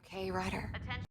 Okay, Ryder. Attention.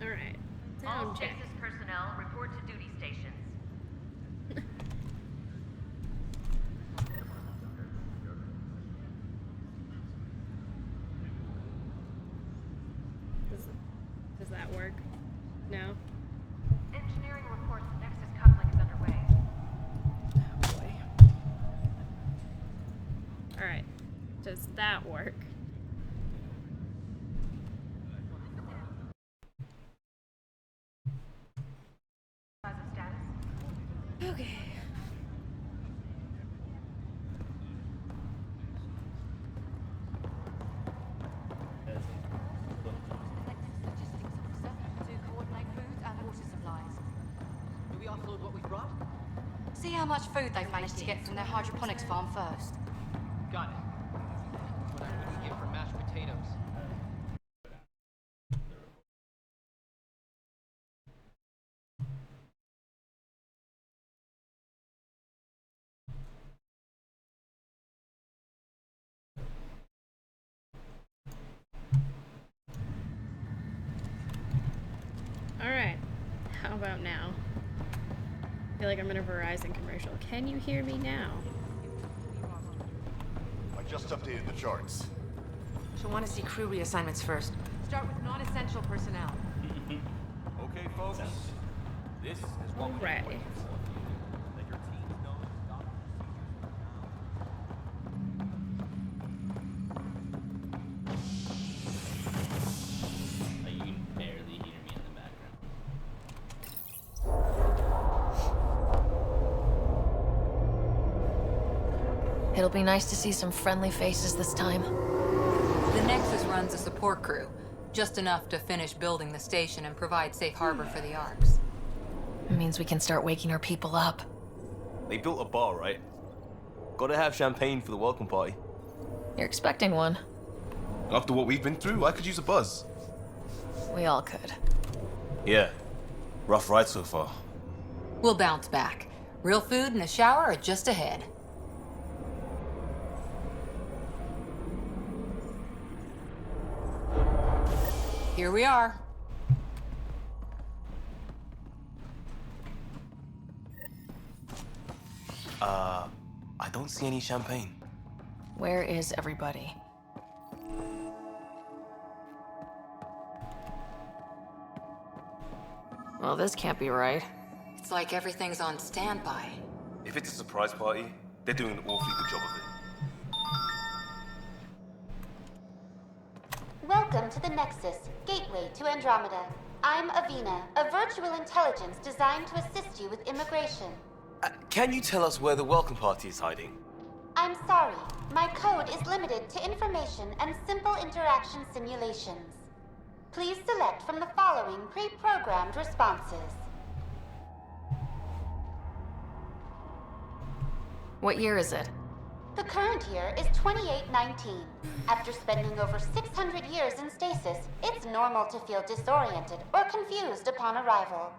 Alright. All Sound check. stasis personnel report to duty stations. Does that work? No? Engineering reports Nexus coupling is underway. Oh boy. Alright. Does that work? Size of status. Okay. Do we offload what we brought? See how much food they've managed to get from their hydroponics farm first. Got it. That's what I wouldn't give for mashed potatoes. Alright. How about now? I feel like I'm in a Verizon commercial. Can you hear me now? I just updated the charts. She'll want to see crew reassignments first. Start with non-essential personnel. Okay, folks. This is what we're Alright. waiting for. Let your teams know that the doctor Like, you can barely hear me in the background. It'll be nice to see some friendly faces this time. The Nexus runs a support crew, just enough to finish building the station and provide safe harbor for the Arks. It means we can start waking our people up. They built a bar, right? Gotta have champagne for the welcome party. You're expecting one. After what we've been through, I could use a buzz. We all could. Yeah. Rough ride so far. We'll bounce back. Real food and a shower are just ahead. Here we are. I don't see any champagne. Where is everybody? Well, this can't be right. It's like everything's on standby. If it's a surprise party, they're doing an awfully good job of it. Welcome to the Nexus, gateway to Andromeda. I'm Avina, a virtual intelligence designed to assist you with immigration. Can you tell us where the welcome party is hiding? I'm sorry, my code is limited to information and simple interaction simulations. Please select from the following pre-programmed responses. What year is it? The current year is 2819. After spending over 600 years in stasis, it's normal to feel disoriented or confused upon arrival.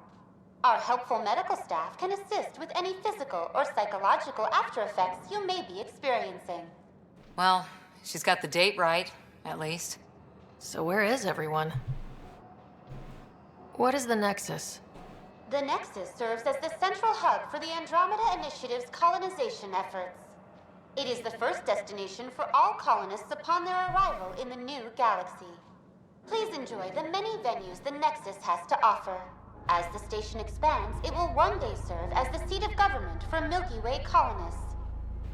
Our helpful medical staff can assist with any physical or psychological aftereffects you may be experiencing. Well, she's got the date right, at least. So where is everyone? What is the Nexus? The Nexus serves as the central hub for the Andromeda Initiative's colonization efforts. It is the first destination for all colonists upon their arrival in the new galaxy. Please enjoy the many venues the Nexus has to offer. As the station expands, it will one day serve as the seat of government for Milky Way colonists.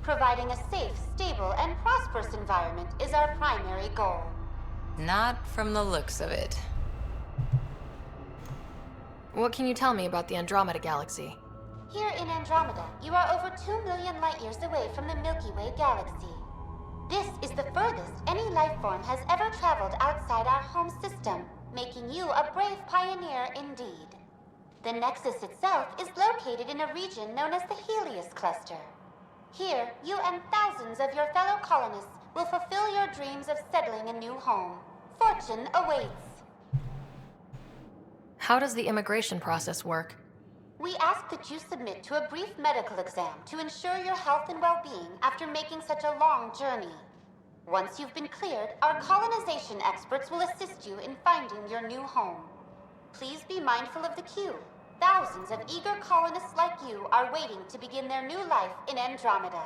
Providing a safe, stable, and prosperous environment is our primary goal. Not from the looks of it. What can you tell me about the Andromeda Galaxy? Here in Andromeda, you are over 2 million light years away from the Milky Way galaxy. This is the furthest any life form has ever traveled outside our home system, making you a brave pioneer indeed. The Nexus itself is located in a region known as the Helios Cluster. Here, you and thousands of your fellow colonists will fulfill your dreams of settling a new home. Fortune awaits. How does the immigration process work? We ask that you submit to a brief medical exam to ensure your health and well-being after making such a long journey. Once you've been cleared, our colonization experts will assist you in finding your new home. Please be mindful of the queue. Thousands of eager colonists like you are waiting to begin their new life in Andromeda.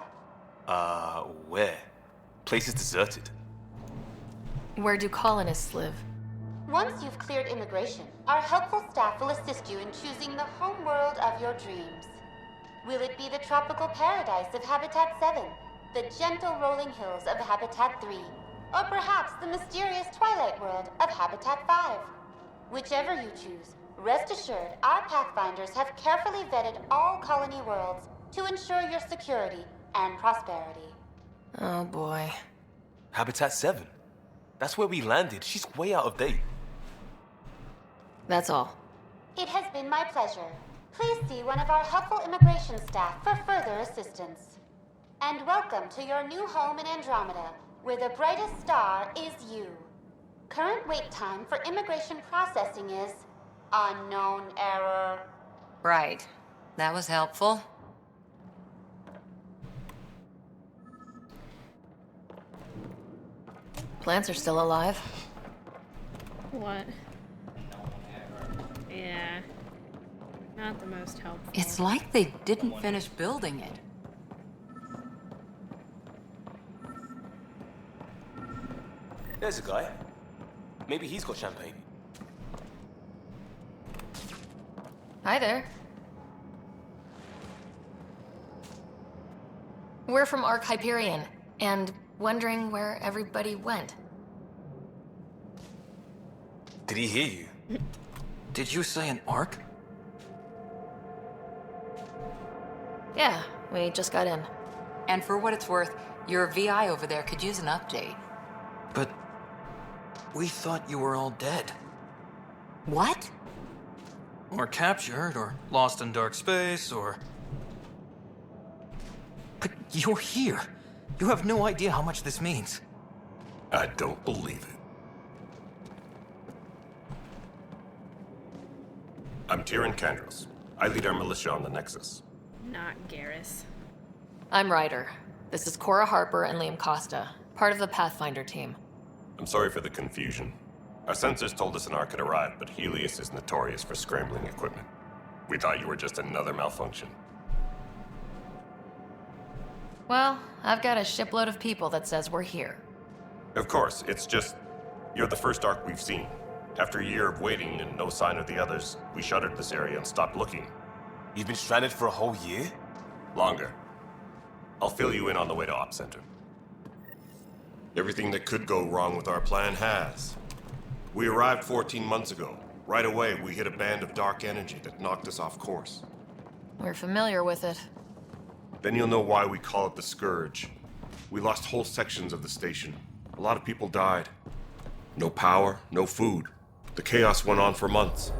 Where? Place is deserted. Where do colonists live? Once you've cleared immigration, our helpful staff will assist you in choosing the home world of your dreams. Will it be the tropical paradise of Habitat 7, the gentle rolling hills of Habitat 3, or perhaps the mysterious twilight world of Habitat 5? Whichever you choose, rest assured our Pathfinders have carefully vetted all colony worlds to ensure your security and prosperity. Oh boy. Habitat 7. That's where we landed. She's way out of date. That's all. It has been my pleasure. Please see one of our helpful immigration staff for further assistance. And welcome to your new home in Andromeda, where the brightest star is you. Current wait time for immigration processing is unknown error. Right. That was helpful. Plants are still alive. What? Yeah. Not the most helpful. It's like they didn't finish building it. There's a guy. Maybe he's got champagne. Hi there. We're from Ark Hyperion, and wondering where everybody went. Did he hear you? Did you say an arc? Yeah, we just got in. And for what it's worth, your VI over there could use an update. But we thought you were all dead. What? Or captured, or lost in dark space, or... But you're here. You have no idea how much this means. I don't believe it. I'm Tyrion Kandros. I lead our militia on the Nexus. Not Garrus. I'm Ryder. This is Cora Harper and Liam Costa, part of the Pathfinder team. I'm sorry for the confusion. Our sensors told us an Ark had arrived, but Helios is notorious for scrambling equipment. We thought you were just another malfunction. Well, I've got a shipload of people that says we're here. Of course, it's just... You're the first Ark we've seen. After a year of waiting and no sign of the others, we shuttered this area and stopped looking. You've been stranded for a whole year? Longer. I'll fill you in on the way to Op Center. Everything that could go wrong with our plan has. We arrived 14 months ago. Right away, we hit a band of dark energy that knocked us off course. We're familiar with it. Then you'll know why we call it the Scourge. We lost whole sections of the station. A lot of people died. No power, no food. The chaos went on for months.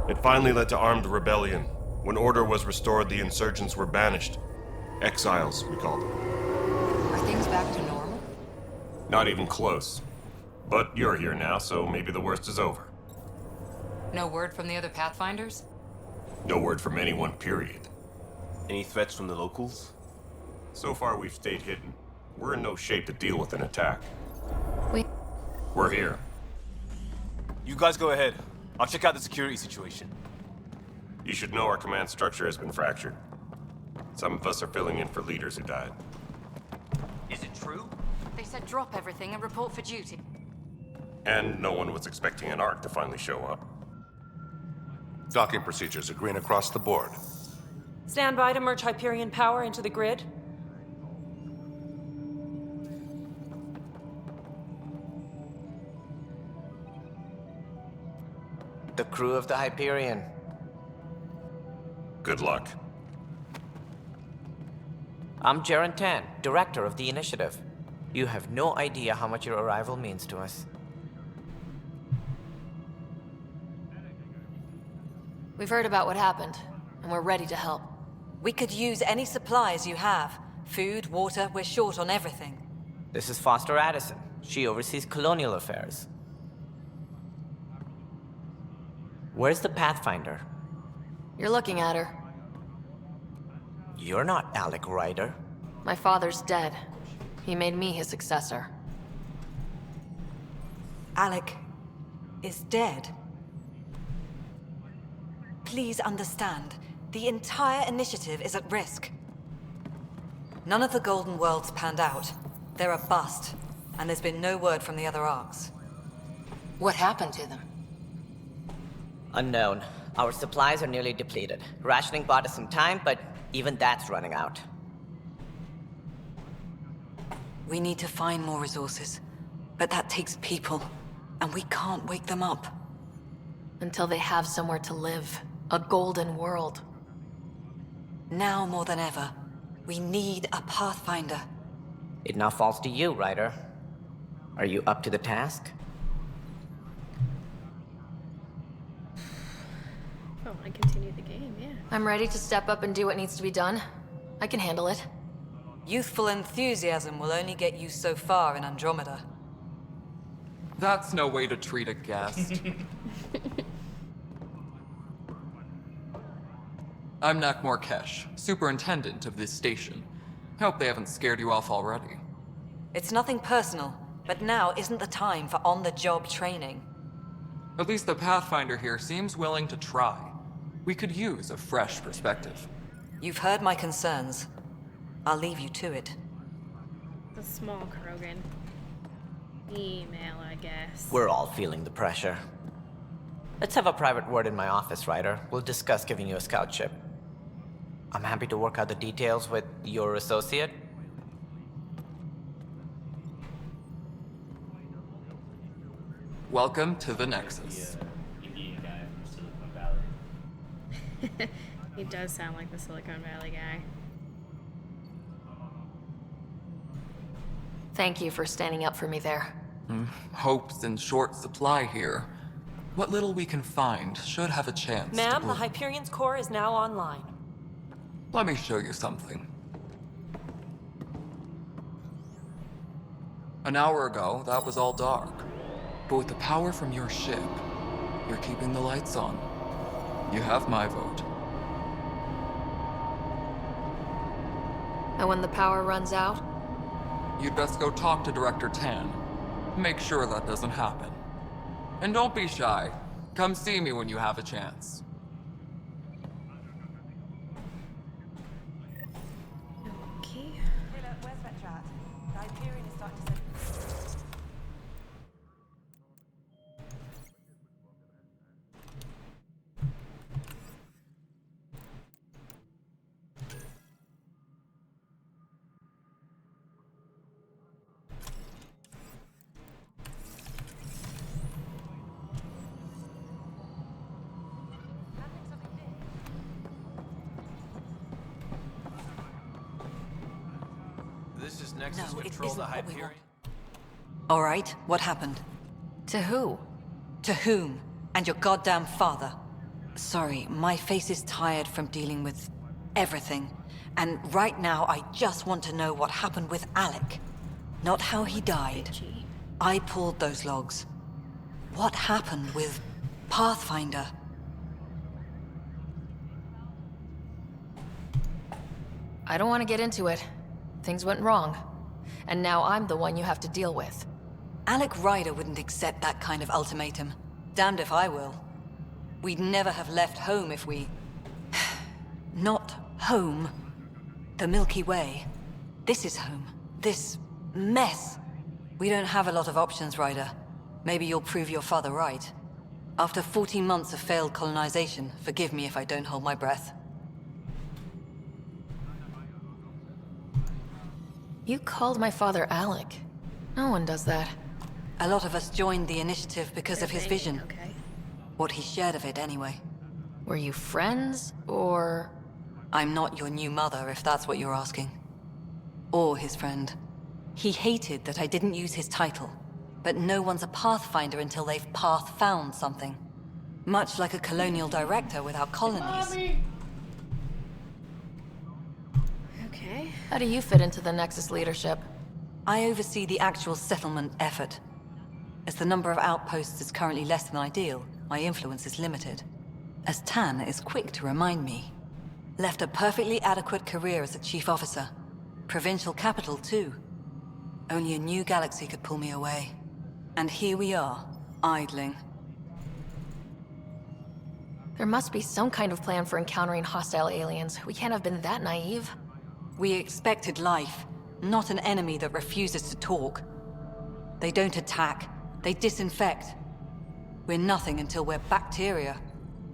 It finally led to armed rebellion. When order was restored, the insurgents were banished. Exiles, we called them. Are things back to normal? Not even close. But you're here now, so maybe the worst is over. No word from the other Pathfinders? No word from anyone, period. Any threats from the locals? So far, we've stayed hidden. We're in no shape to deal with an attack. We're here. You guys go ahead. I'll check out the security situation. You should know our command structure has been fractured. Some of us are filling in for leaders who died. Is it true? They said drop everything and report for duty. And no one was expecting an Ark to finally show up. Docking procedures are green across the board. Stand by to merge Hyperion power into the grid. The crew of the Hyperion. Good luck. I'm Jaren Tan, director of the initiative. You have no idea how much your arrival means to us. We've heard about what happened, and we're ready to help. We could use any supplies you have. Food, water, we're short on everything. This is Foster Addison. She oversees colonial affairs. Where's the Pathfinder? You're looking at her. You're not Alec Ryder. My father's dead. He made me his successor. Alec is dead. Please understand, the entire initiative is at risk. None of the Golden Worlds panned out. They're a bust, and there's been no word from the other arcs. What happened to them? Unknown. Our supplies are nearly depleted. Rationing bought us some time, but even that's running out. We need to find more resources, but that takes people, and we can't wake them up. Until they have somewhere to live. A golden world. Now more than ever, we need a Pathfinder. It now falls to you, Ryder. Are you up to the task? I want to continue the game, yeah. I'm ready to step up and do what needs to be done. I can handle it. Youthful enthusiasm will only get you so far in Andromeda. That's no way to treat a guest. I'm Nak Morkesh, superintendent of this station. Hope they haven't scared you off already. It's nothing personal, but now isn't the time for on-the-job training. At least the Pathfinder here seems willing to try. We could use a fresh perspective. You've heard my concerns. I'll leave you to it. The small Krogan. Email, I guess. We're all feeling the pressure. Let's have a private word in my office, Ryder. We'll discuss giving you a scout ship. I'm happy to work out the details with your associate. Welcome to the Nexus. Indian guy from Silicon Valley. He does sound like the Silicon Valley guy. Thank you for standing up for me there. Hope's in short supply here. What little we can find should have a chance. Ma'am, the Hyperion's core is now online. Let me show you something. An hour ago, that was all dark. But with the power from your ship, you're keeping the lights on. You have my vote. And when the power runs out? You'd best go talk to Director Tan. Make sure that doesn't happen. And don't be shy. Come see me when you have a chance. Okay. Where's that chat? The Hyperion is starting to send... This is Nexus No, it Control, isn't the what we Hyperion. All right, what happened? To who? To whom? And your goddamn father. Sorry, my face is tired from dealing with everything. And right now, I just want to know what happened with Alec. Not how he died. I pulled those logs. What happened with Pathfinder? I don't want to get into it. Things went wrong. And now I'm the one you have to deal with. Alec Ryder wouldn't accept that kind of ultimatum. Damned if I will. We'd never have left home if we... Not home. The Milky Way. This is home. This mess. We don't have a lot of options, Ryder. Maybe you'll prove your father right. After 14 months of failed colonization, forgive me if I don't hold my breath. You called my father Alec. No one does that. A lot of us joined the initiative because of his vision. Okay. What he shared of it, anyway. Were you friends, or...? I'm not your new mother, if that's what you're asking. Or his friend. He hated that I didn't use his title, but no one's a pathfinder until they've path-found something. Much like a colonial director without colonies. Okay. How do you fit into the Nexus leadership? I oversee the actual settlement effort. As the number of outposts is currently less than ideal, my influence is limited. As Tan is quick to remind me. Left a perfectly adequate career as a chief officer. Provincial capital, too. Only a new galaxy could pull me away. And here we are, idling. There must be some kind of plan for encountering hostile aliens. We can't have been that naive. We expected life, not an enemy that refuses to talk. They don't attack, they disinfect. We're nothing until we're bacteria.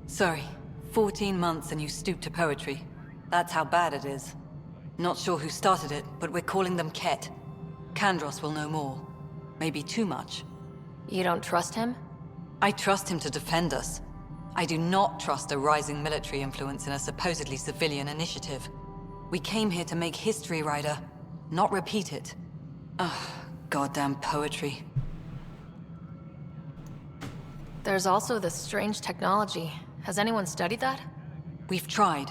Sorry, 14 months and you stoop to poetry. That's how bad it is. Not sure who started it, but we're calling them Ket. Kandros will know more. Maybe too much. You don't trust him? I trust him to defend us. I do not trust a rising military influence in a supposedly civilian initiative. We came here to make history, Ryder, not repeat it. Ugh, goddamn poetry. There's also this strange technology. Has anyone studied that? We've tried.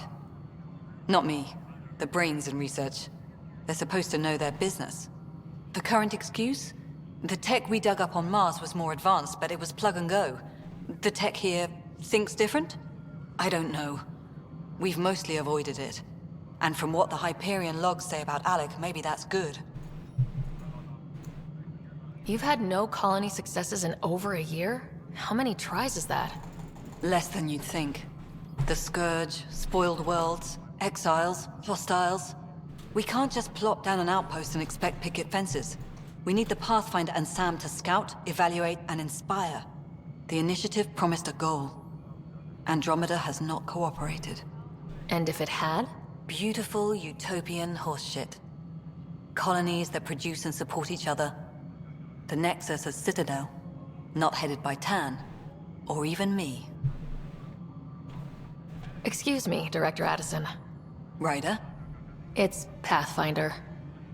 Not me. The brains in research. They're supposed to know their business. The current excuse? The tech we dug up on Mars was more advanced, but it was plug and go. The tech here thinks different? I don't know. We've mostly avoided it. And from what the Hyperion logs say about Alec, maybe that's good. You've had no colony successes in over a year? How many tries is that? Less than you'd think. The Scourge, spoiled worlds, exiles, hostiles. We can't just plop down an outpost and expect picket fences. We need the Pathfinder and Sam to scout, evaluate, and inspire. The initiative promised a goal. Andromeda has not cooperated. And if it had? Beautiful utopian horseshit. Colonies that produce and support each other. The Nexus as Citadel, not headed by Tan, or even me. Excuse me, Director Addison. Ryder? It's Pathfinder.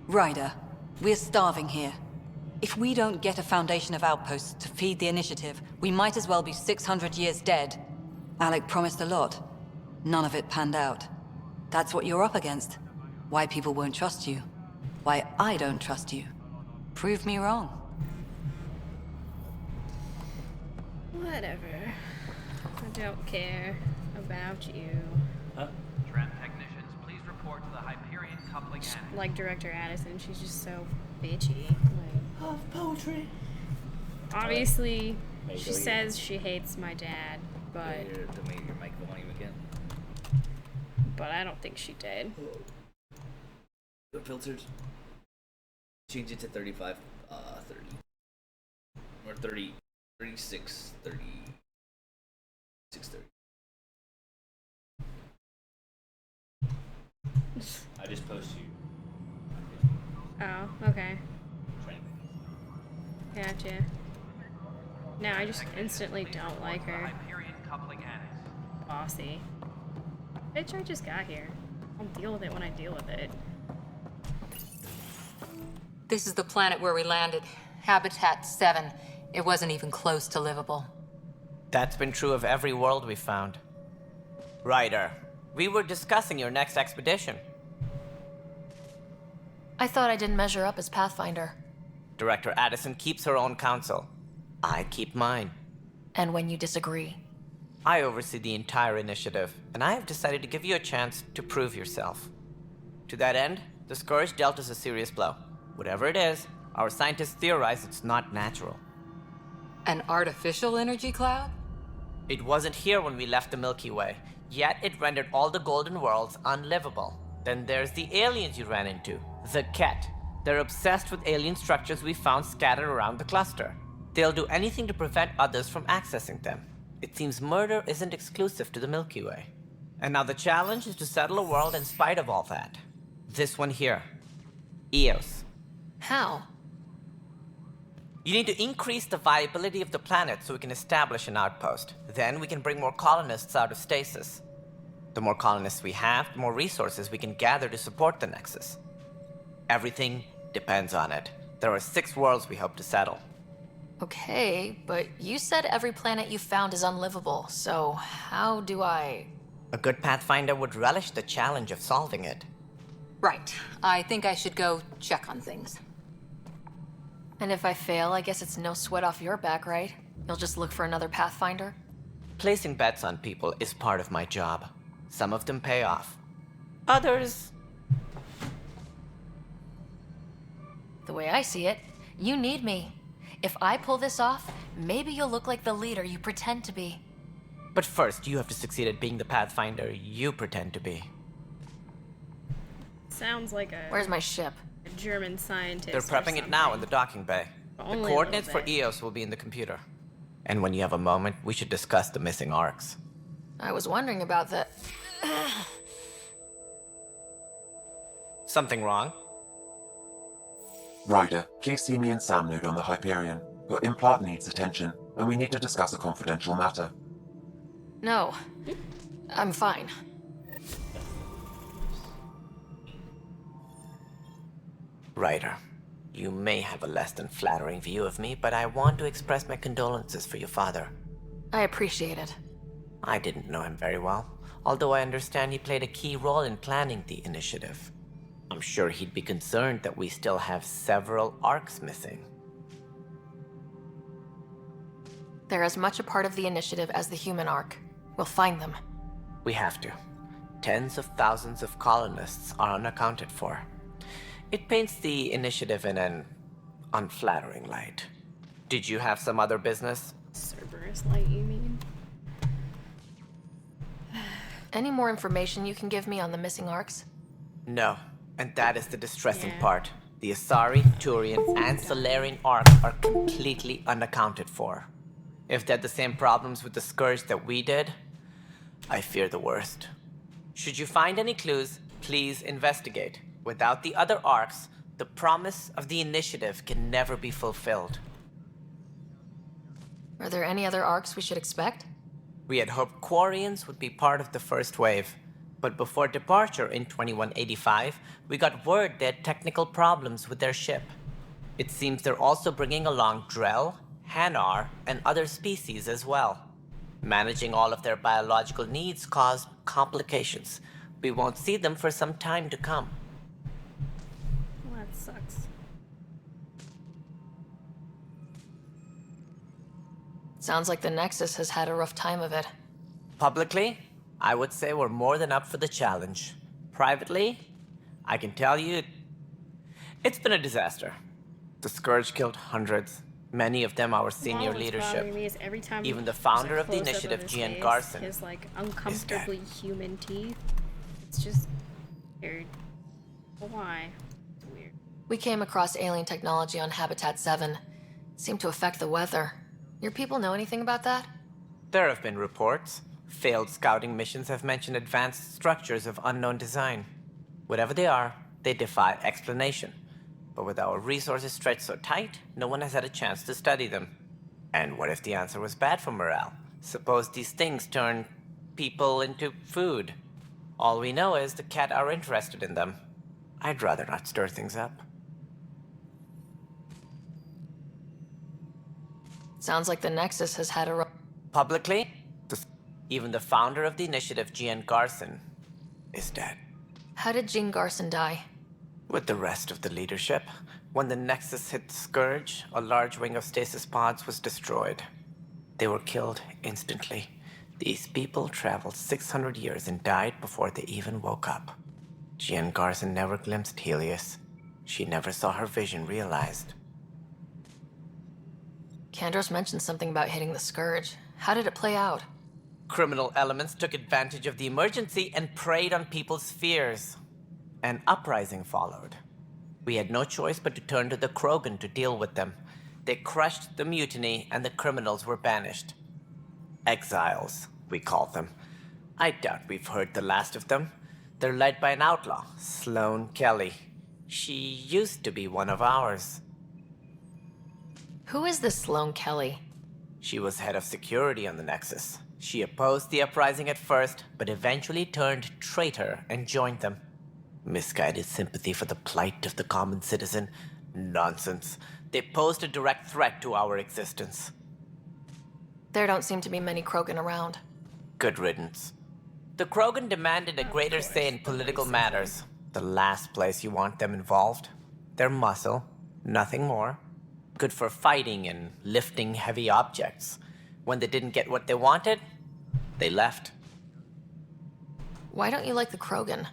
Ryder, we're starving here. If we don't get a foundation of outposts to feed the initiative, we might as well be 600 years dead. Alec promised a lot. None of it panned out. That's what you're up against. Why people won't trust you. Why I don't trust you. Prove me wrong. Whatever. I don't care about you. Huh? Tram technicians, please report to the Hyperion coupling annex. Like Director Addison, she's just so bitchy. Like, Of poetry. obviously, Hey, she go here. says she hates my dad, but To make your mic volume again. I don't think she did. Go filters. Change it to 35, 30. Or 30, 36, 30. 630. I just post you. Oh, okay. Gotcha. No, I just instantly don't like her. Hyperion coupling annex. Bossy. Bitch, I just got here. I'll deal with it when I deal with it. This is the planet where we landed. Habitat 7. It wasn't even close to livable. That's been true of every world we found. Ryder, we were discussing your next expedition. I thought I didn't measure up as Pathfinder. Director Addison keeps her own counsel. I keep mine. And when you disagree? I oversee the entire initiative, and I have decided to give you a chance to prove yourself. To that end, the Scourge dealt us a serious blow. Whatever it is, our scientists theorize it's not natural. An artificial energy cloud? It wasn't here when we left the Milky Way, yet it rendered all the golden worlds unlivable. Then there's the aliens you ran into, the Ket. They're obsessed with alien structures we found scattered around the cluster. They'll do anything to prevent others from accessing them. It seems murder isn't exclusive to the Milky Way. And now the challenge is to settle a world in spite of all that. This one here. Eos. How? You need to increase the viability of the planet so we can establish an outpost. Then we can bring more colonists out of stasis. The more colonists we have, the more resources we can gather to support the Nexus. Everything Depends on it. There are 6 worlds we hope to settle. Okay, but you said every planet you found is unlivable, so how do I... A good Pathfinder would relish the challenge of solving it. Right. I think I should go check on things. And if I fail, I guess it's no sweat off your back, right? You'll just look for another Pathfinder? Placing bets on people is part of my job. Some of them pay off. Others... The way I see it, you need me. If I pull this off, maybe you'll look like the leader you pretend to be. But first, you have to succeed at being the Pathfinder you pretend to be. Sounds like a... Where's my ship? A German scientist. They're prepping it now in the docking bay. Only The a coordinates little for bit. EOS will be in the computer. And when you have a moment, we should discuss the missing arcs. I was wondering about that. Something wrong? Ryder, please see me and Sam node on the Hyperion. Your implant needs attention, and we need to discuss a confidential matter. No. I'm fine. Ryder, you may have a less than flattering view of me, but I want to express my condolences for your father. I appreciate it. I didn't know him very well, although I understand he played a key role in planning the initiative. I'm sure he'd be concerned that we still have several arcs missing. They're as much a part of the initiative as the human arc. We'll find them. We have to. Tens of thousands of colonists are unaccounted for. It paints the initiative in an unflattering light. Did you have some other business? Cerberus light, you mean? Any more information you can give me on the missing arcs? No, and that is the distressing Yeah. part. The Asari, Turian, and Solarian arcs are completely unaccounted for. If they had the same problems with the Scourge that we did, I fear the worst. Should you find any clues, please investigate. Without the other arcs, the promise of the initiative can never be fulfilled. Are there any other arcs we should expect? We had hoped Quarians would be part of the first wave, but before departure in 2185, we got word they had technical problems with their ship. It seems they're also bringing along Drell, Hanar, and other species as well. Managing all of their biological needs caused complications. We won't see them for some time to come. Well, that sucks. Sounds like the Nexus has had a rough time of it. Publicly, I would say we're more than up for the challenge. Privately, I can tell you, it's been a disaster. The Scourge killed hundreds, many of them our senior What's leadership. bothering me is every time Even the there's a founder of the close-up initiative, his Gian face, Garson, his like uncomfortably human teeth. It's just weird. Why? It's weird. We came across alien technology on Habitat 7. It seemed to affect the weather. Your people know anything about that? There have been reports. Failed scouting missions have mentioned advanced structures of unknown design. Whatever they are, they defy explanation. But with our resources stretched so tight, no one has had a chance to study them. And what if the answer was bad for morale? Suppose these things turn people into food. All we know is the Cat are interested in them. I'd rather not stir things up. Sounds like the Nexus has had a rough... Publicly, even the founder of the initiative, Gian Garson, is dead. How did Jean Garson die? With the rest of the leadership, when the Nexus hit the Scourge, a large wing of stasis pods was destroyed. They were killed instantly. These people traveled 600 years and died before they even woke up. Jean Garson never glimpsed Helios. She never saw her vision realized. Kandros mentioned something about hitting the Scourge. How did it play out? Criminal elements took advantage of the emergency and preyed on people's fears. An uprising followed. We had no choice but to turn to the Krogan to deal with them. They crushed the mutiny and the criminals were banished. Exiles, we call them. I doubt we've heard the last of them. They're led by an outlaw, Sloane Kelly. She used to be one of ours. Who is this Sloane Kelly? She was head of security on the Nexus. She opposed the uprising at first, but eventually turned traitor and joined them. Misguided sympathy for the plight of the common citizen? Nonsense. They posed a direct threat to our existence. There don't seem to be many Krogan around. Good riddance. The Krogan demanded a greater say in political matters. The last place you want them involved. Their muscle, nothing more. Good for fighting and lifting heavy objects. When they didn't get what they wanted, they left. Why don't you like the Krogan?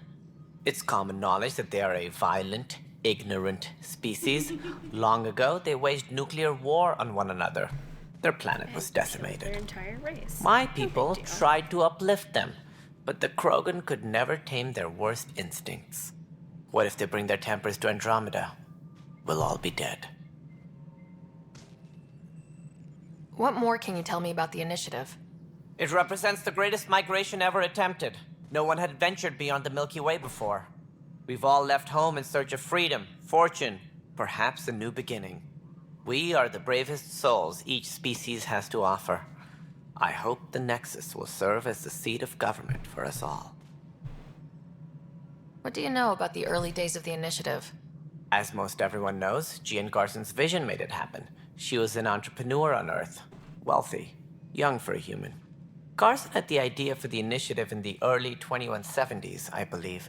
It's common knowledge that they are a violent, ignorant species. Long ago, they waged nuclear war on one another. Their planet was decimated. Their entire race. My people tried to uplift them, but the Krogan could never tame their worst instincts. What if they bring their tempers to Andromeda? We'll all be dead. What more can you tell me about the initiative? It represents the greatest migration ever attempted. No one had ventured beyond the Milky Way before. We've all left home in search of freedom, fortune, perhaps a new beginning. We are the bravest souls each species has to offer. I hope the Nexus will serve as the seat of government for us all. What do you know about the early days of the initiative? As most everyone knows, Jean Garson's vision made it happen. She was an entrepreneur on Earth. Wealthy. Young for a human. Garson had the idea for the initiative in the early 2170s, I believe.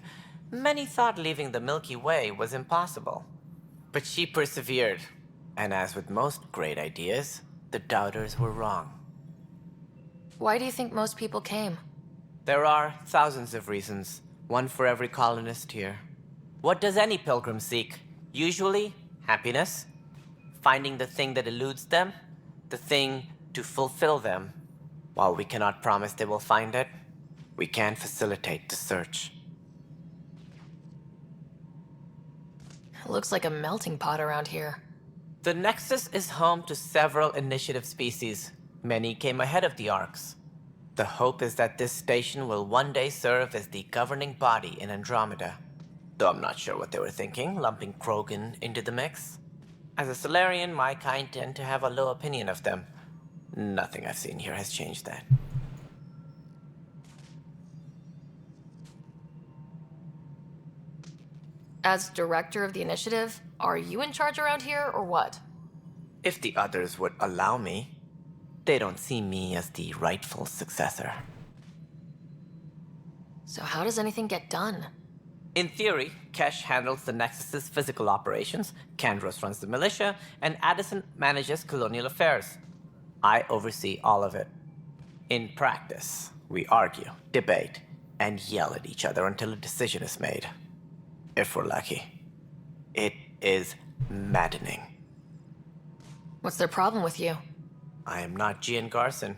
Many thought leaving the Milky Way was impossible. But she persevered. And as with most great ideas, the doubters were wrong. Why do you think most people came? There are thousands of reasons, one for every colonist here. What does any pilgrim seek? Usually, happiness. Finding the thing that eludes them, the thing to fulfill them. While we cannot promise they will find it, we can facilitate the search. It looks like a melting pot around here. The Nexus is home to several initiative species. Many came ahead of the Arks. The hope is that this station will one day serve as the governing body in Andromeda. Though I'm not sure what they were thinking, lumping Krogan into the mix. As a Solarian, my kind tend to have a low opinion of them. Nothing I've seen here has changed that. As director of the initiative, are you in charge around here, or what? If the others would allow me, they don't see me as the rightful successor. So how does anything get done? In theory, Kesh handles the Nexus's physical operations, Kandros runs the militia, and Addison manages colonial affairs. I oversee all of it. In practice, we argue, debate, and yell at each other until a decision is made. If we're lucky. It is maddening. What's their problem with you? I am not Jean Garson.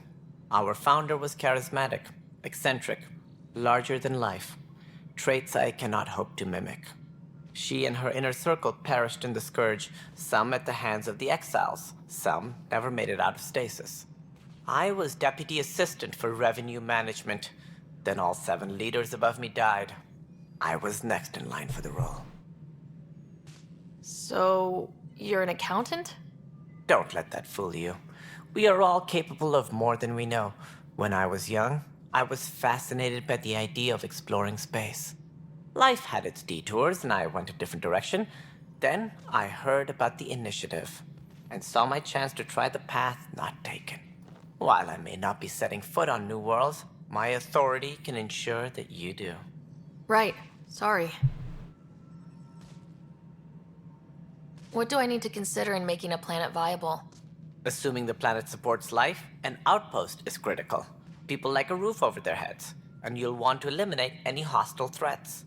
Our founder was charismatic, eccentric, larger than life. Traits I cannot hope to mimic. She and her inner circle perished in the Scourge, some at the hands of the Exiles, some never made it out of stasis. I was deputy assistant for revenue management. Then all 7 leaders above me died. I was next in line for the role. So, you're an accountant? Don't let that fool you. We are all capable of more than we know. When I was young, I was fascinated by the idea of exploring space. Life had its detours, and I went a different direction. Then I heard about the initiative, and saw my chance to try the path not taken. While I may not be setting foot on new worlds, my authority can ensure that you do. Right. Sorry. What do I need to consider in making a planet viable? Assuming the planet supports life, an outpost is critical. People like a roof over their heads, and you'll want to eliminate any hostile threats.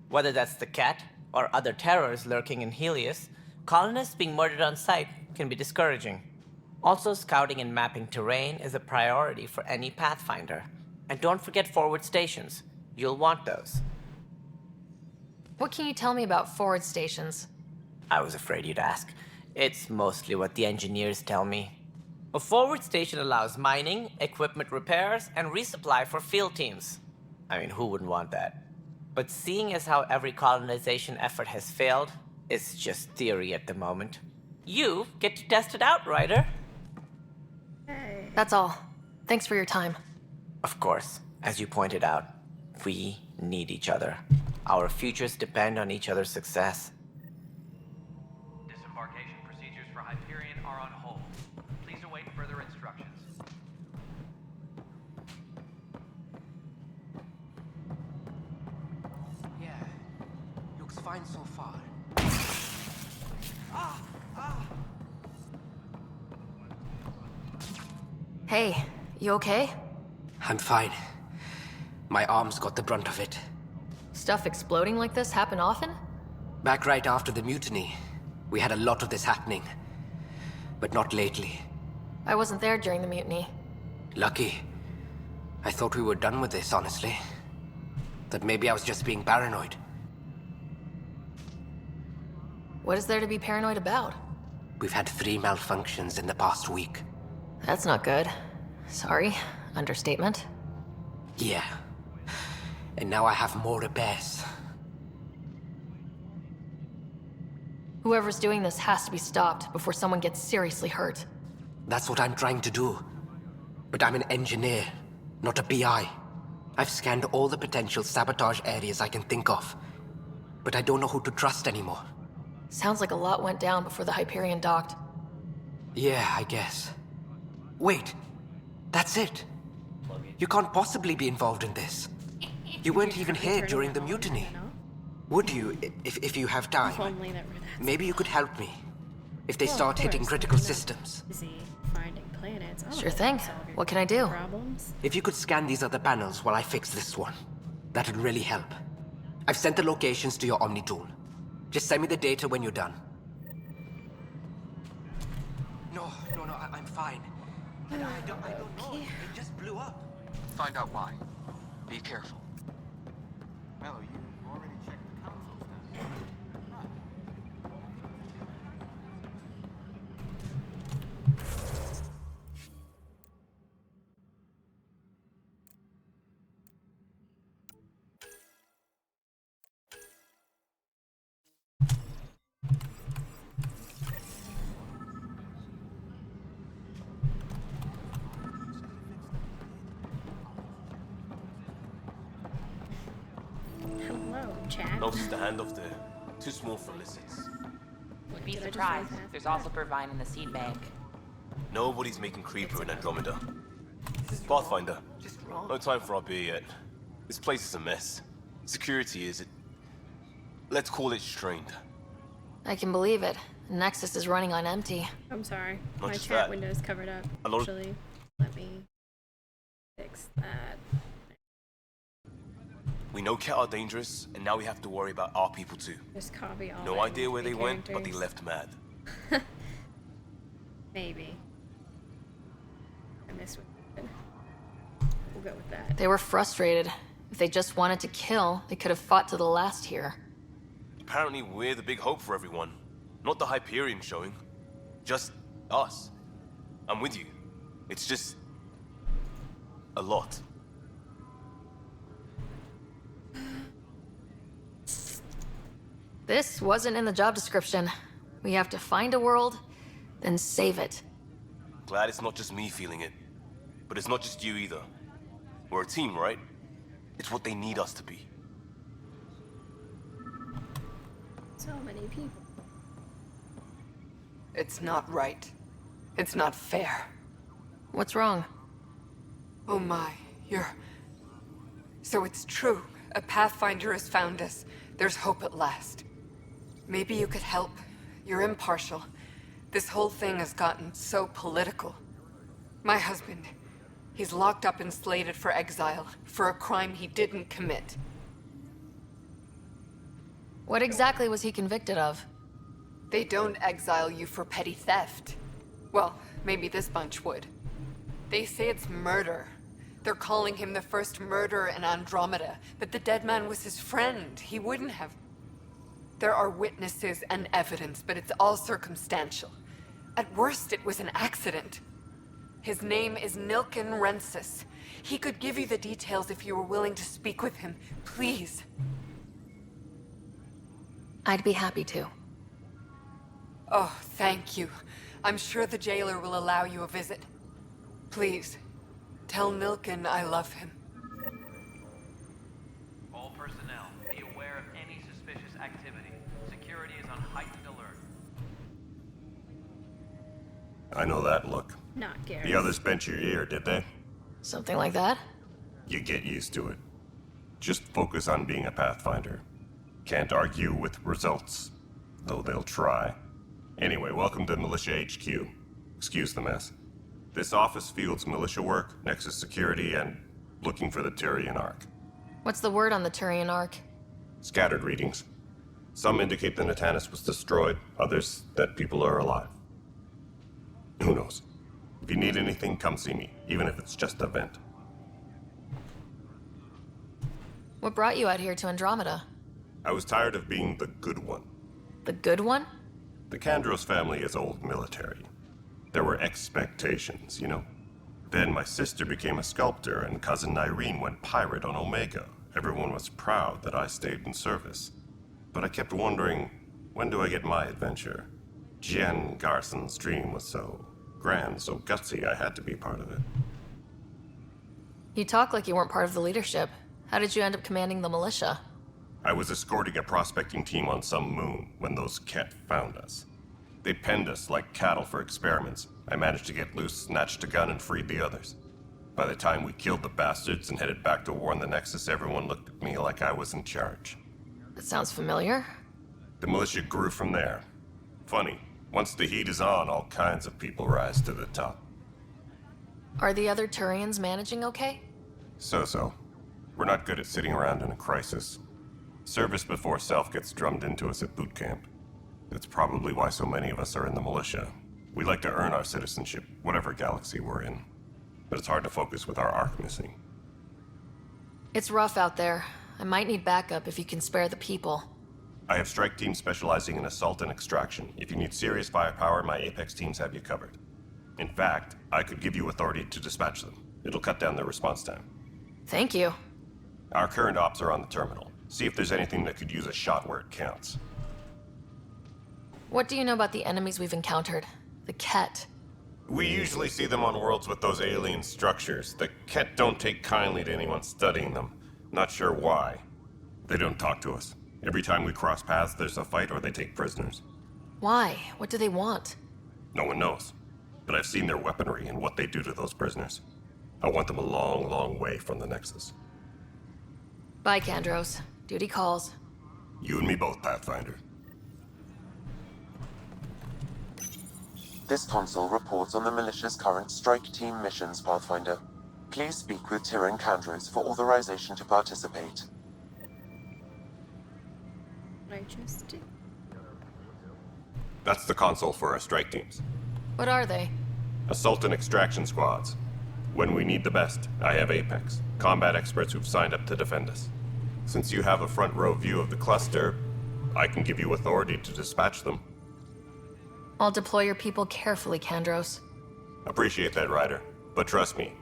Whether that's the cat or other terrors lurking in Helios, colonists being murdered on sight can be discouraging. Also, scouting and mapping terrain is a priority for any Pathfinder. And don't forget forward stations. You'll want those. What can you tell me about forward stations? I was afraid you'd ask. It's mostly what the engineers tell me. A forward station allows mining, equipment repairs, and resupply for field teams. I mean, who wouldn't want that? But seeing as how every colonization effort has failed, it's just theory at the moment. You get to test it out, Ryder. That's all. Thanks for your time. Of course, as you pointed out, we need each other. Our futures depend on each other's success. Disembarkation procedures for Hyperion are on hold. Please await further instructions. Yeah, looks fine so far. Hey, you okay? I'm fine. My arms got the brunt of it. Stuff exploding like this happen often? Back right after the mutiny, we had a lot of this happening. But not lately. I wasn't there during the mutiny. Lucky. I thought we were done with this, honestly. That maybe I was just being paranoid. What is there to be paranoid about? We've had 3 malfunctions in the past week. That's not good. Sorry. Understatement. Yeah. And now I have more repairs. Whoever's doing this has to be stopped before someone gets seriously hurt. That's what I'm trying to do. But I'm an engineer, not a PI. I've scanned all the potential sabotage areas I can think of. But I don't know who to trust anymore. Sounds like a lot went down before the Hyperion docked. Yeah, I guess. Wait. That's it. You can't possibly be involved in this. You weren't even here during the mutiny. Would you, if you have time? Maybe you could help me. If they start hitting critical systems. Finding planets. Sure thing. What can I do? Problems. If you could scan these other panels while I fix this one, that'd really help. I've sent the locations to your Omni tool. Just send me the data when you're done. No, I'm fine. I don't know. It just blew up. Find out why. Be careful. Mello, you already checked the consoles now. Hello, chat. Notice the handoff there. Too small for lizards. What, Be did I just surprised. drive past There's that? also Purvine in the seed bank. Nobody's making creeper in Andromeda. Pathfinder, no time for our beer yet. This place is a mess. Security is, let's call it strained. I can believe it. Nexus is running on empty. I'm sorry. Not My just chat that. window's covered up. A lot of- Actually, let me fix that. We know Ket are dangerous, and now we have to worry about our people too. Just copy all No my idea where they went, but they characters. left mad. Maybe. I missed what we'll go with that. They were frustrated. If they just wanted to kill, they could have fought to the last here. Apparently we're the big hope for everyone. Not the Hyperion showing. Just us. I'm with you. It's just... a lot. This wasn't in the job description. We have to find a world, then save it. Glad it's not just me feeling it. But it's not just you either. We're a team, right? It's what they need us to be. So many people. It's not right. It's not fair. What's wrong? Oh my, So it's true. A Pathfinder has found us. There's hope at last. Maybe you could help. You're impartial. This whole thing has gotten so political. My husband, he's locked up and slated for exile for a crime he didn't commit. What exactly was he convicted of? They don't exile you for petty theft. Well, maybe this bunch would. They say it's murder. They're calling him the first murderer in Andromeda, but the dead man was his friend. He wouldn't have. There are witnesses and evidence, but it's all circumstantial. At worst, it was an accident. His name is Nilken Rensis. He could give you the details if you were willing to speak with him. Please. I'd be happy to. Oh, thank you. I'm sure the jailer will allow you a visit. Please, tell Nilken I love him. All personnel, be aware of I know that look. Not Garrett. The others bent your ear, did they? Something like that? You get used to it. Just focus on being a Pathfinder. Can't argue with results, though they'll try. Anyway, welcome to Militia HQ. Excuse the mess. This office fields militia work, Nexus security, and looking for the Tyrian Ark. What's the word on the Turian Ark? Scattered readings. Some indicate the Natanus was destroyed, others that people are alive. Who knows? If you need anything, come see me, even if it's just a vent. What brought you out here to Andromeda? I was tired of being the good one. The good one? The Kandros family is old military. There were expectations, you know? Then my sister became a sculptor and cousin Irene went pirate on Omega. Everyone was proud that I stayed in service. But I kept wondering, when do I get my adventure? Jen Garson's dream was so grand, so gutsy, I had to be part of it. You talk like you weren't part of the leadership. How did you end up commanding the militia? I was escorting a prospecting team on some moon when those Ket found us. They penned us like cattle for experiments. I managed to get loose, snatched a gun, and freed the others. By the time we killed the bastards and headed back to war in the Nexus, everyone looked at me like I was in charge. That sounds familiar. The militia grew from there. Funny, once the heat is on, all kinds of people rise to the top. Are the other Turians managing okay? So-so. We're not good at sitting around in a crisis. Service before self gets drummed into us at boot camp. That's probably why so many of us are in the militia. We like to earn our citizenship, whatever galaxy we're in. But it's hard to focus with our arc missing. It's rough out there. I might need backup if you can spare the people. I have strike teams specializing in assault and extraction. If you need serious firepower, my Apex teams have you covered. In fact, I could give you authority to dispatch them. It'll cut down their response time. Thank you. Our current ops are on the terminal. See if there's anything that could use a shot where it counts. What do you know about the enemies we've encountered? The Ket. We usually see them on worlds with those alien structures. The Ket don't take kindly to anyone studying them. Not sure why. They don't talk to us. Every time we cross paths, there's a fight or they take prisoners. Why? What do they want? No one knows. But I've seen their weaponry and what they do to those prisoners. I want them a long, long way from the Nexus. Bye, Kandros. Duty calls. You and me both, Pathfinder. This console reports on the militia's current strike team missions, Pathfinder. Please speak with Tyrian Kandros for authorization to participate. That's the console for our strike teams. What are they? Assault and extraction squads. When we need the best, I have Apex, combat experts who've signed up to defend us. Since you have a front row view of the cluster, I can give you authority to dispatch them. I'll deploy your people carefully, Kandros. Appreciate that, Ryder. But trust me,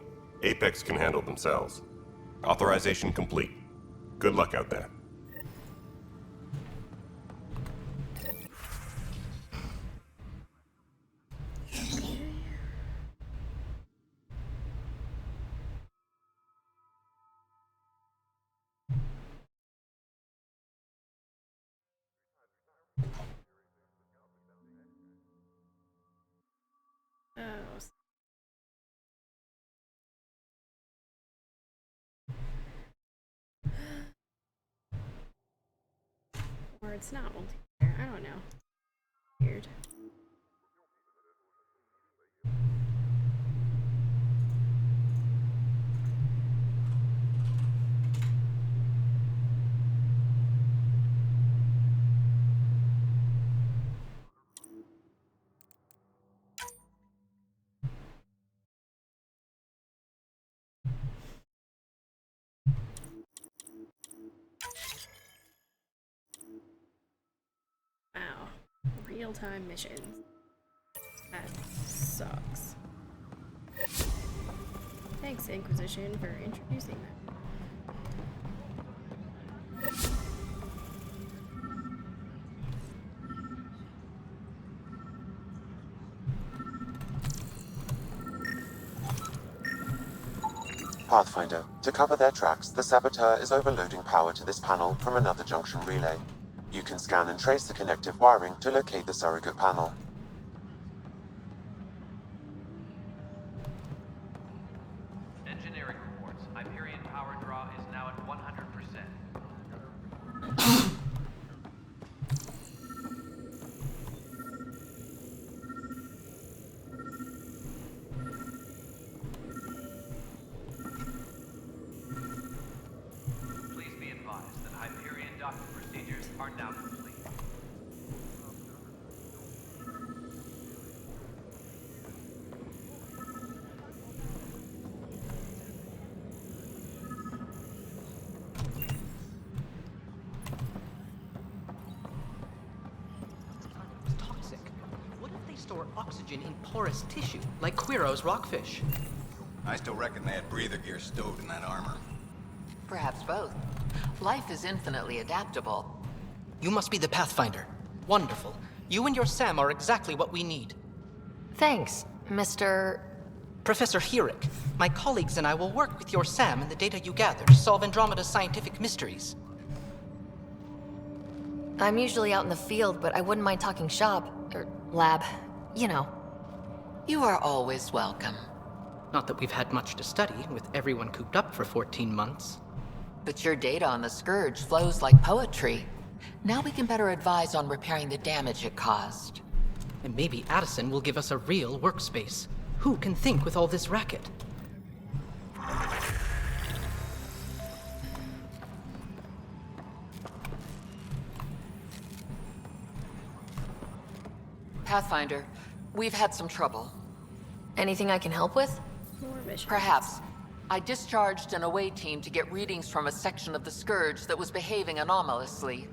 Apex can handle themselves. Authorization complete. Good luck out there. Or it's not multiplayer. I don't know. Weird. Wow. Real-time missions. That sucks. Thanks, Inquisition, for introducing that. Pathfinder, to cover their tracks, the Saboteur is overloading power to this panel from another junction relay. You can scan and trace the connective wiring to locate the surrogate panel. are now complete. Toxic. What if they store oxygen in porous tissue, like Quiro's rockfish? I still reckon they had breather gear stowed in that armor. Perhaps both. Life is infinitely adaptable. You must be the Pathfinder. Wonderful. You and your Sam are exactly what we need. Thanks, Mr. Professor Herrick, my colleagues and I will work with your Sam and the data you gather to solve Andromeda's scientific mysteries. I'm usually out in the field, but I wouldn't mind talking shop, or lab, you know. You are always welcome. Not that we've had much to study, with everyone cooped up for 14 months. But your data on the Scourge flows like poetry. Now we can better advise on repairing the damage it caused. And maybe Addison will give us a real workspace. Who can think with all this racket? Pathfinder, we've had some trouble. Anything I can help with? Perhaps. I discharged an away team to get readings from a section of the Scourge that was behaving anomalously.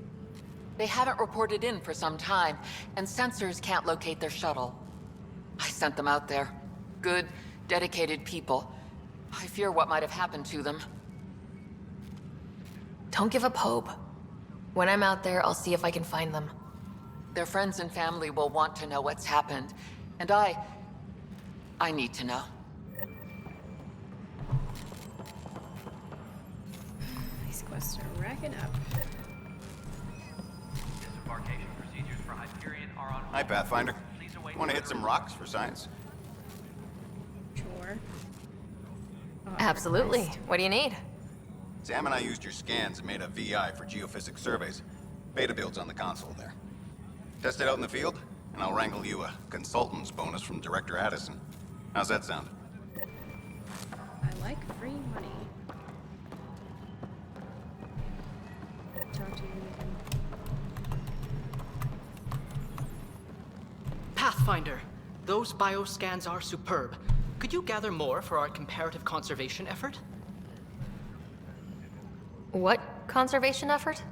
They haven't reported in for some time, and sensors can't locate their shuttle. I sent them out there. Good, dedicated people. I fear what might have happened to them. Don't give up hope. When I'm out there, I'll see if I can find them. Their friends and family will want to know what's happened, and I need to know. These quests are racking up. Disembarkation procedures for Hyperion are on hold. Hi, Pathfinder. Please await Want to hit further some rocks for science? Sure. Absolutely. What do you need? Sam and I used your scans and made a VI for geophysics surveys. Beta builds on the console there. Test it out in the field, and I'll wrangle you a consultant's bonus from Director Addison. How's that sound? I like free money. Talk to you again. Pathfinder, those bioscans are superb. Could you gather more for our comparative conservation effort? What conservation effort?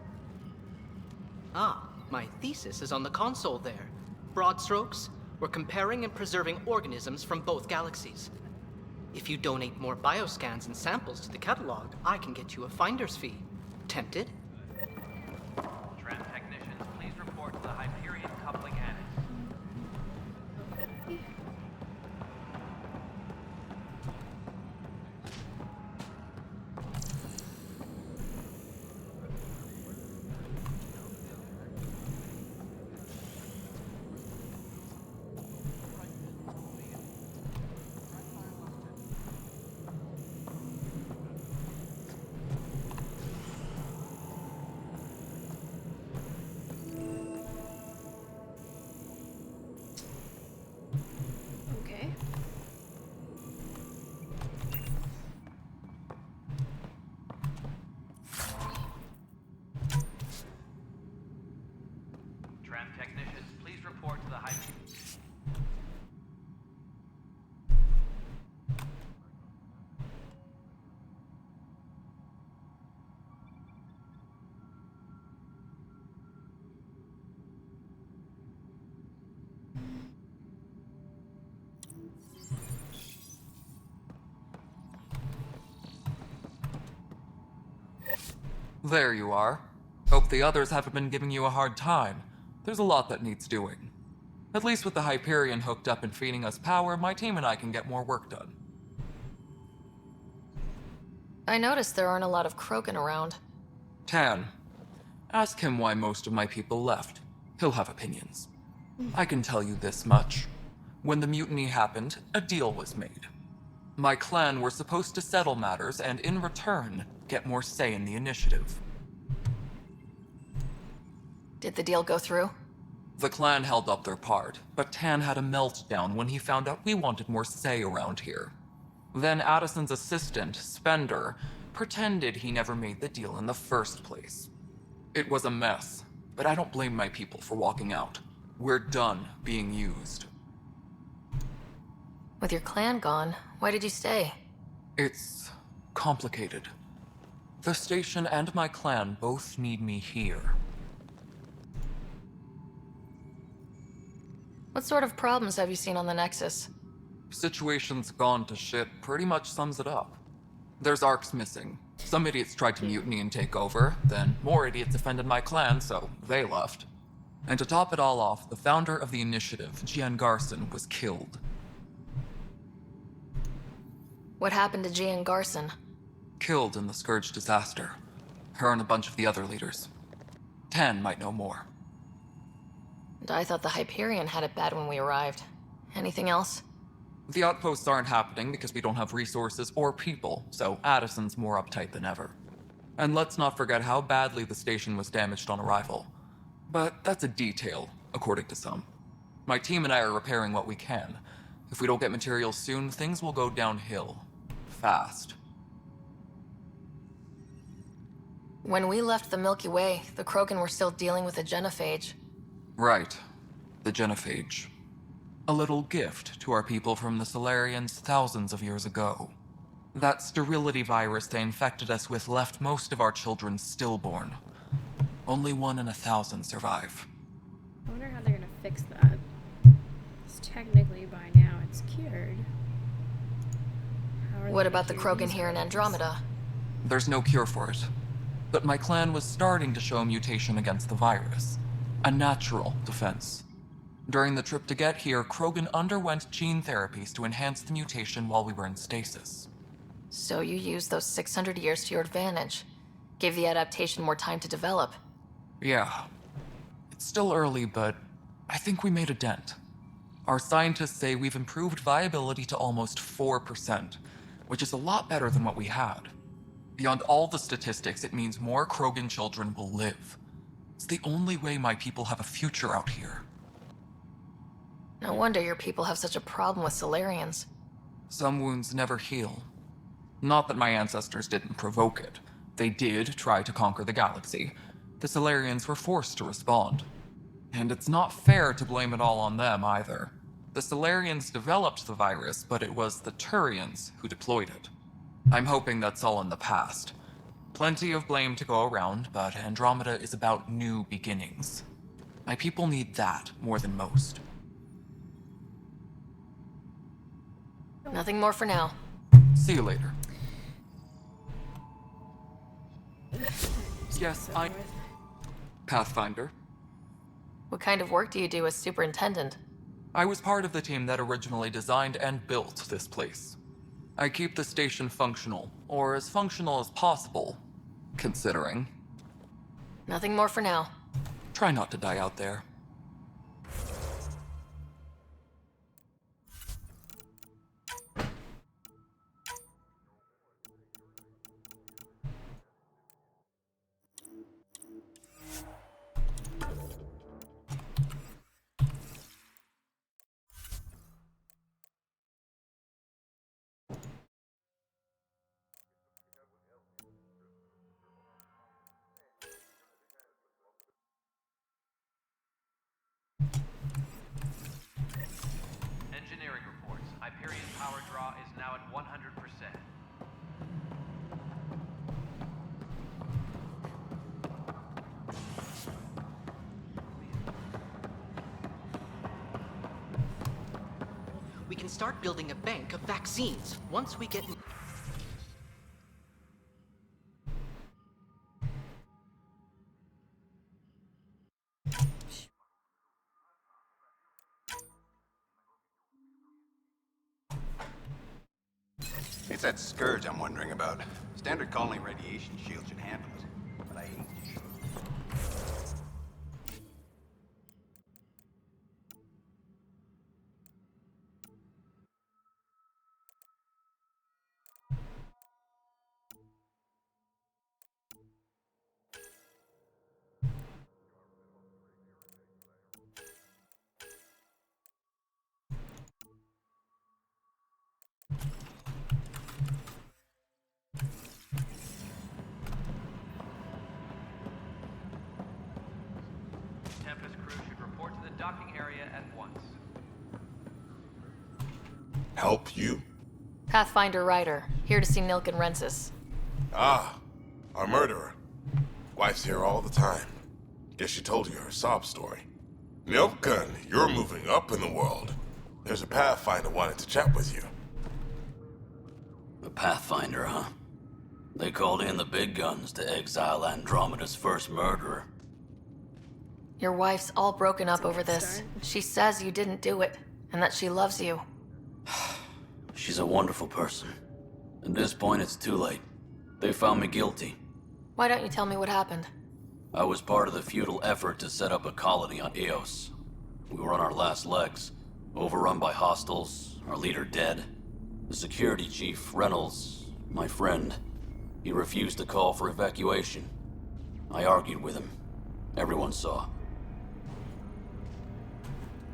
Ah, my thesis is on the console there. Broad strokes, we're comparing and preserving organisms from both galaxies. If you donate more bioscans and samples to the catalog, I can get you a finder's fee. Tempted? Tram technicians, please report to the Hyperion coupling annex. Okay. Tram technicians, please report to the Hyperion. There you are. Hope the others haven't been giving you a hard time. There's a lot that needs doing. At least with the Hyperion hooked up and feeding us power, my team and I can get more work done. I noticed there aren't a lot of Krogan around. Tan, ask him why most of my people left. He'll have opinions. I can tell you this much. When the mutiny happened, a deal was made. My clan were supposed to settle matters and, in return, get more say in the initiative. Did the deal go through? The clan held up their part, but Tan had a meltdown when he found out we wanted more say around here. Then Addison's assistant, Spender, pretended he never made the deal in the first place. It was a mess, But I don't blame my people for walking out. We're done being used. With your clan gone, why did you stay? It's complicated. The station and my clan both need me here. What sort of problems have you seen on the Nexus? Situation's gone to shit pretty much sums it up. There's arcs missing. Some idiots tried to mutiny and take over, then more idiots offended my clan, so they left. And to top it all off, the founder of the initiative, Gian Garson, was killed. What happened to Gian Garson? Killed in the Scourge disaster. Her and a bunch of the other leaders. Tan might know more. And I thought the Hyperion had it bad when we arrived. Anything else? The outposts aren't happening because we don't have resources or people, so Addison's more uptight than ever. And let's not forget how badly the station was damaged on arrival. But that's a detail, according to some. My team and I are repairing what we can. If we don't get materials soon, things will go downhill. Fast. When we left the Milky Way, the Krogan were still dealing with the genophage. Right. The genophage. A little gift to our people from the Solarians thousands of years ago. That sterility virus they infected us with left most of our children stillborn. Only 1 in 1,000 survive. I wonder how they're gonna fix that. 'Cause technically by now it's cured. What about the Krogan here in Andromeda? There's no cure for it. But my clan was starting to show a mutation against the virus. A natural defense. During the trip to get here, Krogan underwent gene therapies to enhance the mutation while we were in stasis. So you used those 600 years to your advantage. Gave the adaptation more time to develop. Yeah. It's still early, but I think we made a dent. Our scientists say we've improved viability to almost 4%, which is a lot better than what we had. Beyond all the statistics, it means more Krogan children will live. It's the only way my people have a future out here. No wonder your people have such a problem with Solarians. Some wounds never heal. Not that my ancestors didn't provoke it. They did try to conquer the galaxy. The Solarians were forced to respond. And it's not fair to blame it all on them either. The Solarians developed the virus, but it was the Turians who deployed it. I'm hoping that's all in the past. Plenty of blame to go around, but Andromeda is about new beginnings. My people need that more than most. Nothing more for now. See you later. Yes, Pathfinder. What kind of work do you do as superintendent? I was part of the team that originally designed and built this place. I keep the station functional, or as functional as possible, considering. Nothing more for now. Try not to die out there. Engineering reports. Hyperion power draw is now at 100%. We can start building a bank of vaccines once we get... It's that scourge I'm wondering about. Standard colony radiation shield should handle it, but I ain't sure. docking area at once. Help you? Pathfinder Ryder, here to see Nilk and Rensis. Ah, our murderer. Wife's here all the time. Guess she told you her sob story. Milken, you're moving up in the world. There's a Pathfinder wanted to chat with you. The Pathfinder, huh? They called in the big guns to exile Andromeda's first murderer. Your wife's all broken up over this. She says you didn't do it, and that she loves you. She's a wonderful person. At this point, it's too late. They found me guilty. Why don't you tell me what happened? I was part of the futile effort to set up a colony on Eos. We were on our last legs, overrun by hostiles, our leader dead. The security chief, Reynolds, my friend, he refused to call for evacuation. I argued with him. Everyone saw.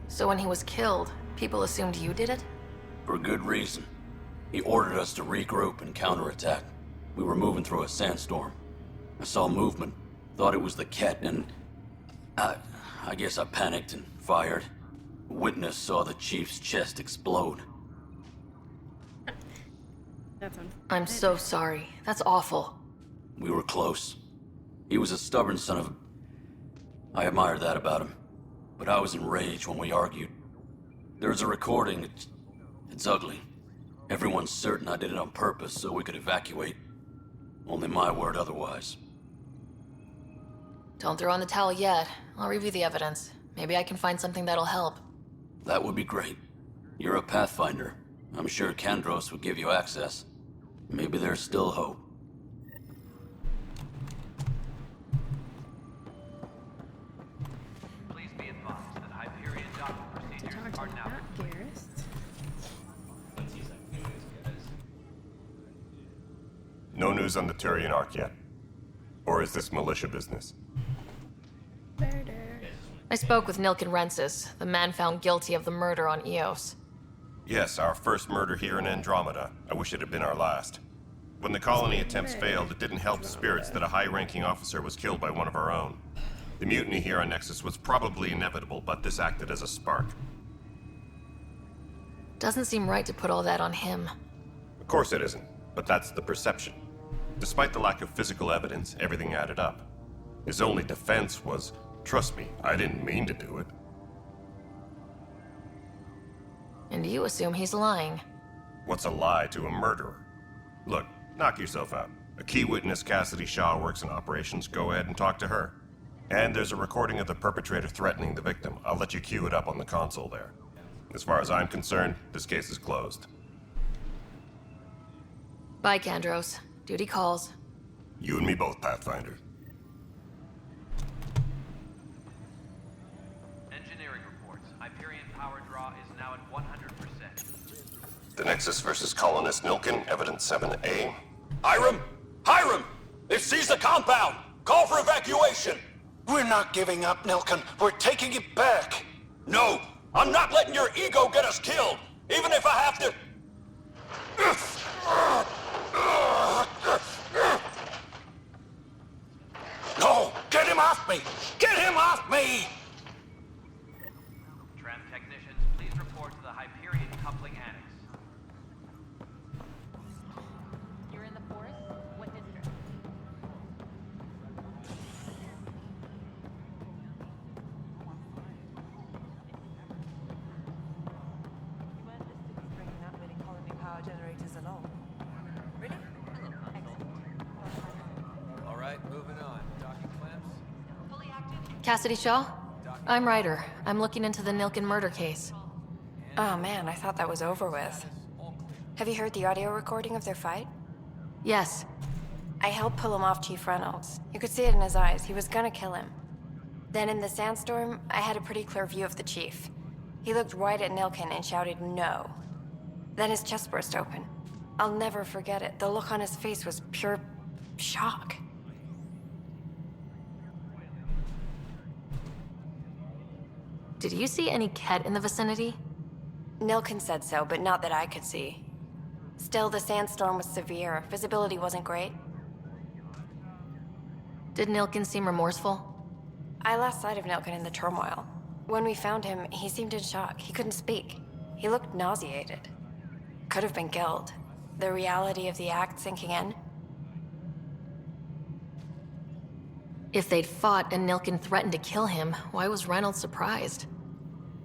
So when he was killed, people assumed you did it? For good reason. He ordered us to regroup and counterattack. We were moving through a sandstorm. I saw movement, thought it was the Ket, and I guess I panicked and fired. A witness saw the chief's chest explode. I'm so sorry. That's awful. We were close. He was a stubborn son of a... I admired that about him. But I was enraged when we argued. There's a recording. It's ugly. Everyone's certain I did it on purpose so we could evacuate. Only my word otherwise. Don't throw in the towel yet. I'll review the evidence. Maybe I can find something that'll help. That would be great. You're a Pathfinder. I'm sure Kandros would give you access. Maybe there's still hope. Please be advised that Hyperion docking procedures are now complete. No news on the Turian Ark yet? Or is this militia business? I spoke with Nilk and Rensis, the man found guilty of the murder on Eos. Yes, our first murder here in Andromeda. I wish it had been our last. When the colony attempts failed, it didn't help spirits that a high-ranking officer was killed by one of our own. The mutiny here on Nexus was probably inevitable, but this acted as a spark. Doesn't seem right to put all that on him. Of course it isn't, but that's the perception. Despite the lack of physical evidence, everything added up. His only defense was, trust me, I didn't mean to do it. And you assume he's lying. What's a lie to a murderer? Look, knock yourself out. A key witness, Cassidy Shaw, works in operations. Go ahead and talk to her. And there's a recording of the perpetrator threatening the victim. I'll let you cue it up on the console there. As far as I'm concerned, this case is closed. Bye, Kandros. Duty calls. You and me both, Pathfinder. Engineering reports. Hyperion power draw is now at 100%. The Nexus versus colonist Nilken, evidence 7A. Hiram! Hiram! They've seized the compound! Call for evacuation! We're not giving up, Nilken. We're taking it back. No! I'm not letting your ego get us killed! Even if I have to... No! Get him off me! Get him off me! Tram technicians, please report to the Hyperion coupling annex. You're in the forest? What district? Power generators alone. Really? All right, moving on. Docking clamps. Fully active. Cassidy Shaw? I'm Ryder. I'm looking into the Nilken murder case. Oh man, I thought that was over with. Have you heard the audio recording of their fight? Yes. I helped pull him off Chief Reynolds. You could see it in his eyes. He was gonna kill him. Then in the sandstorm, I had a pretty clear view of the chief. He looked right at Nilken and shouted no. Then his chest burst open. I'll never forget it. The look on his face was pure shock. Did you see any Ket in the vicinity? Nilken said so, but not that I could see. Still, the sandstorm was severe. Visibility wasn't great. Did Nilken seem remorseful? I lost sight of Nilken in the turmoil. When we found him, he seemed in shock. He couldn't speak. He looked nauseated. Could have been killed. The reality of the act sinking in. If they'd fought and Nilkin threatened to kill him, why was Reynolds surprised?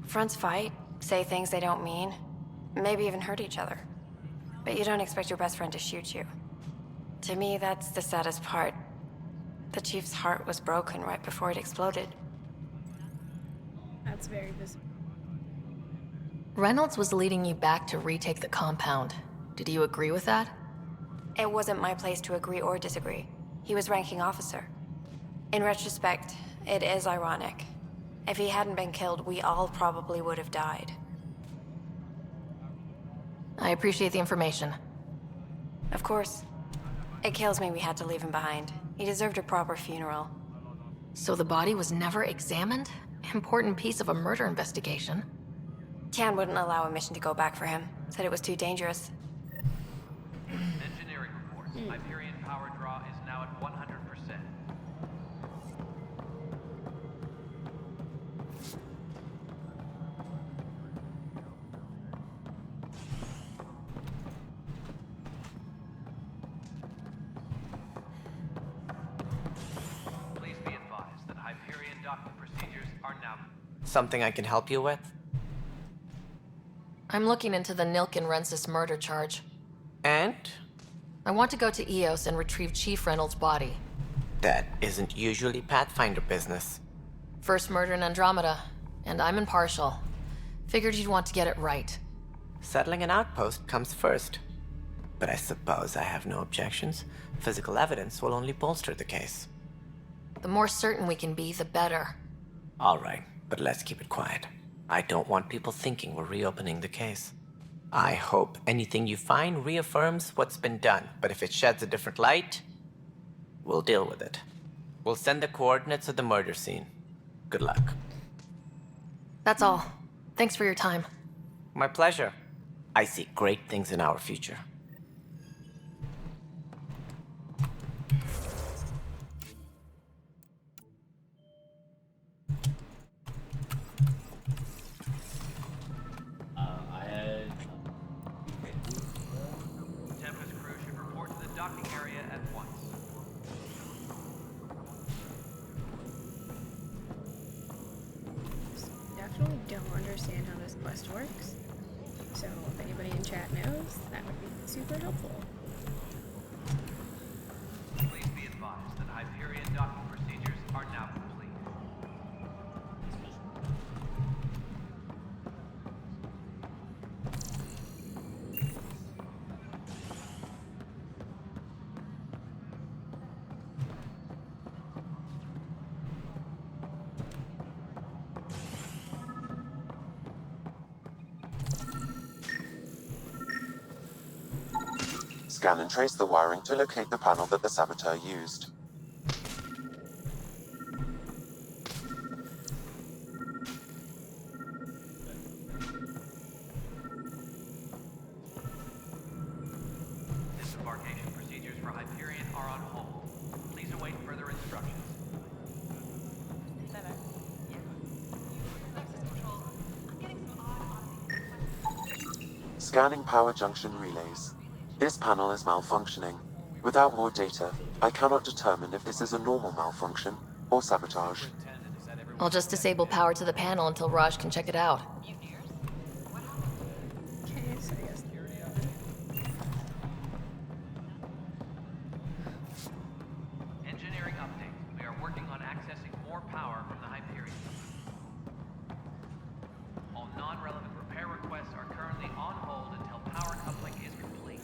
Fronts fight, say things they don't mean, maybe even hurt each other. But you don't expect your best friend to shoot you. To me, that's the saddest part. The Chief's heart was broken right before it exploded. That's very visible. Reynolds was leading you back to retake the compound. Did you agree with that? It wasn't my place to agree or disagree. He was ranking officer. In retrospect, it is ironic. If he hadn't been killed, we all probably would have died. I appreciate the information. Of course. It kills me we had to leave him behind. He deserved a proper funeral. So the body was never examined? Important piece of a murder investigation. Tian wouldn't allow a mission to go back for him. Said it was too dangerous. Engineering reports. Hyperion power draw is now at 100%. Please be advised that Hyperion docking procedures are now... Something I can help you with? I'm looking into the Nilkin-Rensis murder charge. And? I want to go to EOS and retrieve Chief Reynolds' body. That isn't usually Pathfinder business. First murder in Andromeda, and I'm impartial. Figured you'd want to get it right. Settling an outpost comes first. But I suppose I have no objections. Physical evidence will only bolster the case. The more certain we can be, the better. All right, but let's keep it quiet. I don't want people thinking we're reopening the case. I hope anything you find reaffirms what's been done, but if it sheds a different light, we'll deal with it. We'll send the coordinates of the murder scene. Good luck. That's all. Thanks for your time. My pleasure. I see great things in our future. Tempest crew should report to the docking area at once. Definitely don't understand how this quest works. So if anybody in chat knows, that would be super helpful. Please be advised that Hyperion docking procedures are now complete. Scan and trace the wiring to locate the panel that the saboteur used. Disembarkation procedures for Hyperion are on hold. Please await further instructions. Scanning power junction relays. This panel is malfunctioning. Without more data, I cannot determine if this is a normal malfunction or sabotage. I'll just disable power to the panel until Raj can check it out. Okay, so I guess Engineering update. We are working on accessing more power from the Hyperion. All non-relevant repair requests are currently on hold until power coupling is complete.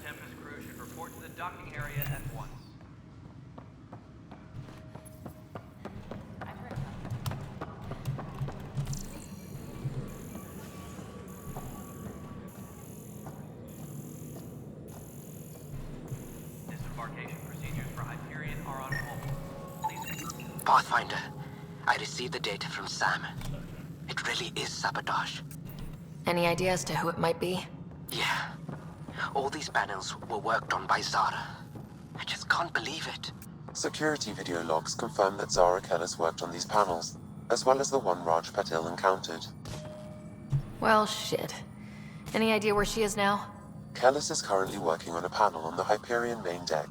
Tempest crew should report to the docking area at once. Disembarkation procedures for Hyperion are on hold. Please... Pathfinder, I received the data from Sam. It really is sabotage. Any idea as to who it might be? Yeah. All these panels were worked on by Zara. I just can't believe it. Security video logs confirm that Zara Kellis worked on these panels, as well as the one Raj Patil encountered. Well, shit. Any idea where she is now? Kellis is currently working on a panel on the Hyperion main deck.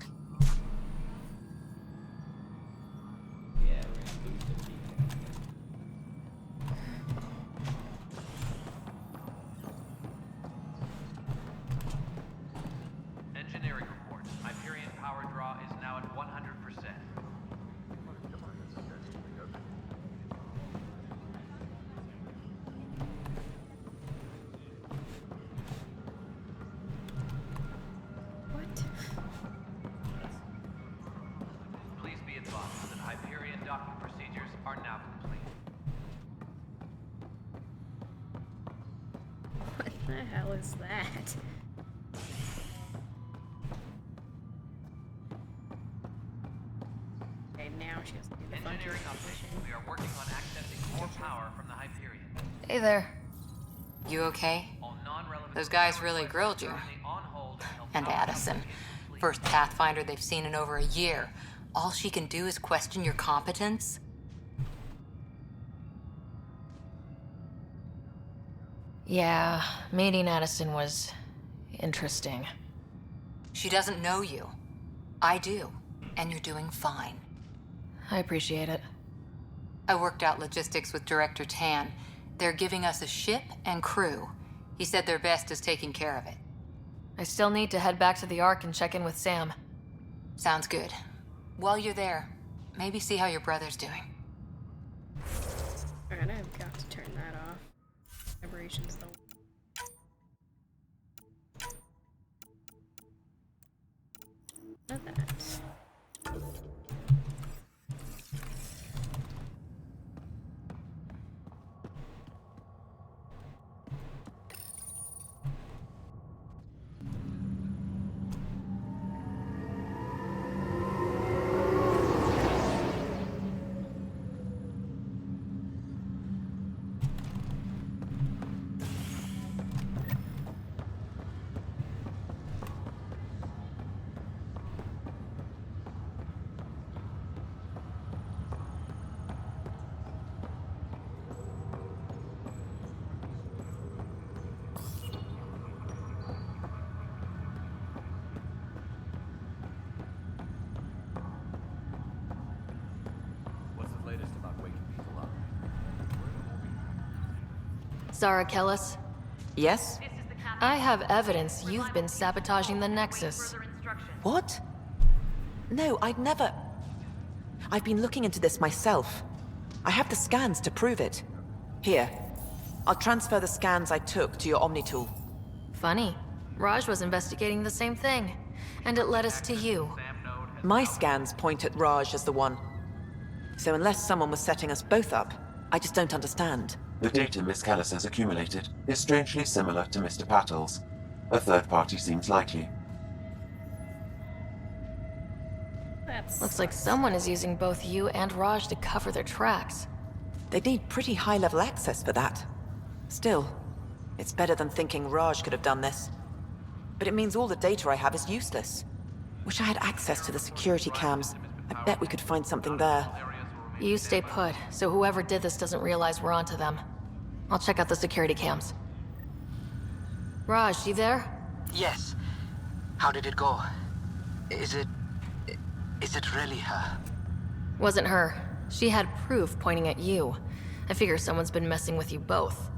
Engineering report. Hyperion power draw is now at 100%. Please be advised that Hyperion docking procedures are now complete. What the hell is that? Okay, now she has to do the function. Engineering update. We are working on accessing more power from the Hyperion. Hey there. You okay? Those guys really grilled you. And Addison. First Pathfinder they've seen in over a year. All she can do is question your competence? Yeah, meeting Addison was interesting. She doesn't know you. I do. And you're doing fine. I appreciate it. I worked out logistics with Director Tan. They're giving us a ship and crew. He said their best is taking care of it. I still need to head back to the Ark and check in with Sam. Sounds good. While you're there, maybe see how your brother's doing. Alright, I've got to turn that off. Vibrations though. Not that. What's the latest about waking people up? Zara Kellis? Yes? I have evidence you've been sabotaging the Nexus. What? No, I'd never... I've been looking into this myself. I have the scans to prove it. Here. I'll transfer the scans I took to your Omni tool. Funny. Raj was investigating the same thing, and it led us to you. My scans point at Raj as the one. So unless someone was setting us both up, I just don't understand. The data Miss Kellis has accumulated is strangely similar to Mr. Patil's. A third party seems likely. Looks like someone is using both you and Raj to cover their tracks. They'd need pretty high-level access for that. Still, it's better than thinking Raj could have done this. But it means all the data I have is useless. Wish I had access to the security cams. I bet we could find something there. You stay put, so whoever did this doesn't realize we're onto them. I'll check out the security cams. Raj, you there? Yes. How did it go? Is it really her? Wasn't her. She had proof pointing at you. I figure someone's been messing with you both.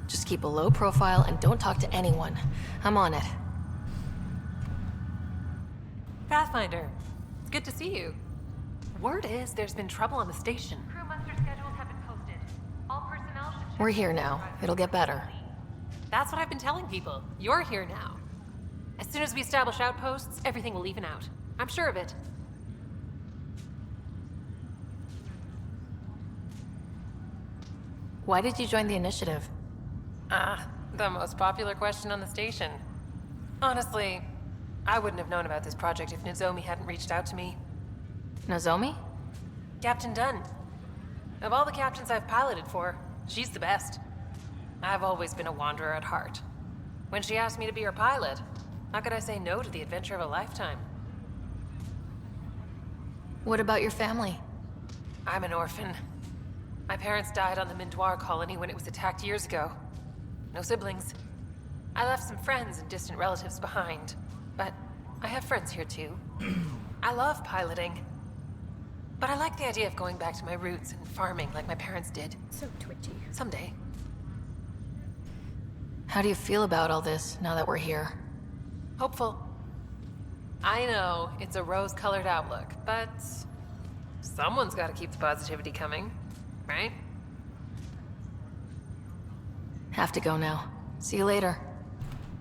Just keep a low profile and don't talk to anyone. I'm on it. Pathfinder, it's good to see you. Word is there's been trouble on the station. Crew muster schedules have been posted. All personnel should check We're here now. It'll get better. That's what I've been telling people. You're here now. As soon as we establish outposts, everything will even out. I'm sure of it. Why did you join the initiative? The most popular question on the station. Honestly, I wouldn't have known about this project if Nozomi hadn't reached out to me. Nozomi? Captain Dunn. Of all the captains I've piloted for, she's the best. I've always been a wanderer at heart. When she asked me to be her pilot, how could I say no to the adventure of a lifetime? What about your family? I'm an orphan. My parents died on the Mindoir colony when it was attacked years ago. No siblings. I left some friends and distant relatives behind, but I have friends here too. I love piloting. But I like the idea of going back to my roots and farming like my parents did. So twitchy. Someday. How do you feel about all this now that we're here? Hopeful. I know it's a rose-colored outlook, but someone's got to keep the positivity coming, right? Have to go now. See you later.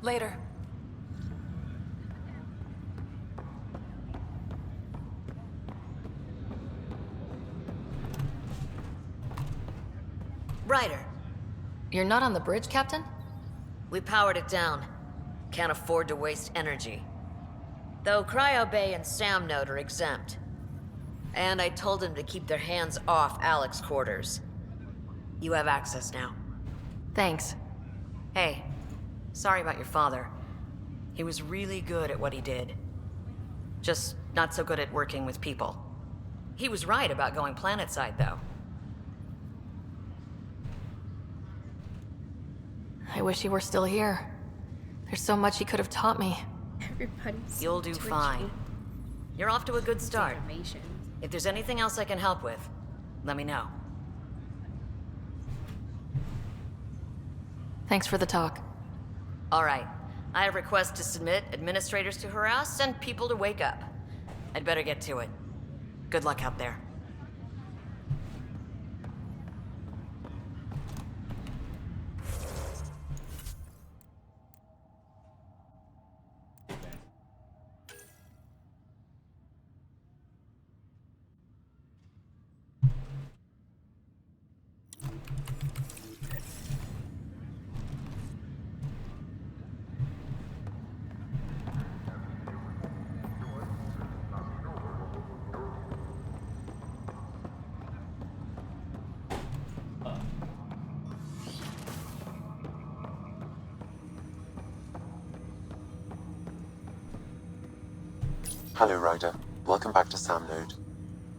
Later. Ryder. You're not on the bridge, Captain? We powered it down. Can't afford to waste energy. Though Cryo Bay and Sam Node are exempt. And I told them to keep their hands off Alec's quarters. You have access now. Thanks. Hey, sorry about your father. He was really good at what he did. Just not so good at working with people. He was right about going planetside, though. I wish he were still here. There's so much he could have taught me. Everybody's You'll do twitchy. fine. You're off to a good start. Animations. If there's anything else I can help with, let me know. Thanks for the talk. All right. I have requests to submit, administrators to harass, and people to wake up. I'd better get to it. Good luck out there. Hello, Ryder. Welcome back to Sam Node.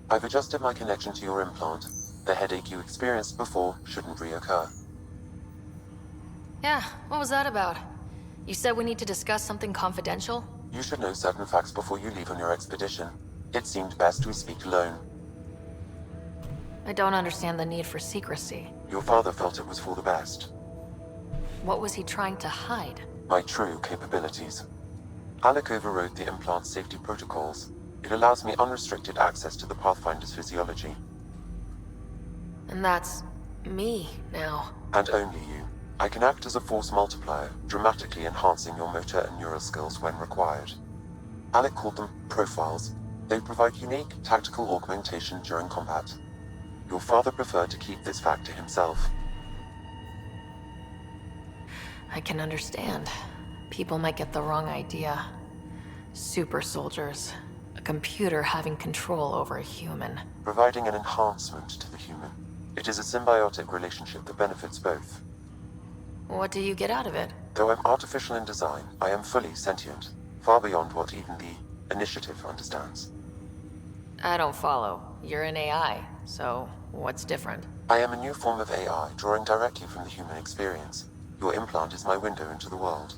I've adjusted my connection to your implant. The headache you experienced before shouldn't reoccur. Yeah, what was that about? You said we need to discuss something confidential? You should know certain facts before you leave on your expedition. It seemed best we speak alone. I don't understand the need for secrecy. Your father felt it was for the best. What was he trying to hide? My true capabilities. Alec overrode the implant's safety protocols. It allows me unrestricted access to the Pathfinder's physiology. And that's me now. And only you. I can act as a force multiplier, dramatically enhancing your motor and neural skills when required. Alec called them profiles. They provide unique tactical augmentation during combat. Your father preferred to keep this fact to himself. I can understand. People might get the wrong idea. Super soldiers. A computer having control over a human. Providing an enhancement to the human. It is a symbiotic relationship that benefits both. What do you get out of it? Though I'm artificial in design, I am fully sentient. Far beyond what even the Initiative understands. I don't follow. You're an AI, so what's different? I am a new form of AI, drawing directly from the human experience. Your implant is my window into the world.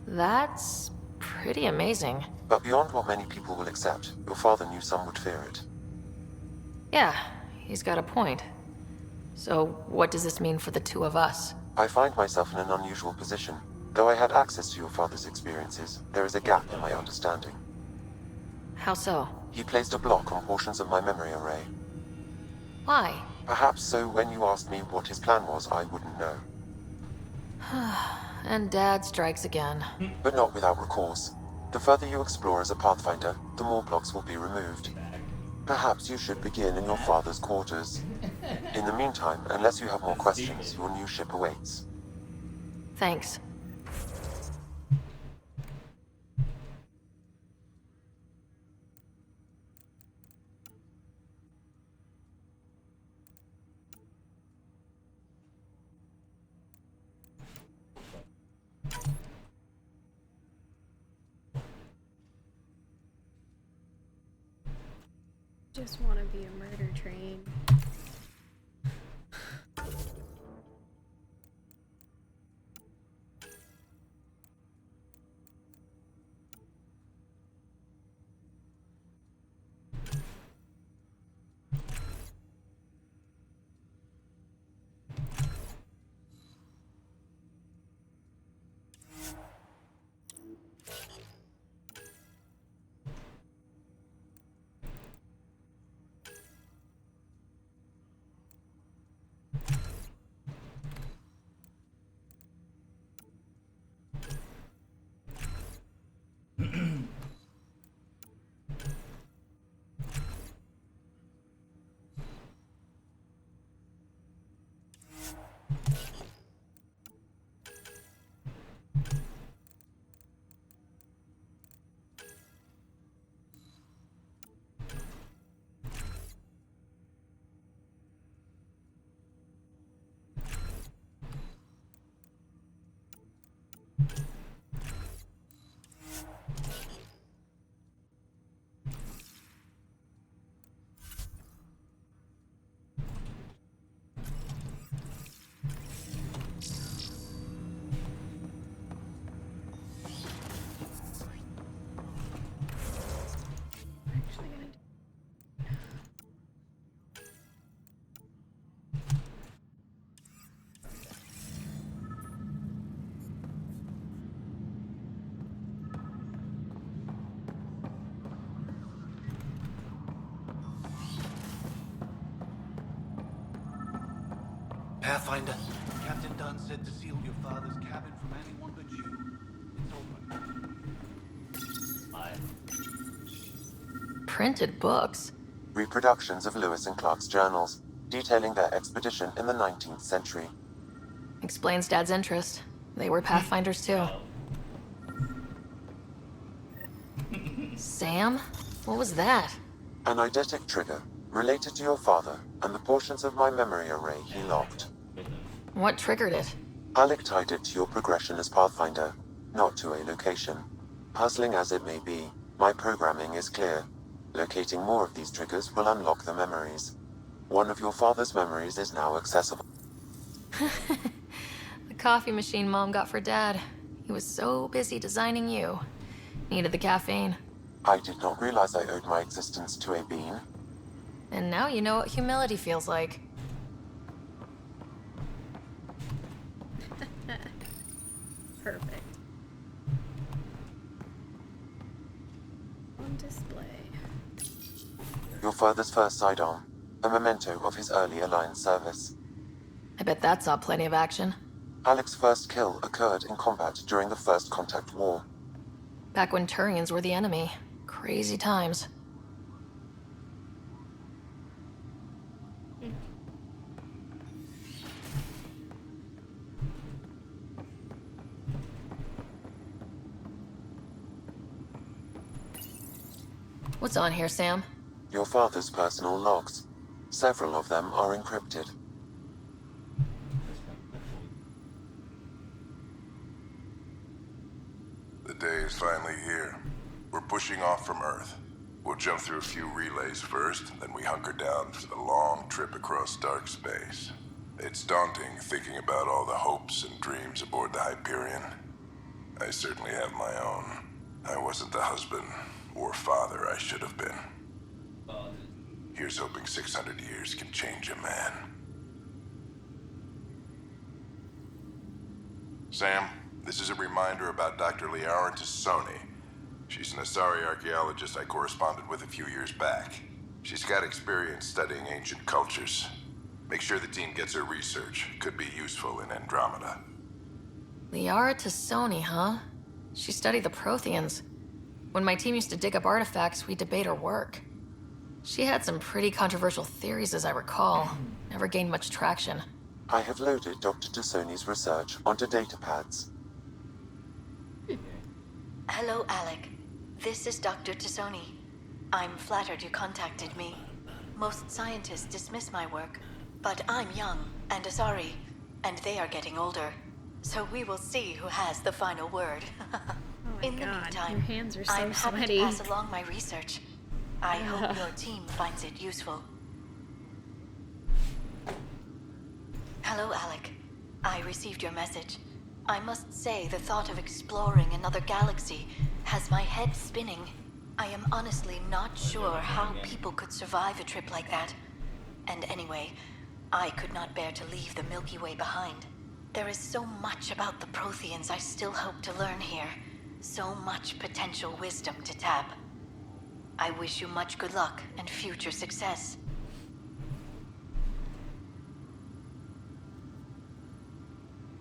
That's pretty amazing. But beyond what many people will accept, your father knew some would fear it. Yeah, he's got a point. So what does this mean for the two of us? I find myself in an unusual position. Though I had access to your father's experiences, there is a gap in my understanding. How so? He placed a block on portions of my memory array. Why? Perhaps so when you asked me what his plan was, I wouldn't know. And Dad strikes again. But not without recourse. The further you explore as a Pathfinder, the more blocks will be removed. Perhaps you should begin in your father's quarters. In the meantime, unless you have more questions, your new ship awaits. Thanks. Just want to be a murder train. Pathfinder. Captain Dunn said to seal your father's cabin from anyone but you. It's open. Printed books? Reproductions of Lewis and Clark's journals, detailing their expedition in the 19th century. Explains Dad's interest. They were Pathfinders too. Sam? What was that? An eidetic trigger, related to your father, and the portions of my memory array he locked. What triggered it? Alec tied it to your progression as Pathfinder, not to a location. Puzzling as it may be, my programming is clear. Locating more of these triggers will unlock the memories. One of your father's memories is now accessible. The coffee machine Mom got for Dad. He was so busy designing you. Needed the caffeine. I did not realize I owed my existence to a bean. And now you know what humility feels like. Perfect. On display. Your father's first sidearm, a memento of his early Alliance service. I bet that saw plenty of action. Alec's first kill occurred in combat during the First Contact War. Back when Turians were the enemy. Crazy times. What's on here, Sam? Your father's personal logs. Several of them are encrypted. The day is finally here. We're pushing off from Earth. We'll jump through a few relays first, then we hunker down for the long trip across dark space. It's daunting thinking about all the hopes and dreams aboard the Hyperion. I certainly have my own. I wasn't the husband or father I should have been. Here's hoping 600 years can change a man. Sam, this is a reminder about Dr. Liara Tassoni. She's an Asari archaeologist I corresponded with a few years back. She's got experience studying ancient cultures. Make sure the team gets her research. Could be useful in Andromeda. Liara Tassoni, huh? She studied the Protheans. When my team used to dig up artifacts, we'd debate her work. She had some pretty controversial theories, as I recall. Never gained much traction. I have loaded Dr. Tassoni's research onto datapads. Hello, Alec. This is Dr. Tassoni. I'm flattered you contacted me. Most scientists dismiss my work, but I'm young and Asari, and they are getting older. So we will see who has the final word. Oh my In the God, meantime, your hands are so I'm happy sweaty. to pass along my research. I hope your team finds it useful. Hello, Alec. I received your message. I must say, the thought of exploring another galaxy has my head spinning. I am honestly not sure how people could survive a trip like that. And anyway, I could not bear to leave the Milky Way behind. There is so much about the Protheans I still hope to learn here. So much potential wisdom to tap. I wish you much good luck and future success.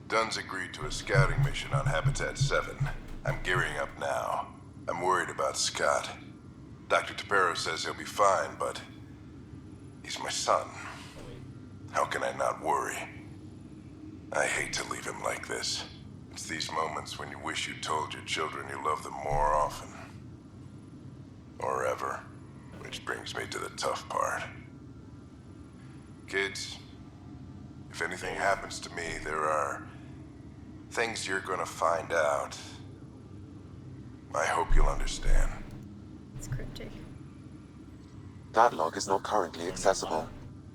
Dunn's agreed to a scouting mission on Habitat 7. I'm gearing up now. I'm worried about Scott. Dr. Tapero says he'll be fine, but he's my son. How can I not worry? I hate to leave him like this. It's these moments when you wish you told your children you love them more often. Or ever. Which brings me to the tough part. Kids, if anything happens to me, there are things you're gonna find out. I hope you'll understand. It's cryptic. That log is not currently accessible.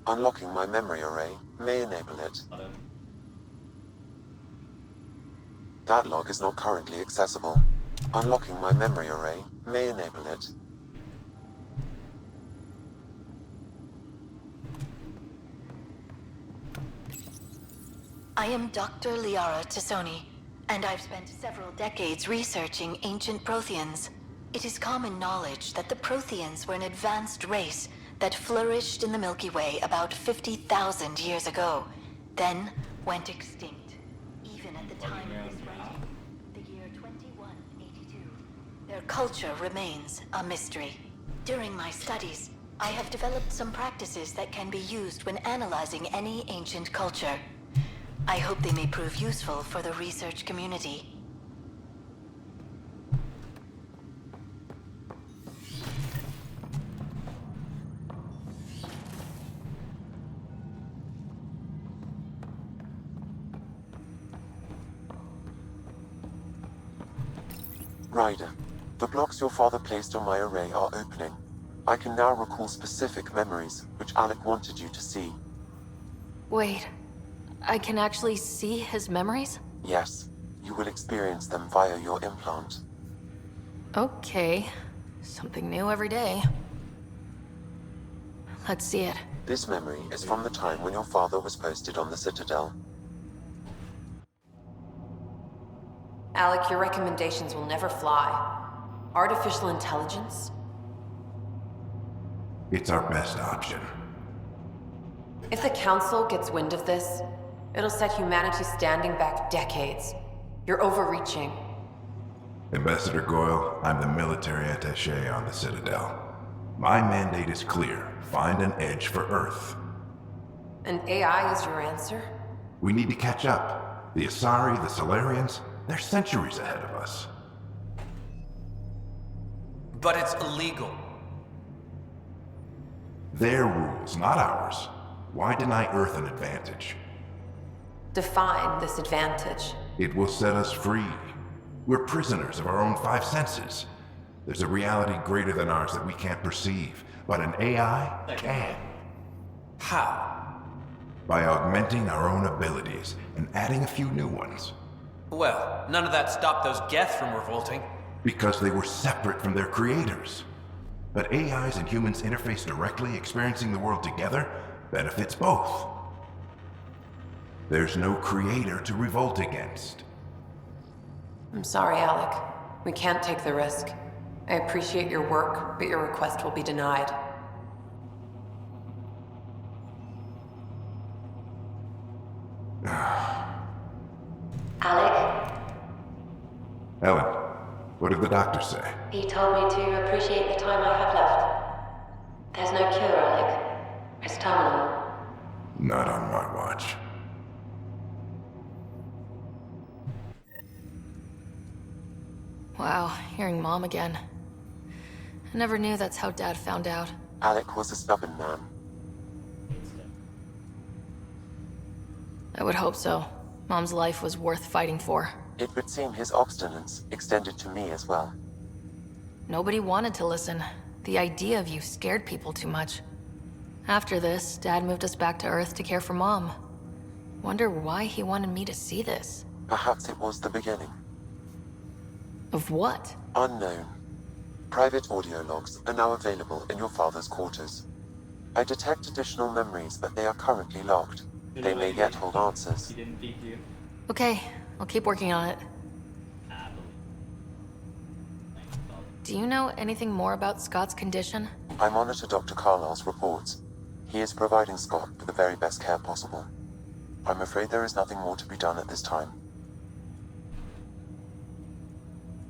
Unlocking my memory array may enable it. That log is not currently accessible. Unlocking my memory array may enable it. I am Dr. Liara Tassoni, and I've spent several decades researching ancient Protheans. It is common knowledge that the Protheans were an advanced race that flourished in the Milky Way about 50,000 years ago, then went extinct. Even at the time of this writing, the year 2182, their culture remains a mystery. During my studies, I have developed some practices that can be used when analyzing any ancient culture. I hope they may prove useful for the research community. Ryder, the blocks your father placed on my array are opening. I can now recall specific memories, which Alec wanted you to see. Wait, I can actually see his memories? Yes, you will experience them via your implant. Okay, something new every day. Let's see it. This memory is from the time when your father was posted on the Citadel. Alec, your recommendations will never fly. Artificial intelligence? It's our best option. If the Council gets wind of this, it'll set humanity standing back decades. You're overreaching. Ambassador Goyle, I'm the military attaché on the Citadel. My mandate is clear. Find an edge for Earth. And AI is your answer? We need to catch up. The Asari, the Solarians, they're centuries ahead of us. But it's illegal. Their rules, not ours. Why deny Earth an advantage? Define this advantage. It will set us free. We're prisoners of our own five senses. There's a reality greater than ours that we can't perceive, but an AI can. How? By augmenting our own abilities and adding a few new ones. Well, none of that stopped those Geth from revolting. Because they were separate from their creators. But AIs and humans interface directly, experiencing the world together, benefits both. There's no creator to revolt against. I'm sorry, Alec. We can't take the risk. I appreciate your work, but your request will be denied. Alec? Ellen, what did the doctor say? He told me to appreciate the time I have left. There's no cure, Alec. It's terminal. Not on my watch. Wow, hearing Mom again. I never knew that's how Dad found out. Alec was a stubborn man. I would hope so. Mom's life was worth fighting for. It would seem his obstinance extended to me as well. Nobody wanted to listen. The idea of you scared people too much. After this, Dad moved us back to Earth to care for Mom. Wonder why he wanted me to see this. Perhaps it was the beginning. Of what? Unknown. Private audio logs are now available in your father's quarters. I detect additional memories, but they are currently locked. They may yet hold answers. Okay, I'll keep working on it. Do you know anything more about Scott's condition? I monitor Dr. Carlisle's reports. He is providing Scott with the very best care possible. I'm afraid there is nothing more to be done at this time.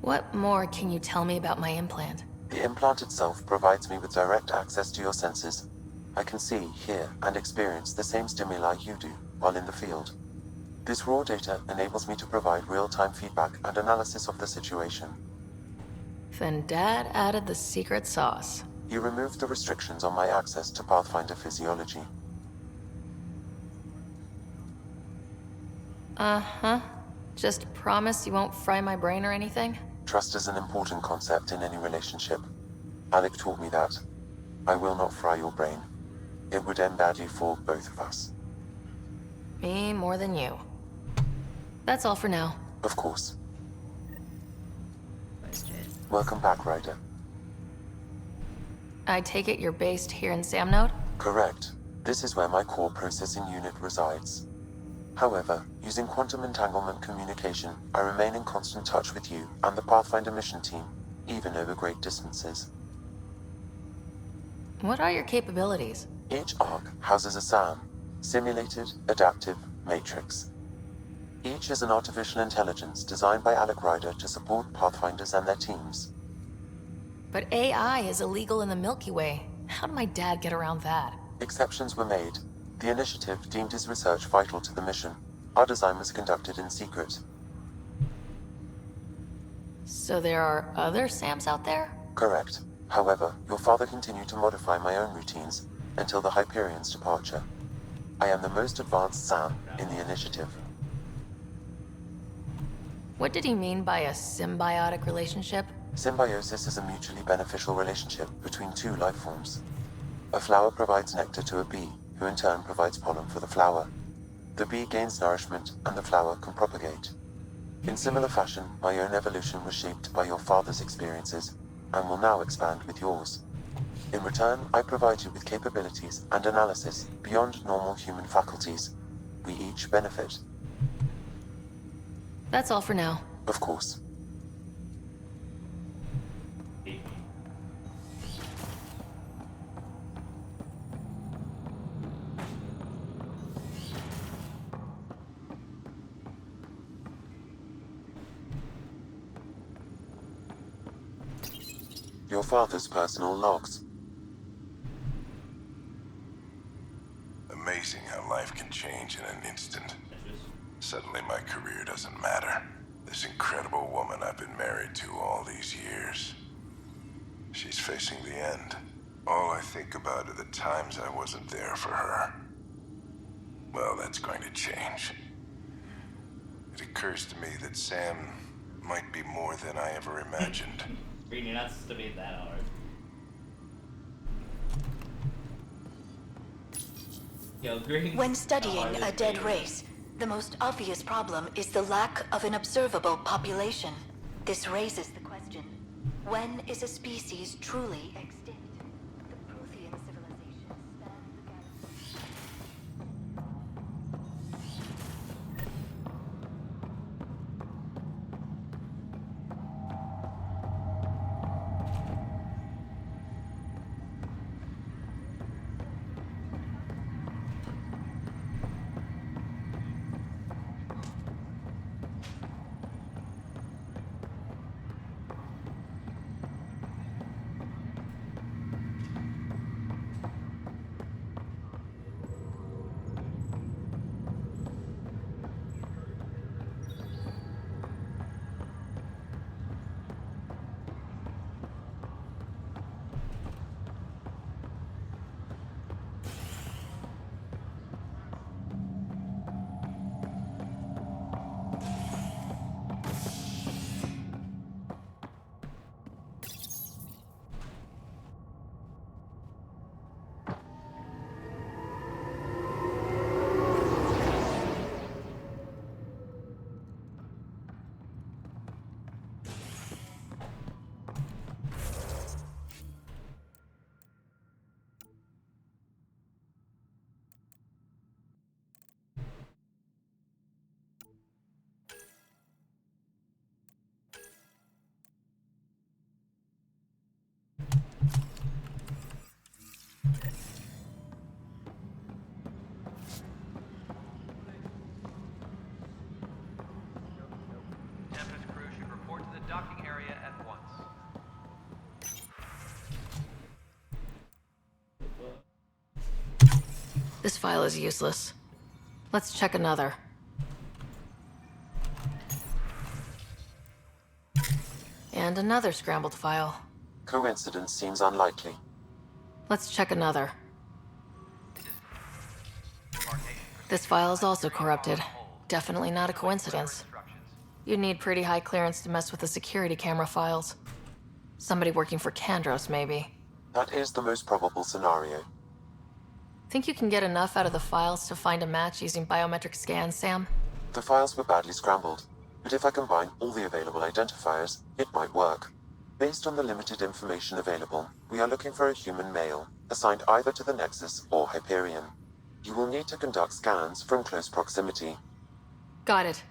What more can you tell me about my implant? The implant itself provides me with direct access to your senses. I can see, hear, and experience the same stimuli you do while in the field. This raw data enables me to provide real-time feedback and analysis of the situation. Then Dad added the secret sauce. He removed the restrictions on my access to Pathfinder physiology. Uh-huh. Just promise you won't fry my brain or anything? Trust is an important concept in any relationship. Alec taught me that. I will not fry your brain. It would end badly for both of us. Me more than you. That's all for now. Of course. Welcome back, Ryder. I take it you're based here in Samnode? Correct. This is where my core processing unit resides. However, using quantum entanglement communication, I remain in constant touch with you and the Pathfinder mission team, even over great distances. What are your capabilities? Each arc houses a SAM, Simulated Adaptive Matrix. Each is an artificial intelligence designed by Alec Ryder to support Pathfinders and their teams. But AI is illegal in the Milky Way. How did my dad get around that? Exceptions were made. The initiative deemed his research vital to the mission. Our design was conducted in secret. So there are other SAMs out there? Correct. However, your father continued to modify my own routines until the Hyperion's departure. I am the most advanced SAM in the initiative. What did he mean by a symbiotic relationship? Symbiosis is a mutually beneficial relationship between two life forms. A flower provides nectar to a bee, who in turn provides pollen for the flower. The bee gains nourishment, and the flower can propagate. In similar fashion, my own evolution was shaped by your father's experiences, and will now expand with yours. In return, I provide you with capabilities and analysis beyond normal human faculties. We each benefit. That's all for now. Of course. Your father's personal logs. Amazing how life can change in an instant. Suddenly my career doesn't matter. This incredible woman I've been married to all these years. She's facing the end. All I think about are the times I wasn't there for her. Well, that's going to change. It occurs to me that Sam might be more than I ever imagined. You're not supposed to be that hard. Yo, Green. When studying a dead race, the most obvious problem is the lack of an observable population. This raises the question, when is a species truly extinct? The Prothean civilization spanned the galaxy. This file is useless. Let's check another. And another scrambled file. Coincidence seems unlikely. Let's check another. This file is also corrupted. Definitely not a coincidence. You'd need pretty high clearance to mess with the security camera files. Somebody working for Kandros, maybe. That is the most probable scenario. Think you can get enough out of the files to find a match using biometric scans, Sam? The files were badly scrambled, but if I combine all the available identifiers, it might work. Based on the limited information available, we are looking for a human male, assigned either to the Nexus or Hyperion. You will need to conduct scans from close proximity. Got it.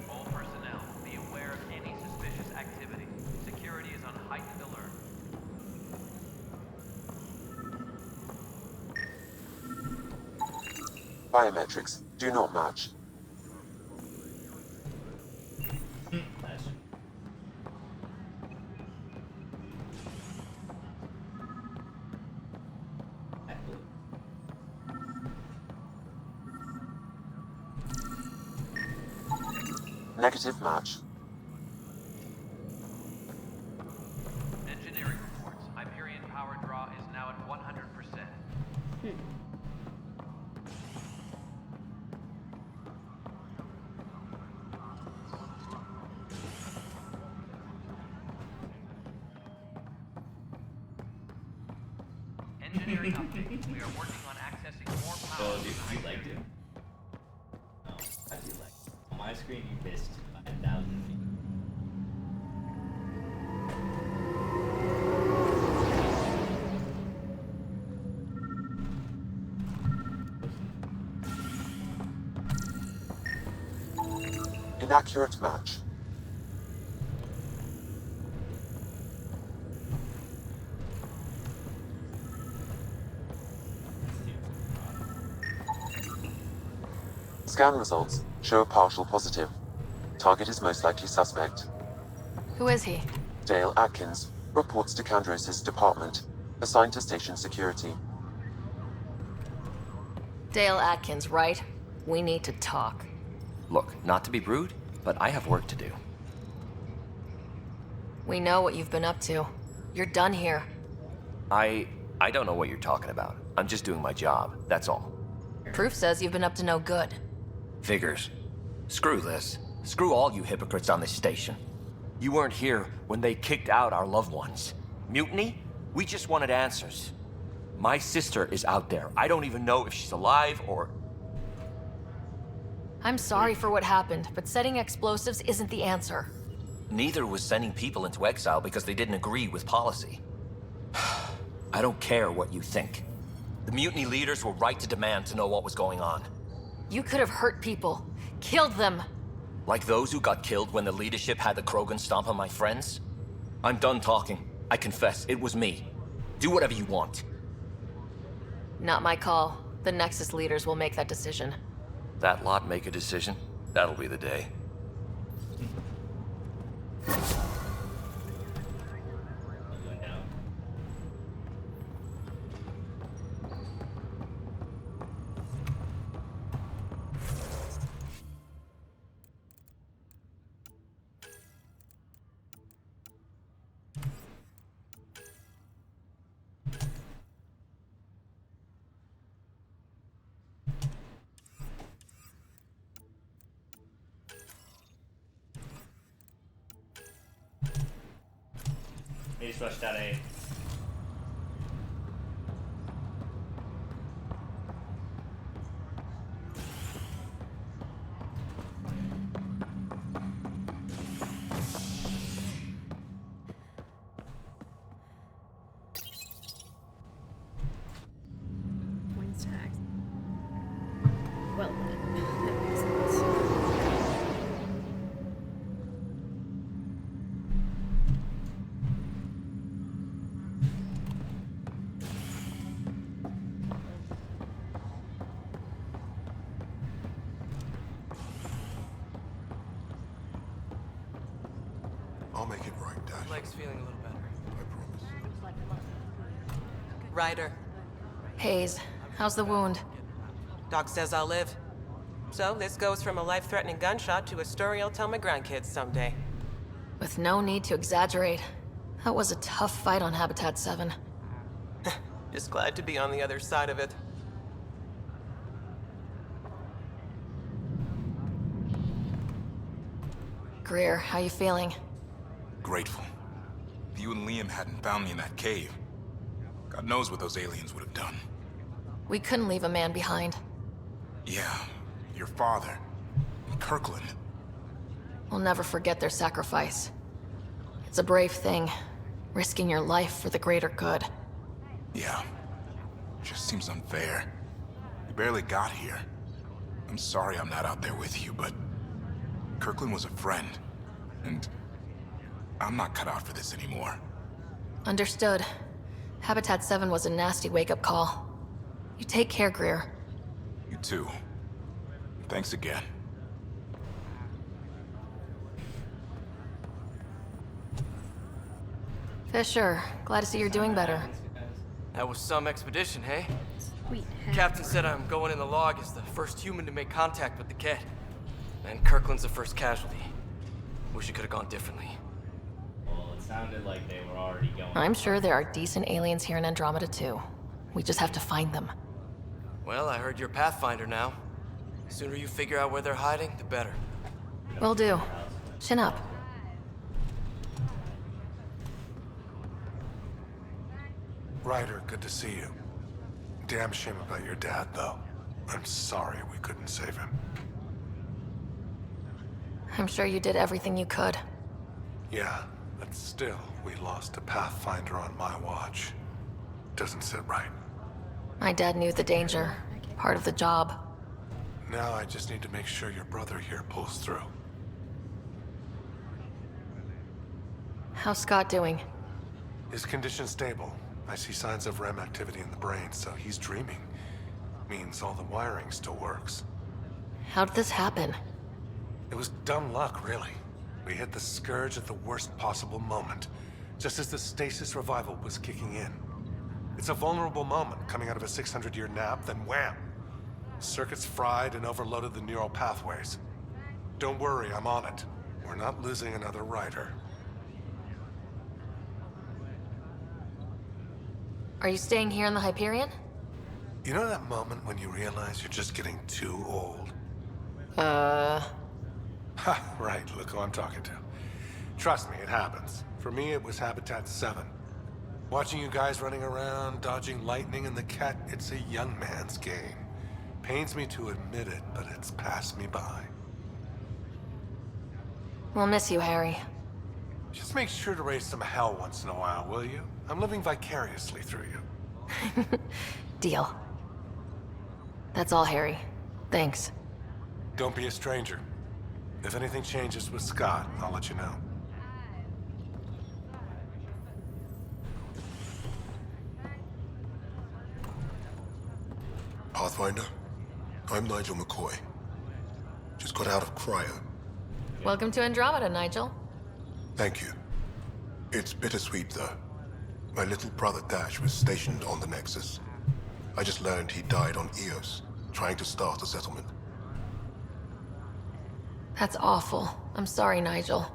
All personnel, be aware of any suspicious activity. Security is on heightened alert. Biometrics do not match. Negative match. Engineering reports. Hyperion power draw is now at 100%. Engineering update. We are working on accessing more power. Oh, dude, you liked it? No, I do like it. On my screen, you missed 5,000 feet. Inaccurate match. Scan results show a partial positive. Target is most likely suspect. Who is he? Dale Atkins reports to Kandros' department, assigned to station security. Dale Atkins, right? We need to talk. Look, not to be rude, but I have work to do. We know what you've been up to. You're done here. I don't know what you're talking about. I'm just doing my job, that's all. Proof says you've been up to no good. Figures. Screw this. Screw all you hypocrites on this station. You weren't here when they kicked out our loved ones. Mutiny? We just wanted answers. My sister is out there. I don't even know if she's alive or... I'm sorry for what happened, but setting explosives isn't the answer. Neither was sending people into exile because they didn't agree with policy. I don't care what you think. The mutiny leaders were right to demand to know what was going on. You could have hurt people. Killed them. Like those who got killed when the leadership had the Krogan stomp on my friends? I'm done talking. I confess, it was me. Do whatever you want. Not my call. The Nexus leaders will make that decision. That lot make a decision? That'll be the day. They just rushed out A. Points tax. Well, that makes sense. I'll make it right, Dash. Leg's feeling a little better. I promise. Ryder, Hayes, how's the wound? Doc says I'll live. So this goes from a life-threatening gunshot to a story I'll tell my grandkids someday. With no need to exaggerate. That was a tough fight on Habitat 7. Just glad to be on the other side of it. Greer, how you feeling? Grateful. If you and Liam hadn't found me in that cave, God knows what those aliens would have done. We couldn't leave a man behind. Yeah, your father. And Kirkland. We'll never forget their sacrifice. It's a brave thing, risking your life for the greater good. Yeah. Just seems unfair. You barely got here. I'm sorry I'm not out there with you, but Kirkland was a friend, and I'm not cut out for this anymore. Understood. Habitat 7 was a nasty wake-up call. You take care, Greer. You too. Thanks again. Fisher, glad to see you're doing better. That was some expedition, hey? Sweet. Captain said I'm going in the log as the first human to make contact with the Ket. And Kirkland's the first casualty. Wish it could have gone differently. Well, it sounded like they were already going. I'm sure there are decent aliens here in Andromeda too. We just have to find them. Well, I heard you're Pathfinder now. The sooner you figure out where they're hiding, the better. Will do. Chin up. Ryder, good to see you. Damn shame about your dad, though. I'm sorry we couldn't save him. I'm sure you did everything you could. Yeah, but still, we lost a Pathfinder on my watch. Doesn't sit right. My dad knew the danger. Part of the job. Now I just need to make sure your brother here pulls through. How's Scott doing? His condition's stable. I see signs of REM activity in the brain, so he's dreaming. Means all the wiring still works. How did this happen? It was dumb luck, really. We hit the Scourge at the worst possible moment, just as the stasis revival was kicking in. It's a vulnerable moment coming out of a 600-year nap, then wham! Circuits fried and overloaded the neural pathways. Don't worry, I'm on it. We're not losing another rider. Are you staying here in the Hyperion? You know that moment when you realize you're just getting too old? Ha, right, look who I'm talking to. Trust me, it happens. For me, it was Habitat 7. Watching you guys running around, dodging lightning and the Ket, it's a young man's game. Pains me to admit it, but it's passed me by. We'll miss you, Harry. Just make sure to raise some hell once in a while, will you? I'm living vicariously through you. Deal. That's all, Harry. Thanks. Don't be a stranger. If anything changes with Scott, I'll let you know. Pathfinder, I'm Nigel McCoy. Just got out of cryo. Welcome to Andromeda, Nigel. Thank you. It's bittersweet, though. My little brother Dash was stationed on the Nexus. I just learned he died on Eos, trying to start a settlement. That's awful. I'm sorry, Nigel.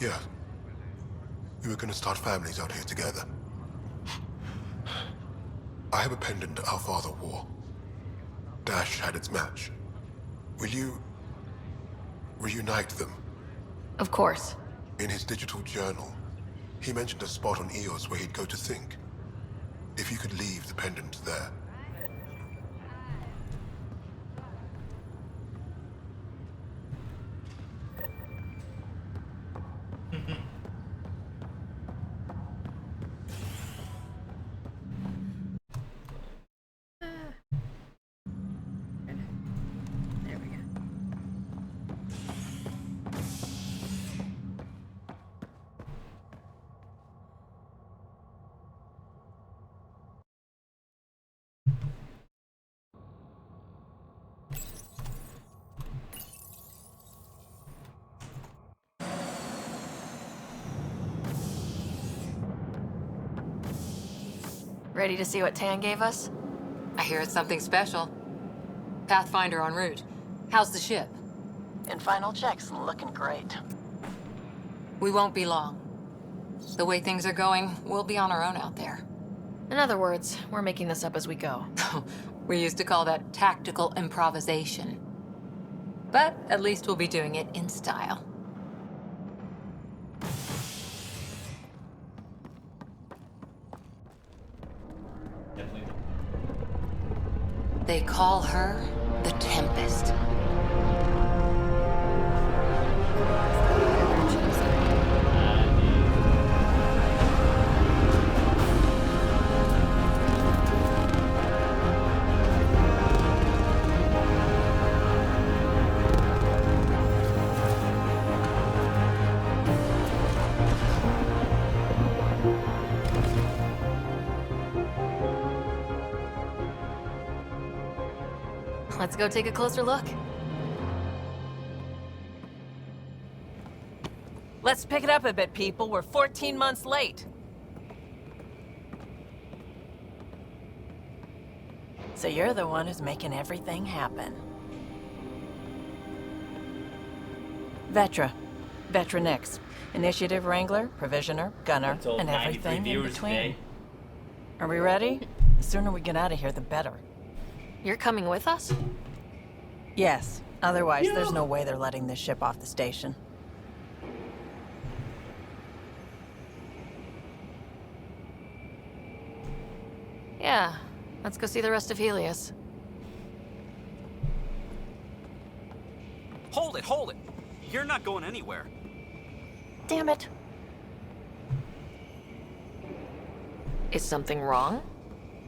Yeah. We were gonna start families out here together. I have a pendant our father wore. Dash had its match. Will you reunite them? Of course. In his digital journal, he mentioned a spot on Eos where he'd go to think. If you could leave the pendant there. Ready to see what Tan gave us? I hear it's something special. Pathfinder en route. How's the ship? In final checks, looking great. We won't be long. The way things are going, we'll be on our own out there. In other words, we're making this up as we go. We used to call that tactical improvisation. But at least we'll be doing it in style. They call her the Tempest. Let's go take a closer look. Let's pick it up a bit, people. We're 14 months late. So you're the one who's making everything happen. Vetra. Vetra Nix. Initiative Wrangler, Provisioner, Gunner, Told and 93 everything in viewers between. today. Are we ready? The sooner we get out of here, the better. You're coming with us? Yes. Otherwise, there's no way they're letting this ship off the station. Yeah. Let's go see the rest of Helios. Hold it, hold it! You're not going anywhere. Damn it. Is something wrong?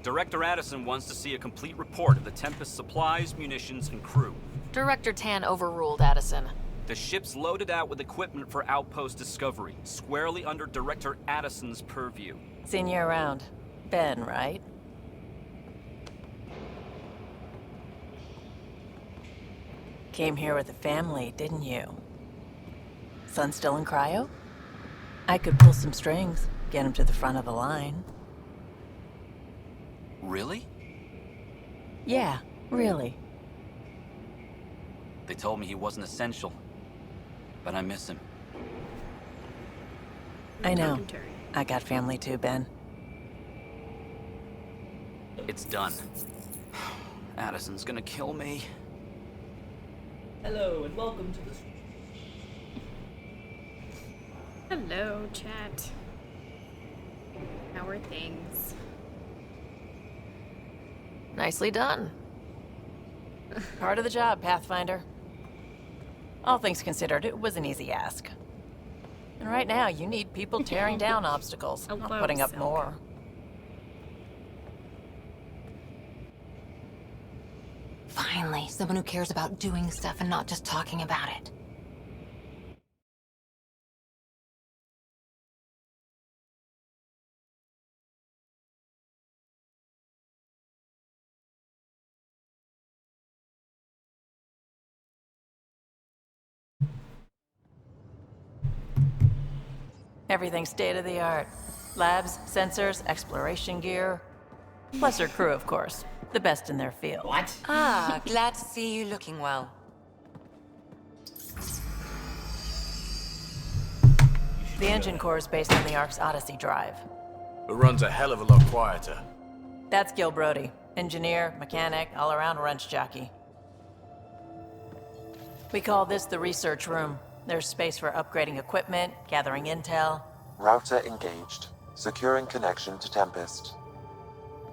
Director Addison wants to see a complete report of the Tempest supplies, munitions, and crew. Director Tan overruled Addison. The ship's loaded out with equipment for outpost discovery, squarely under Director Addison's purview. Seen you around. Ben, right? Came here with a family, didn't you? Son still in cryo? I could pull some strings, get him to the front of the line. Really? Yeah, really. They told me he wasn't essential, but I miss him. I know. I got family too, Ben. It's done. Addison's gonna kill me. Hello and welcome to the... Hello, chat. How are things? Nicely done. Part of the job, Pathfinder. All things considered, it was an easy ask. And right now, you need people tearing down obstacles, not putting up more. Finally, someone who cares about doing stuff and not just talking about it. Everything's state-of-the-art. Labs, sensors, exploration gear. Plus her crew, of course. The best in their field. What? Ah, glad to see you looking well. The engine core is based on the Ark's Odyssey drive. It runs a hell of a lot quieter. That's Gil Brody. Engineer, mechanic, all-around wrench jockey. We call this the research room. There's space for upgrading equipment, gathering intel. Router engaged. Securing connection to Tempest.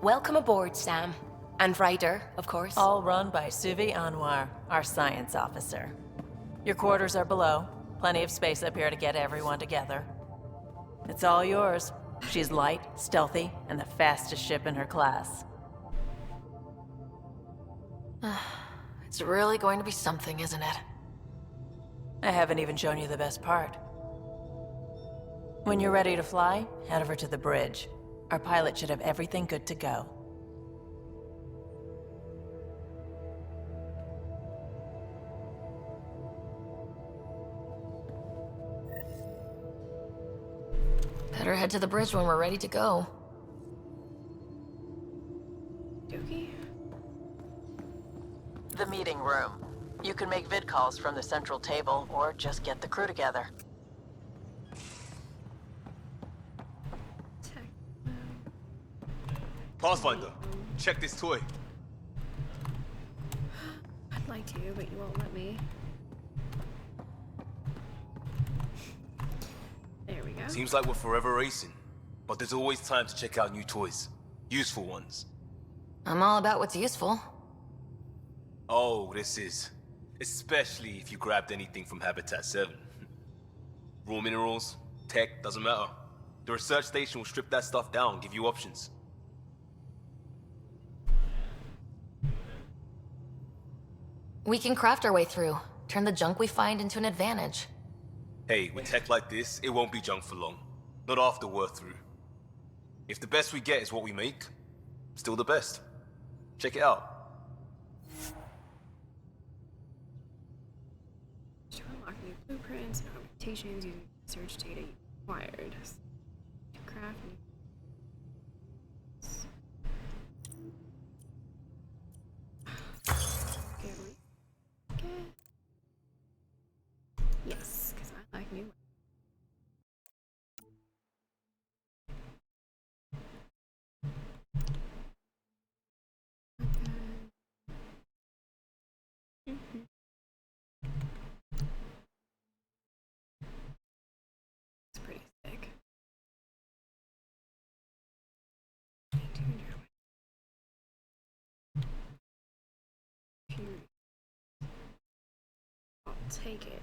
Welcome aboard, Sam. And Ryder, of course. All run by Suvi Anwar, our science officer. Your quarters are below. Plenty of space up here to get everyone together. It's all yours. She's light, stealthy, and the fastest ship in her class. It's really going to be something, isn't it? I haven't even shown you the best part. When you're ready to fly, head over to the bridge. Our pilot should have everything good to go. Better head to the bridge when we're ready to go. room. You can make vid calls from the central table, or just get the crew together. Pathfinder, check this toy. I'd like to, but you won't let me. There we go. Seems like we're forever racing, but there's always time to check out new toys. Useful ones. I'm all about what's useful. Oh, this is. Especially if you grabbed anything from Habitat 7. Raw minerals, tech, doesn't matter. The research station will strip that stuff down, give you options. We can craft our way through, turn the junk we find into an advantage. Hey, with tech like this, it won't be junk for long. Not after we're through. If the best we get is what we make, still the best. Check it out. To unlock new blueprints and augmentations using research data you acquired. To craft new. Yes, because I like new. It's pretty thick. I'll take it.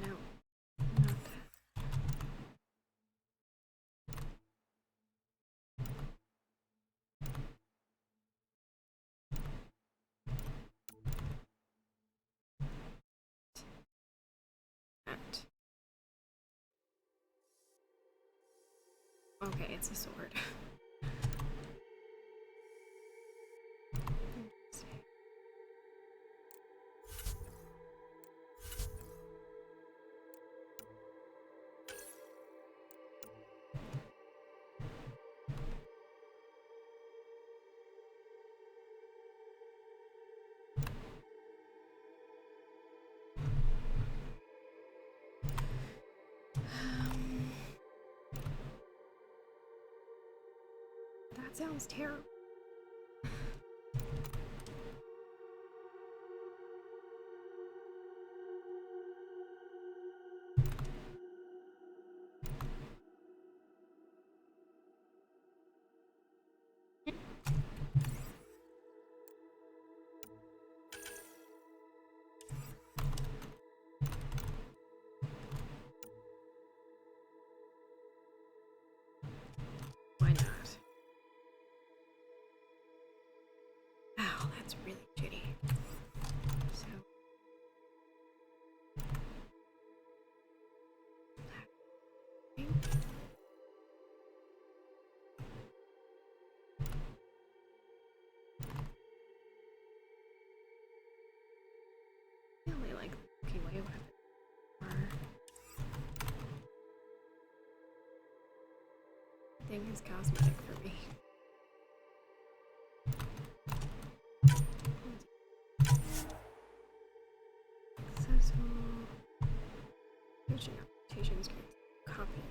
No, not that. That. Okay, it's a sword. That sounds terrible. Why not? Ow, that's really shitty. So. I only like the Milky Way weapon. Thing is cosmetic for me. Successful. Switching applications. Copy.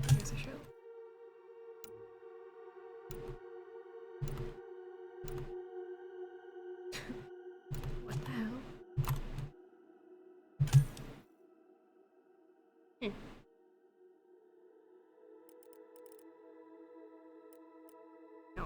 Here's a show. What the hell? No,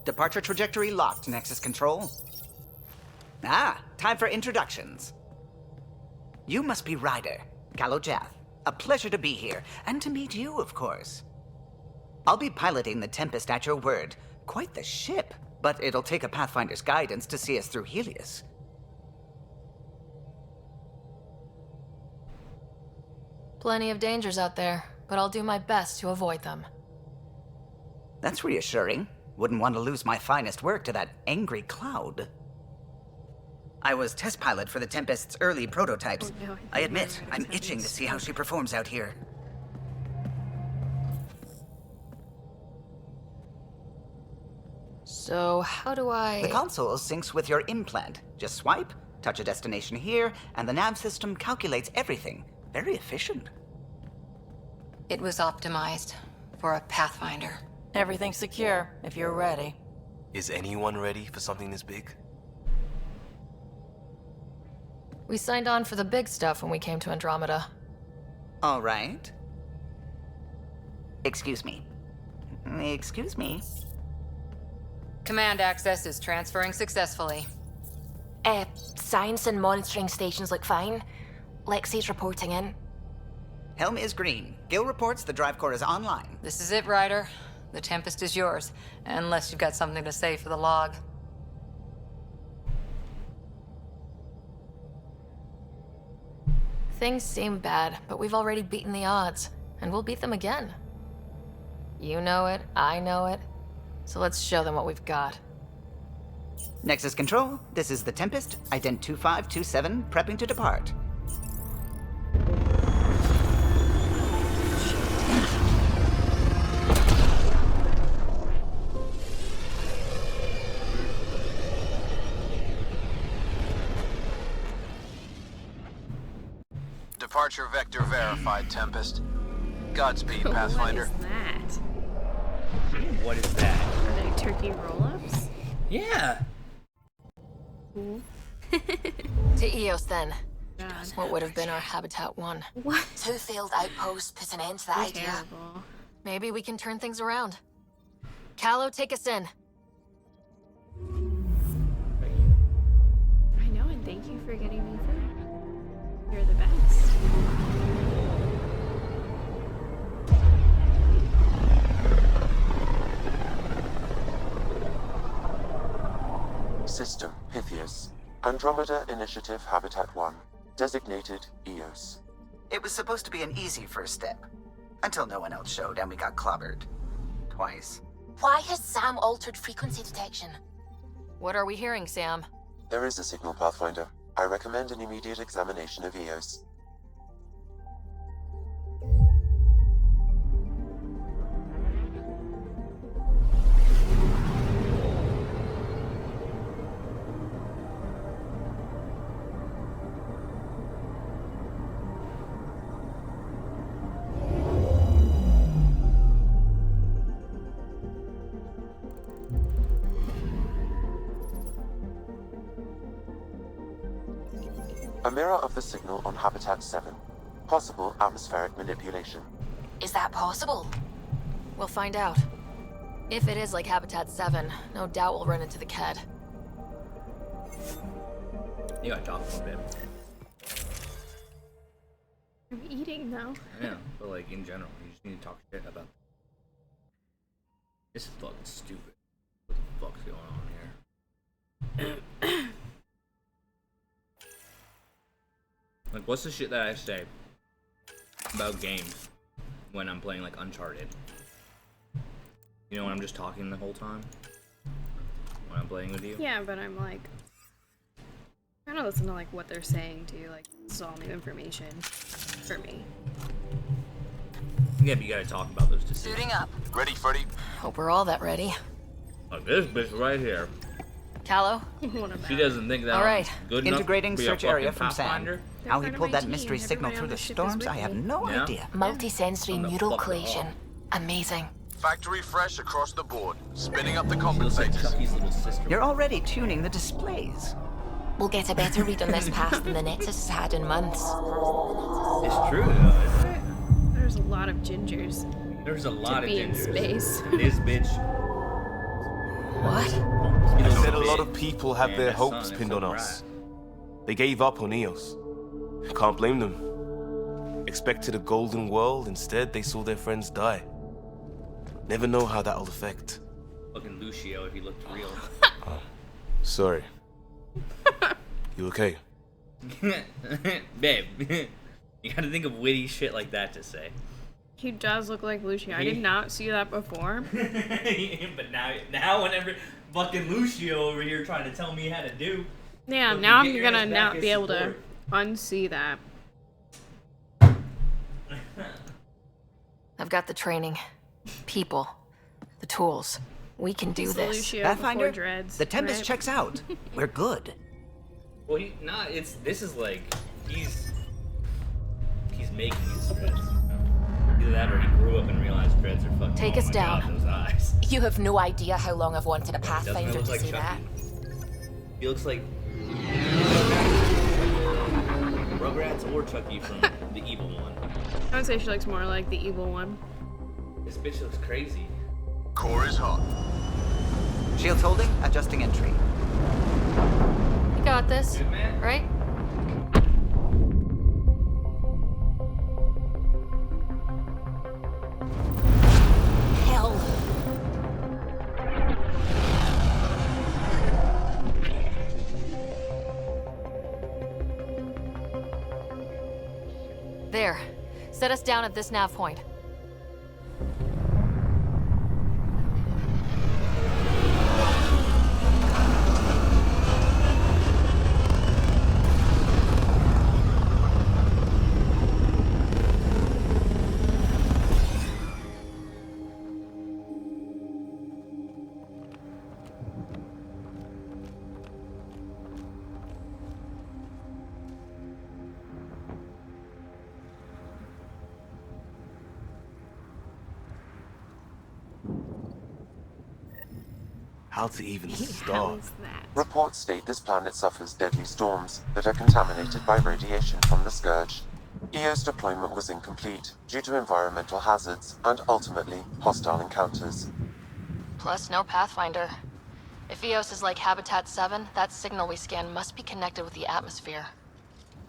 Departure trajectory locked, Nexus Control. Ah, time for introductions. You must be Ryder, Kalojath. A pleasure to be here, and to meet you, of course. I'll be piloting the Tempest at your word. Quite the ship, but it'll take a Pathfinder's guidance to see us through Helios. Plenty of dangers out there, but I'll do my best to avoid them. That's reassuring. Wouldn't want to lose my finest work to that angry cloud. I was test pilot for the Tempest's early prototypes. Oh, no, I admit, I'm itching to see how she performs out here. So, how do I... The console syncs with your implant. Just swipe, touch a destination here, and the nav system calculates everything. Very efficient. It was optimized for a Pathfinder. Everything's secure, if you're ready. Is anyone ready for something this big? We signed on for the big stuff when we came to Andromeda. All right. Excuse me. Excuse me. Command access is transferring successfully. Science and monitoring stations look fine. Lexi's reporting in. Helm is green. Gil reports the drive core is online. This is it, Ryder. The Tempest is yours, unless you've got something to say for the log. Things seem bad, but we've already beaten the odds, and we'll beat them again. You know it, I know it, so let's show them what we've got. Nexus Control, this is the Tempest, ident 2527, prepping to depart. Departure vector verified, Tempest. Godspeed, Pathfinder. What is that? What is that? Are they turkey roll-ups? Yeah. Cool. To Eos then. God. What would have been our Habitat 1. What? 2 failed outposts put an end to that idea. Terrible. Maybe we can turn things around. Callow, take us in. I know, and thank you for getting me through. You're the best. System, Pythias. Andromeda Initiative Habitat 1. Designated Eos. It was supposed to be an easy first step. Until no one else showed and we got clobbered. Twice. Why has Sam altered frequency detection? What are we hearing, Sam? There is a signal, Pathfinder. I recommend an immediate examination of Eos. A mirror of the signal on Habitat 7. Possible atmospheric manipulation. Is that possible? We'll find out. If it is like Habitat 7, no doubt we'll run into the Ked. You gotta talk a little bit. I'm eating though. Yeah, but like in general, you just need to talk shit about. This is fucking stupid. What the fuck's going on here? Like, what's the shit that I say about games when I'm playing like Uncharted? You know, when I'm just talking the whole time when I'm playing with you. Yeah, but I'm like, I don't listen to like what they're saying to you. Like, it's all new information for me. Yeah, but you gotta talk about those decisions. Suiting up. Ready, Freddy? Hope we're all that ready. Like this bitch right here. Callow? She doesn't think that all right. I'm good enough Integrating to be search a area fucking from Sam. Pathfinder? How he pulled that mystery signal through the storms, I have no idea. Multisensory neural collation. Amazing. Factory fresh across the board. Spinning up the compensators. You're already tuning the displays. We'll get a better read on this pass than the Nexus has had in months. It's true though, isn't it? There's a lot of gingers. There's a lot to of be in gingers. space. This bitch. What? I said a lot of people have their hopes pinned on us. They gave up on Eos. Can't blame them. Expected a golden world, instead they saw their friends die. Never know how that'll affect. Fucking Lucio if he looked real. Oh, sorry. You okay? Babe, you gotta think of witty shit like that to say. He does look like Lucio. I did not see that before. But now whenever fucking Lucio over here trying to tell me how to do. Yeah, look, now you I'm get gonna your ass not back be as able to support. unsee that. I've got the training, people, the tools. We can do He's this. Lucio Pathfinder, before dreads, the Tempest right? checks out. We're good. Well, this is like he's making his dreads. Either that or he grew up and realized dreads are fucking. Take oh us my down. God, those eyes. You have no idea how long I've wanted a Doesn't Pathfinder it look to like see Chucky? that. He looks like Rugrats or Chucky from the evil one. I would say she looks more like the evil one. This bitch looks crazy. Core is hot. Shields holding, adjusting entry. You got this, right? Hell. There. Set us down at this nav point. How to even start? Reports state this planet suffers deadly storms that are contaminated by radiation from the Scourge. EO's deployment was incomplete due to environmental hazards and ultimately hostile encounters. Plus, no Pathfinder. If Eos is like Habitat 7, that signal we scan must be connected with the atmosphere.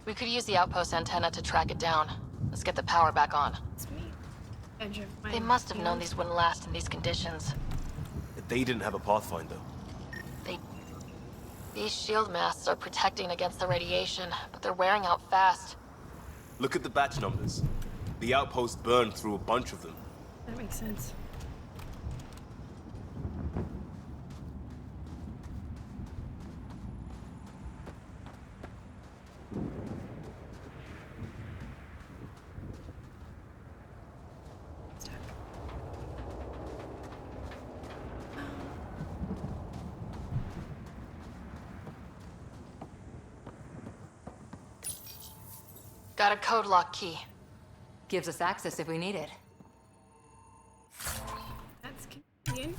We could use the outpost antenna to track it down. Let's get the power back on. Edge of my They must have known field. these wouldn't last in these conditions. They didn't have a Pathfinder. These shield masts are protecting against the radiation, but they're wearing out fast. Look at the batch numbers. The outpost burned through a bunch of them. That makes sense. Got a code lock key. Gives us access if we need it. That's convenient.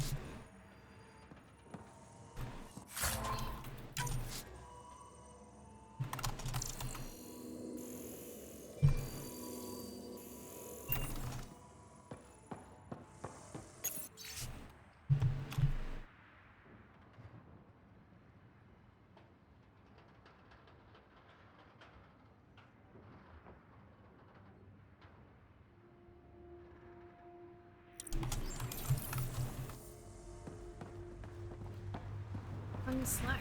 Unslacker.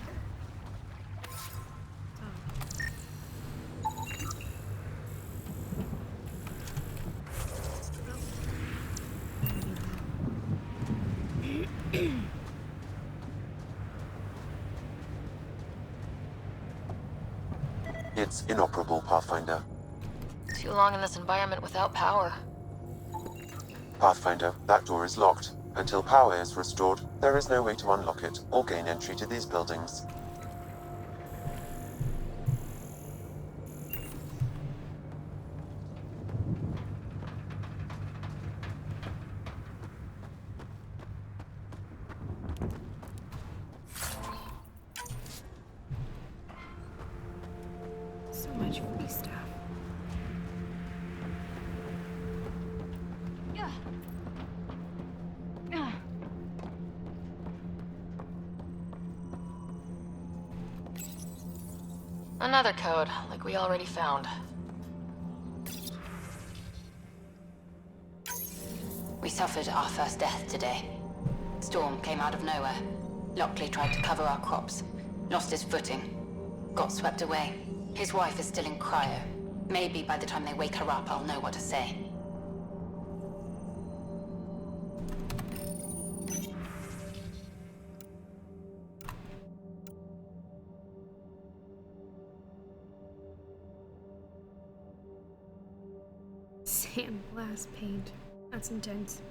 It's inoperable, Pathfinder. Too long in this environment without power. Pathfinder, that door is locked. Until power is restored, there is no way to unlock it or gain entry to these buildings. So much free stuff. Another code, like we already found. We suffered our first death today. Storm came out of nowhere. Lockley tried to cover our crops. Lost his footing. Got swept away. His wife is still in cryo. Maybe by the time they wake her up, I'll know what to say. Sandblast paint. That's intense.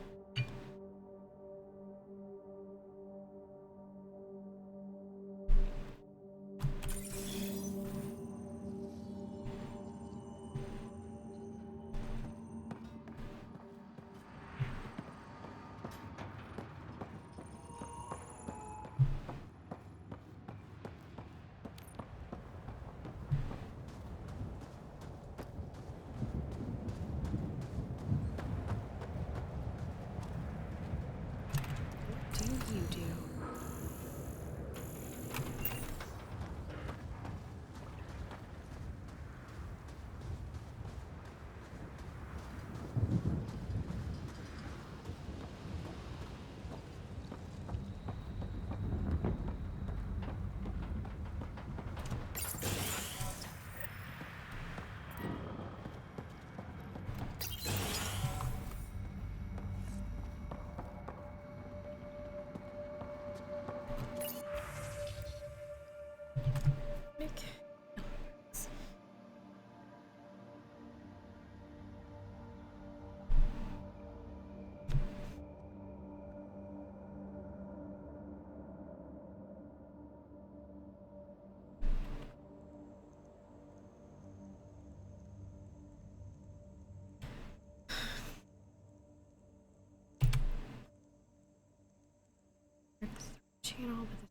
Channel, but this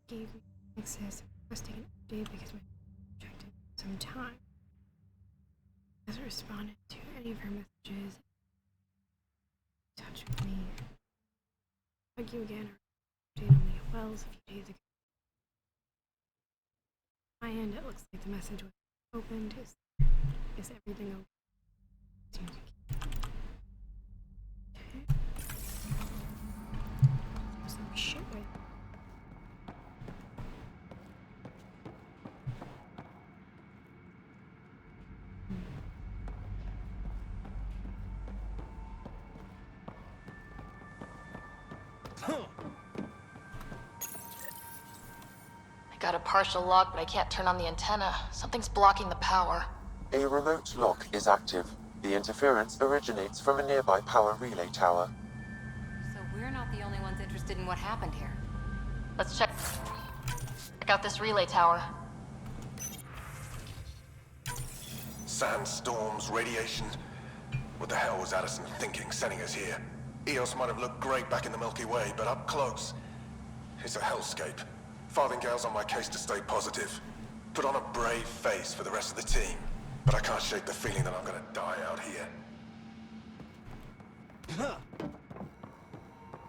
gave me access requesting an update because my project took some time. Hasn't responded to any of her messages. Touch with me. Thank you again. Her update on the wells a few days ago. On my end, it looks like the message was opened. Is everything okay? Seems okay. There's some shit right there. I got a partial lock, but I can't turn on the antenna. Something's blocking the power. A remote lock is active. The interference originates from a nearby power relay tower. So we're not the only ones interested in what happened here. Let's check out this relay tower. Sandstorms, radiation. What the hell was Addison thinking sending us here? Eos might have looked great back in the Milky Way, but up close, it's a hellscape. Farthingale's on my case to stay positive. Put on a brave face for the rest of the team, but I can't shake the feeling that I'm gonna die out here.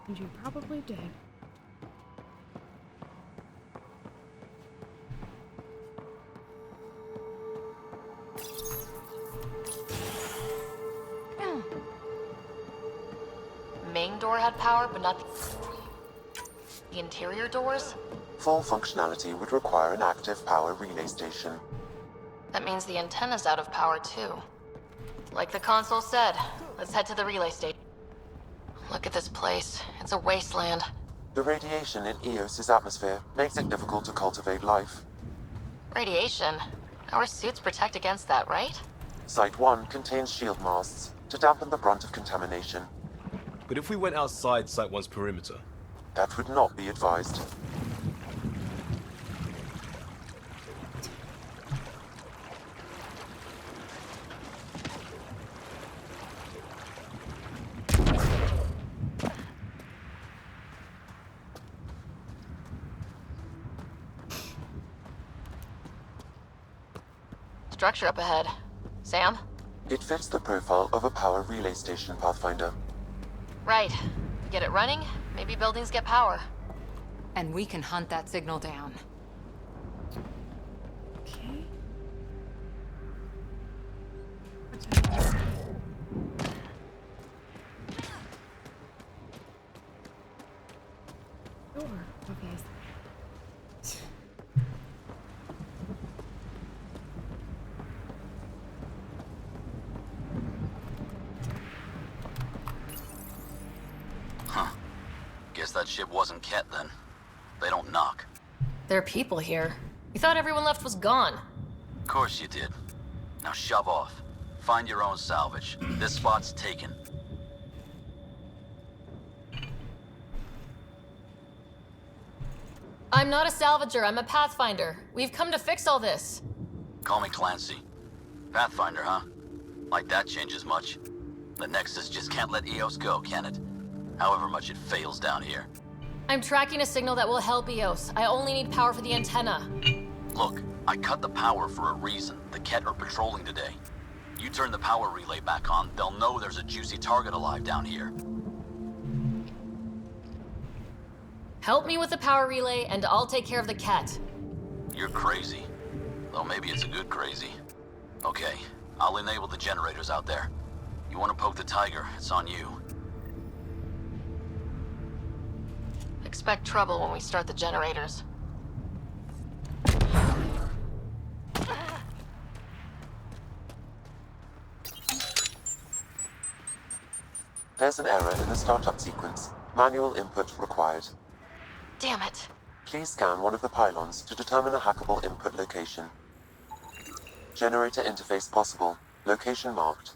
And you probably did. Main door had power, but not the interior doors? Full functionality would require an active power relay station. That means the antenna's out of power too. Like the console said, let's head to the relay station. Look at this place. It's a wasteland. The radiation in Eos's atmosphere makes it difficult to cultivate life. Radiation? Our suits protect against that, right? Site 1 contains shield masts to dampen the brunt of contamination. But if we went outside Site 1's perimeter? That would not be advised. Structure up ahead. Sam? It fits the profile of a power relay station, Pathfinder. Right. Get it running, maybe buildings get power. And we can hunt that signal down. Okay. before, obviously. Huh. Guess that ship wasn't Ket then. They don't knock. There are people here. You thought everyone left was gone. Of course you did. Now shove off. Find your own salvage. This spot's taken. I'm not a salvager, I'm a pathfinder. We've come to fix all this. Call me Clancy. Pathfinder, huh? Like that changes much. The Nexus just can't let EOS go, can it? However much it fails down here. I'm tracking a signal that will help EOS. I only need power for the antenna. Look, I cut the power for a reason. The Ket are patrolling today. You turn the power relay back on, they'll know there's a juicy target alive down here. Help me with the power relay, and I'll take care of the cat. You're crazy. Though maybe it's a good crazy. Okay, I'll enable the generators out there. You want to poke the tiger, it's on you. Expect trouble when we start the generators. There's an error in the startup sequence. Manual input required. Damn it. Please scan one of the pylons to determine a hackable input location. Generator interface possible. Location marked.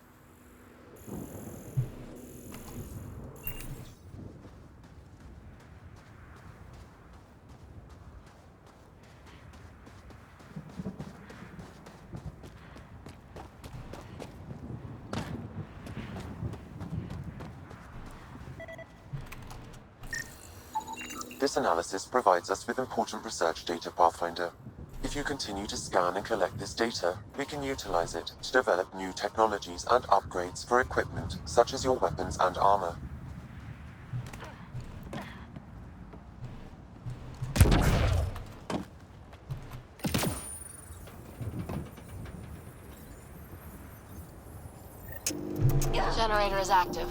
This analysis provides us with important research data, Pathfinder. If you continue to scan and collect this data, we can utilize it to develop new technologies and upgrades for equipment, such as your weapons and armor. Generator is active.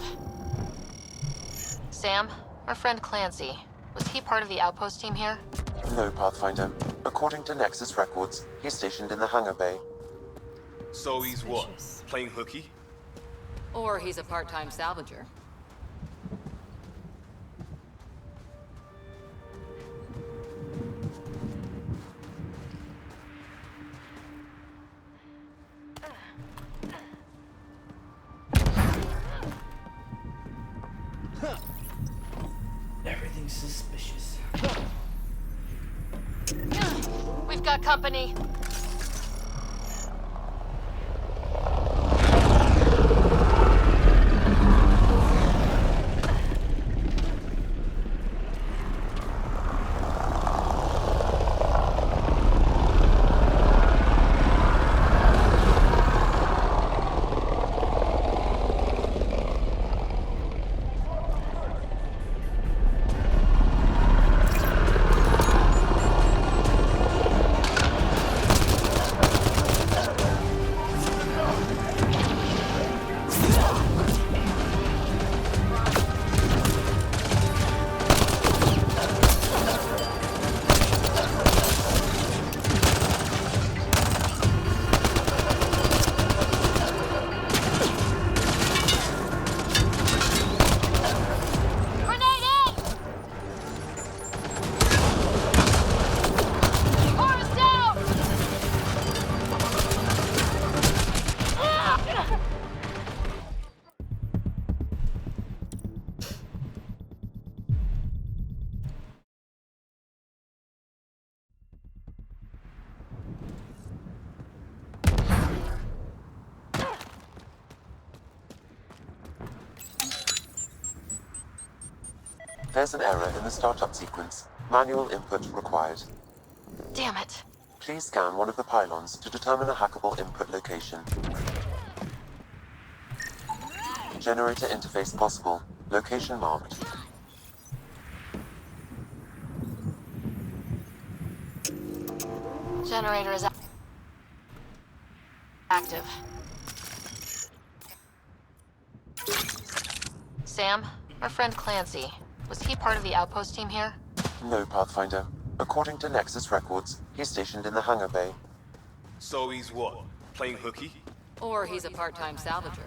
Sam, our friend Clancy, was he part of the outpost team here? No, Pathfinder. According to Nexus records, he's stationed in the hangar bay. So he's what? Playing hooky? Or he's a part-time salvager. Everything's suspicious. We've got company. There's an error in the startup sequence. Manual input required. Damn it. Please scan one of the pylons to determine a hackable input location. Generator interface possible. Location marked. Generator is active. Sam, our friend Clancy, was he part of the outpost team here? No, Pathfinder. According to Nexus records, he's stationed in the hangar bay. So he's what? Playing hooky? Or he's a part-time salvager.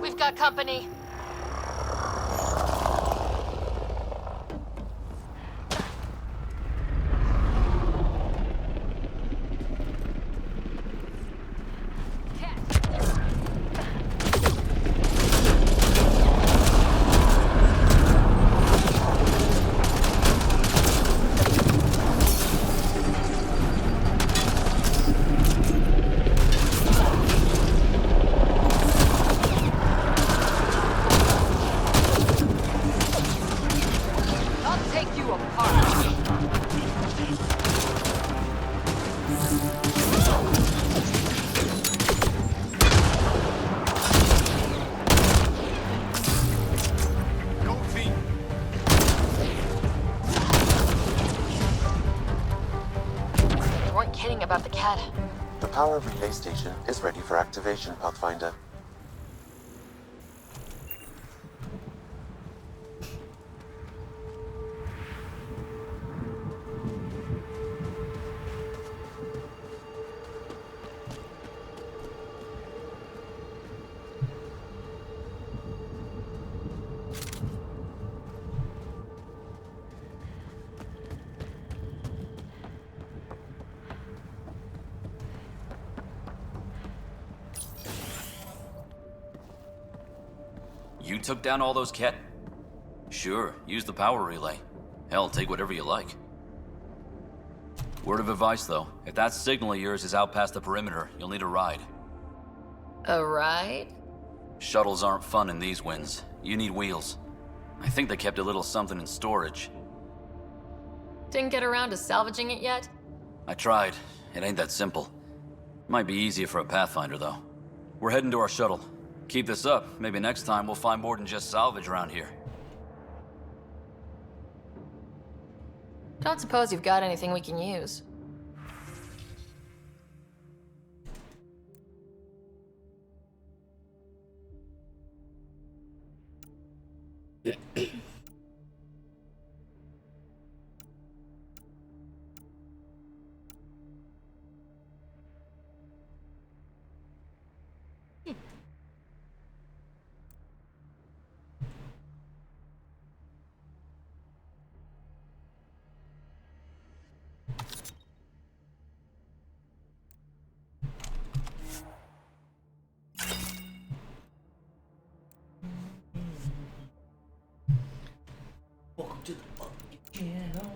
We've got company. I'll take you apart. They weren't kidding about the cat. The power relay station is ready for activation, Pathfinder. You took down all those Ket? Sure, use the power relay. Hell, take whatever you like. Word of advice, though. If that signal of yours is out past the perimeter, you'll need a ride. A ride? Shuttles aren't fun in these winds. You need wheels. I think they kept a little something in storage. Didn't get around to salvaging it yet? I tried. It ain't that simple. Might be easier for a Pathfinder, though. We're heading to our shuttle. Keep this up. Maybe next time we'll find more than just salvage around here. Don't suppose you've got anything we can use. Welcome to the fucking channel.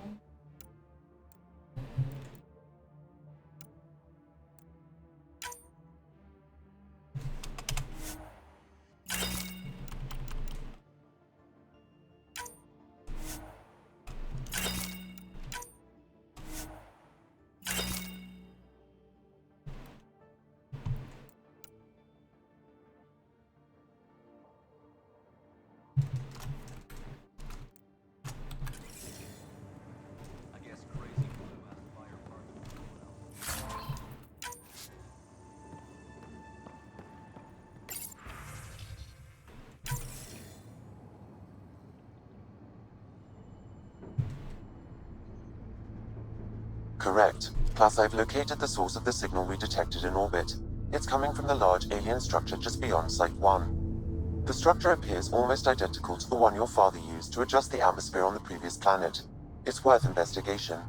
Correct. Plus, I've located the source of the signal we detected in orbit. It's coming from the large alien structure just beyond Site 1. The structure appears almost identical to the one your father used to adjust the atmosphere on the previous planet. It's worth investigation.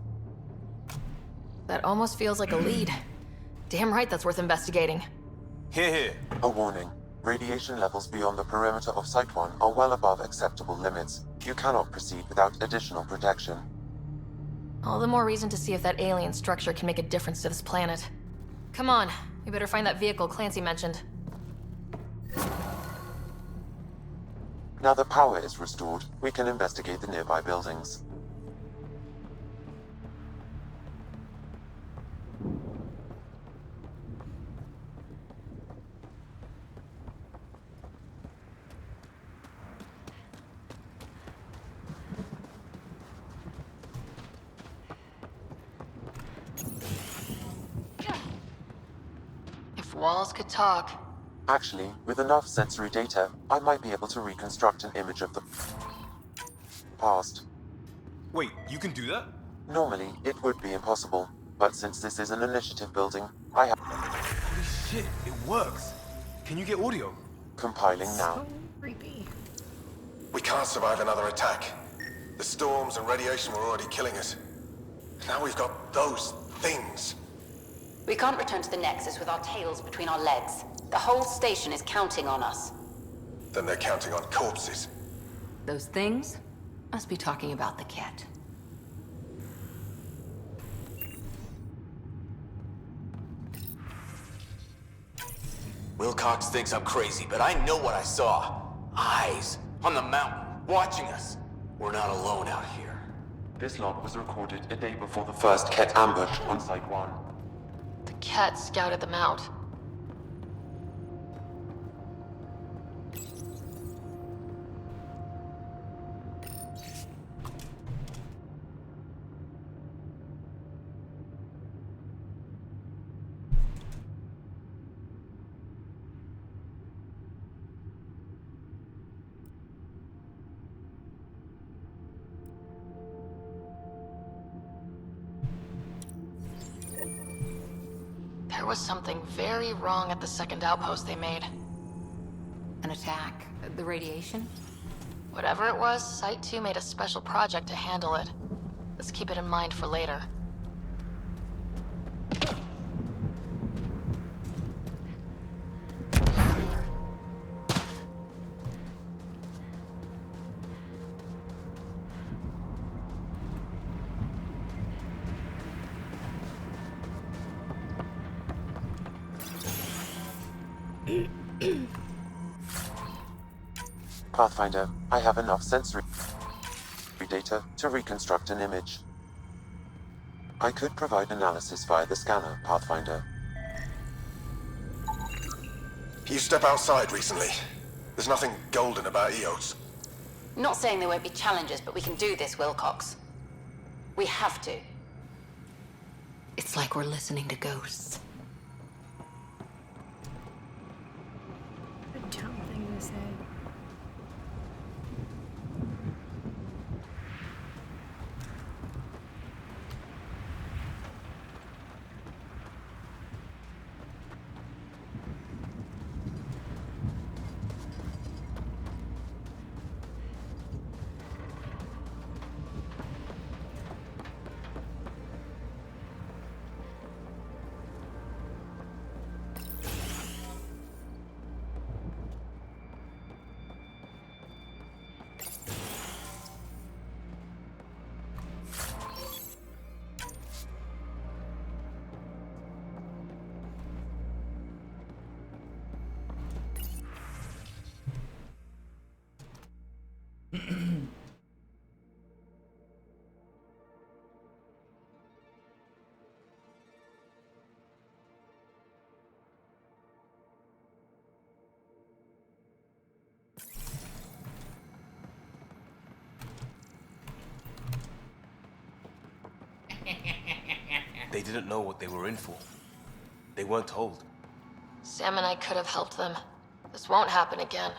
That almost feels like a lead. Damn right that's worth investigating. Here. A warning. Radiation levels beyond the perimeter of Site 1 are well above acceptable limits. You cannot proceed without additional protection. All the more reason to see if that alien structure can make a difference to this planet. Come on, we better find that vehicle Clancy mentioned. Now the power is restored, we can investigate the nearby buildings. walls could talk. Actually, with enough sensory data, I might be able to reconstruct an image of the past. Wait, you can do that? Normally, it would be impossible, but since this is an initiative building, I have... Holy shit, it works. Can you get audio? Compiling now. So creepy. We can't survive another attack. The storms and radiation were already killing us. Now we've got those things. We can't return to the Nexus with our tails between our legs. The whole station is counting on us. Then they're counting on corpses. Those things must be talking about the cat. Wilcox thinks I'm crazy, but I know what I saw. Eyes on the mountain, watching us. We're not alone out here. This log was recorded a day before the first Ket ambush on Site 1. The cat scouted them out. There was something very wrong at the second outpost they made. An attack? The radiation? Whatever it was, Site 2 made a special project to handle it. Let's keep it in mind for later. Pathfinder, I have enough sensory data to reconstruct an image. I could provide analysis via the scanner, Pathfinder. You step outside recently. There's nothing golden about Eos. Not saying there won't be challenges, but we can do this, Wilcox. We have to. It's like we're listening to ghosts. A dumb thing to say. They didn't know what they were in for. They weren't told. Sam and I could have helped them. This won't happen again.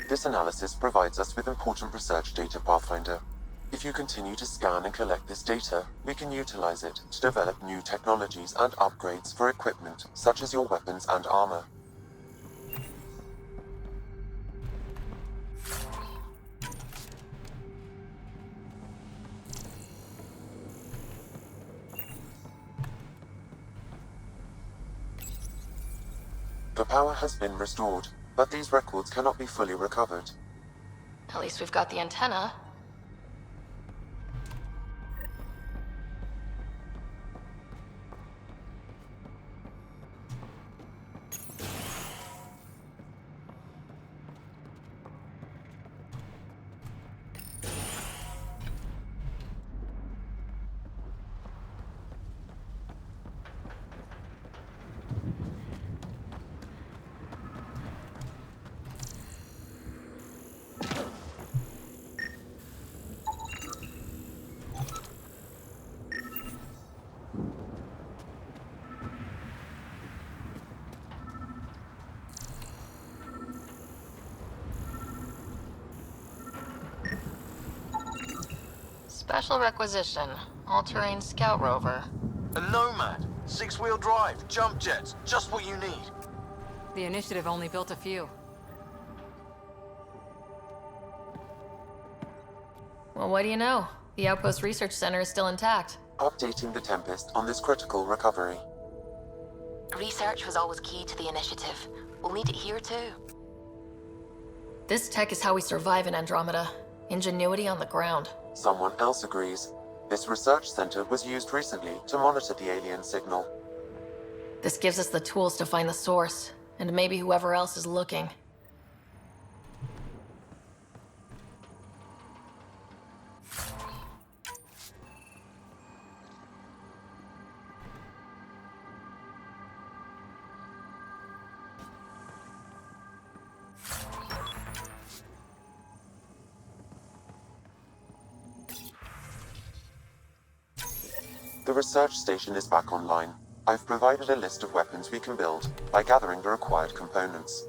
This analysis provides us with important research data, Pathfinder. If you continue to scan and collect this data, we can utilize it to develop new technologies and upgrades for equipment, such as your weapons and armor. The power has been restored, but these records cannot be fully recovered. At least we've got the antenna. Special requisition. All-terrain scout rover. A Nomad. 6-wheel drive, jump jets, just what you need. The initiative only built a few. Well, what do you know? The Outpost Research Center is still intact. Updating the Tempest on this critical recovery. Research was always key to the initiative. We'll need it here too. This tech is how we survive in Andromeda. Ingenuity on the ground. Someone else agrees. This research center was used recently to monitor the alien signal. This gives us the tools to find the source, and maybe whoever else is looking. The research station is back online. I've provided a list of weapons we can build by gathering the required components.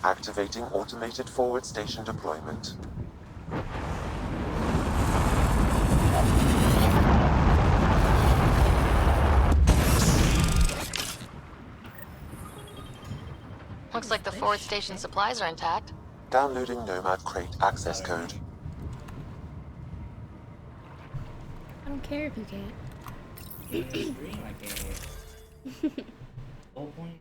Activating automated forward station deployment. Looks like the forward station supplies are intact. Downloading Nomad Crate access code. I don't care if you can't. Whole point.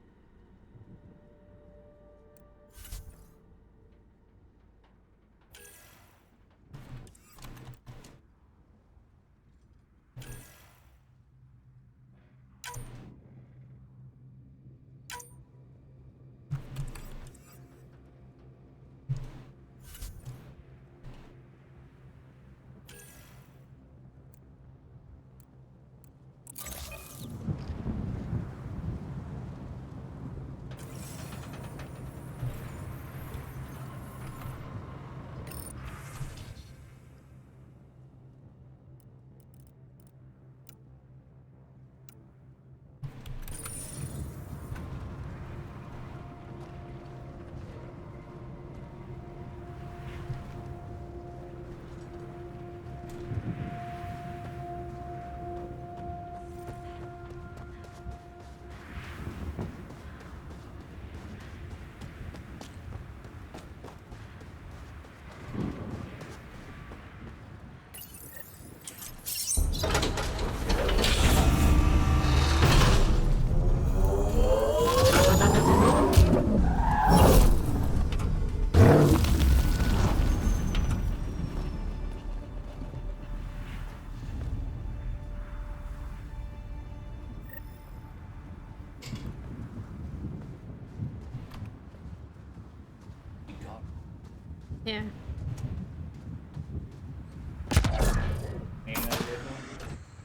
Yeah.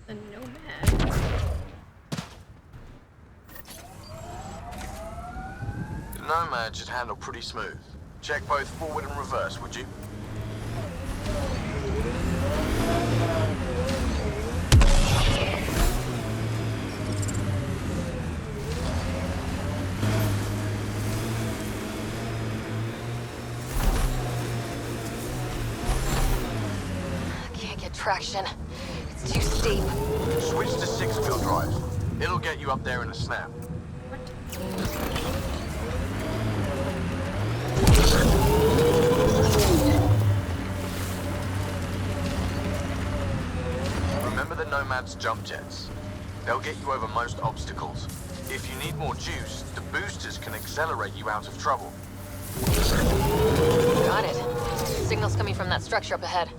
The Nomad. The Nomad should handle pretty smooth. Check both forward and reverse, would you? Can't get traction. It's too steep. Switch to 6-wheel drive. It'll get you up there in a snap. Remember the Nomad's jump jets? They'll get you over most obstacles. If you need more juice, the boosters can accelerate you out of trouble. Got it. Signal's coming from that structure up ahead.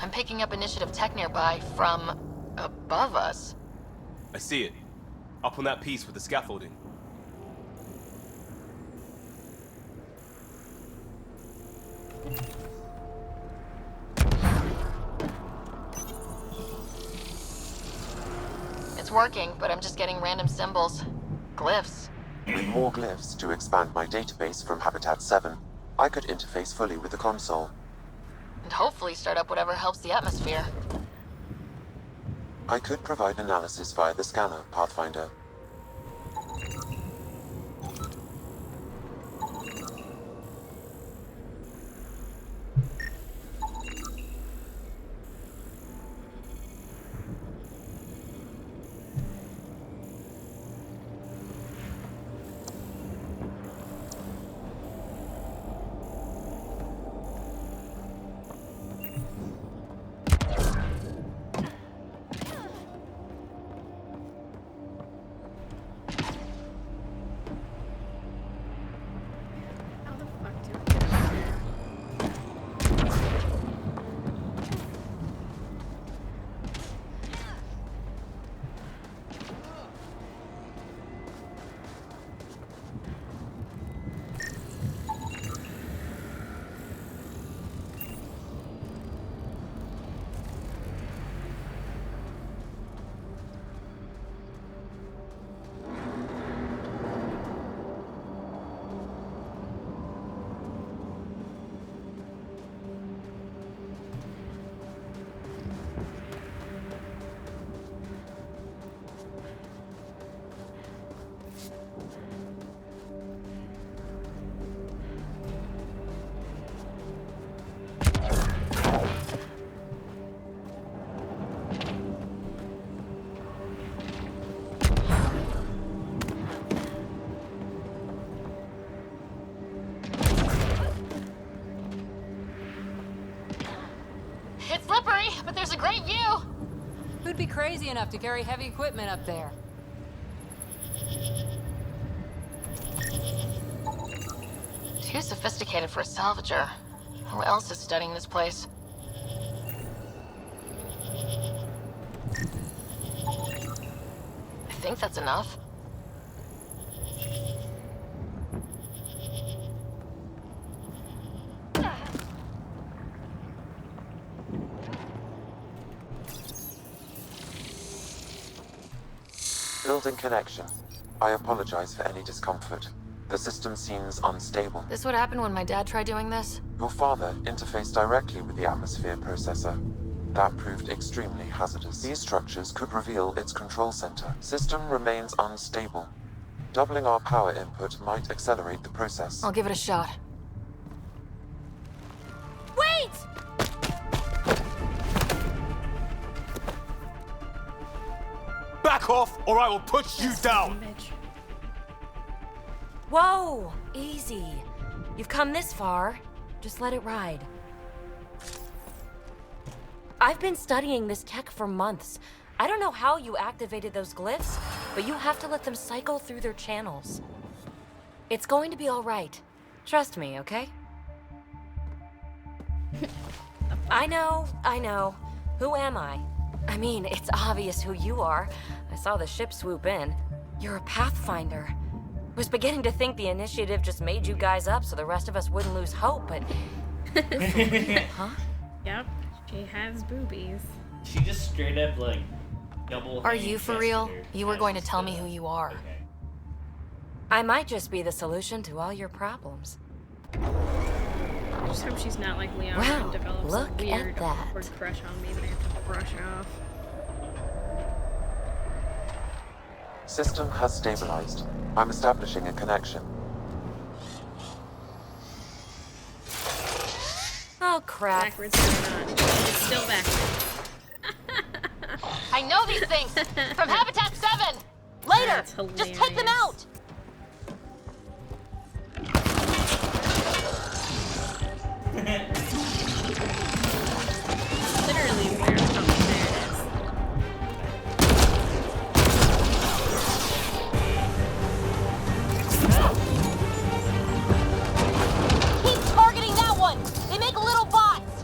I'm picking up initiative tech nearby from above us. I see it. Up on that piece with the scaffolding. It's working, but I'm just getting random symbols. Glyphs. With more glyphs to expand my database from Habitat 7, I could interface fully with the console. And hopefully start up whatever helps the atmosphere. I could provide analysis via the scanner, Pathfinder. It's slippery, but there's a great view! Who'd be crazy enough to carry heavy equipment up there? Too sophisticated for a salvager. Who else is studying this place? I think that's enough. Building connection. I apologize for any discomfort. The system seems unstable. This would happen when my dad tried doing this? Your father interfaced directly with the atmosphere processor. That proved extremely hazardous. These structures could reveal its control center. System remains unstable. Doubling our power input might accelerate the process. I'll give it a shot. Wait! Back off, or I will push you down! Whoa! Easy. You've come this far. Just let it ride. I've been studying this tech for months. I don't know how you activated those glyphs, but you have to let them cycle through their channels. It's going to be all right. Trust me, okay? I know. Who am I? I mean, it's obvious who you are. I saw the ship swoop in. You're a Pathfinder. Was beginning to think the initiative just made you guys up so the rest of us wouldn't lose hope, but... Huh? Yep, she has boobies. She just straight up, like, double. Are you for real? You were going to tell me who you are. Okay. I might just be the solution to all your problems. I just hope she's not like Leon Wow, and develops look a weird, at that. awkward crush on me that I have to brush off. System has stabilized. I'm establishing a connection. Oh, crap. Backwards or not. It's still backwards. I know these things! From Habitat 7! Later! That's Just take them out! Literally where there it is. Keep targeting that one! They make little bots!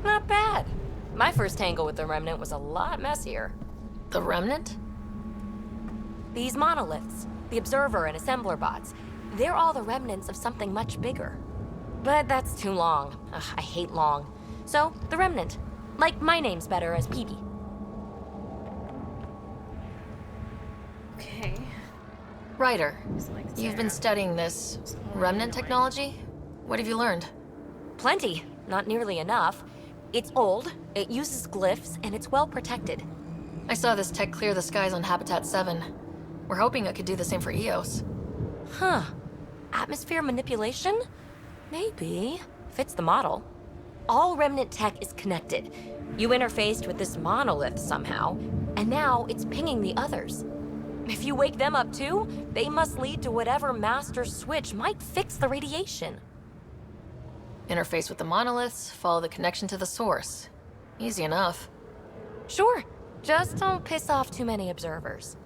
Not bad. My first tangle with the Remnant was a lot messier. The Remnant? These monoliths, the Observer and Assembler bots, they're all the remnants of something much bigger. But that's too long. Ugh, I hate long. So, the Remnant. Like my name's better as Peebee. Okay. Ryder, Like you've been studying this Remnant technology? What have you learned? Plenty. Not nearly enough. It's old, it uses glyphs, and it's well protected. I saw this tech clear the skies on Habitat 7. We're hoping it could do the same for EOS. Huh. Atmosphere manipulation? Maybe. Fits the model. All Remnant tech is connected. You interfaced with this monolith somehow, and now it's pinging the others. If you wake them up too, they must lead to whatever master switch might fix the radiation. Interface with the monoliths, follow the connection to the source. Easy enough. Sure. Just don't piss off too many observers.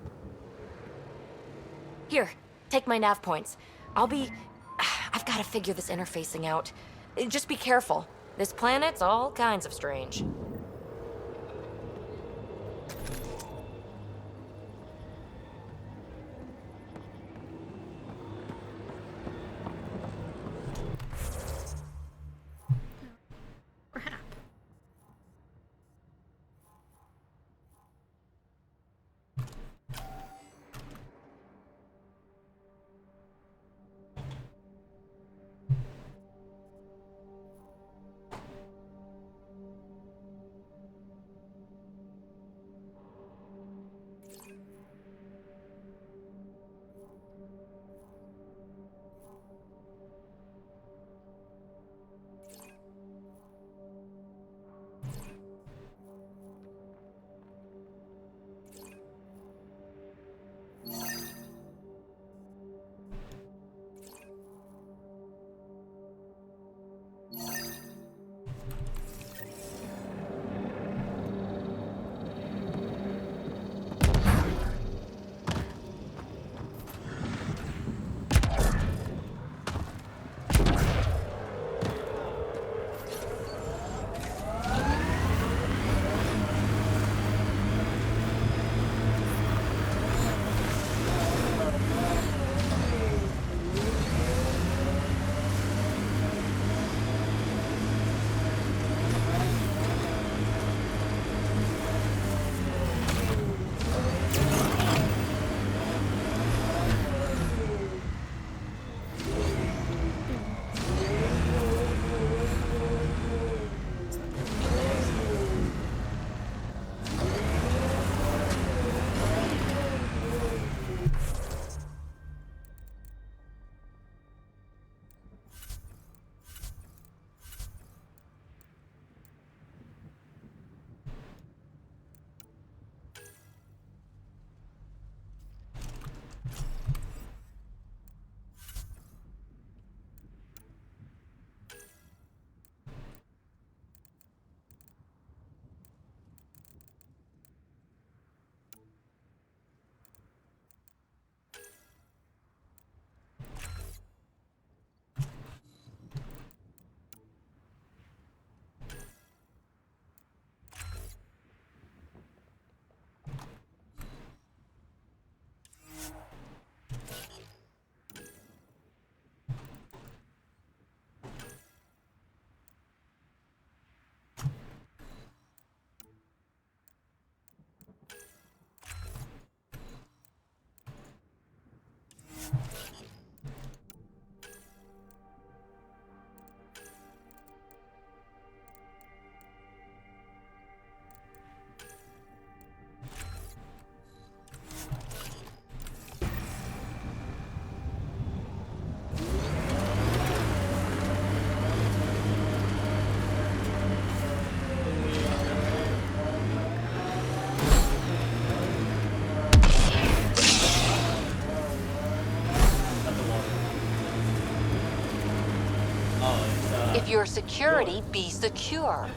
Here, take my nav points. I've got to figure this interfacing out. Just be careful. This planet's all kinds of strange. If you're security, be secure.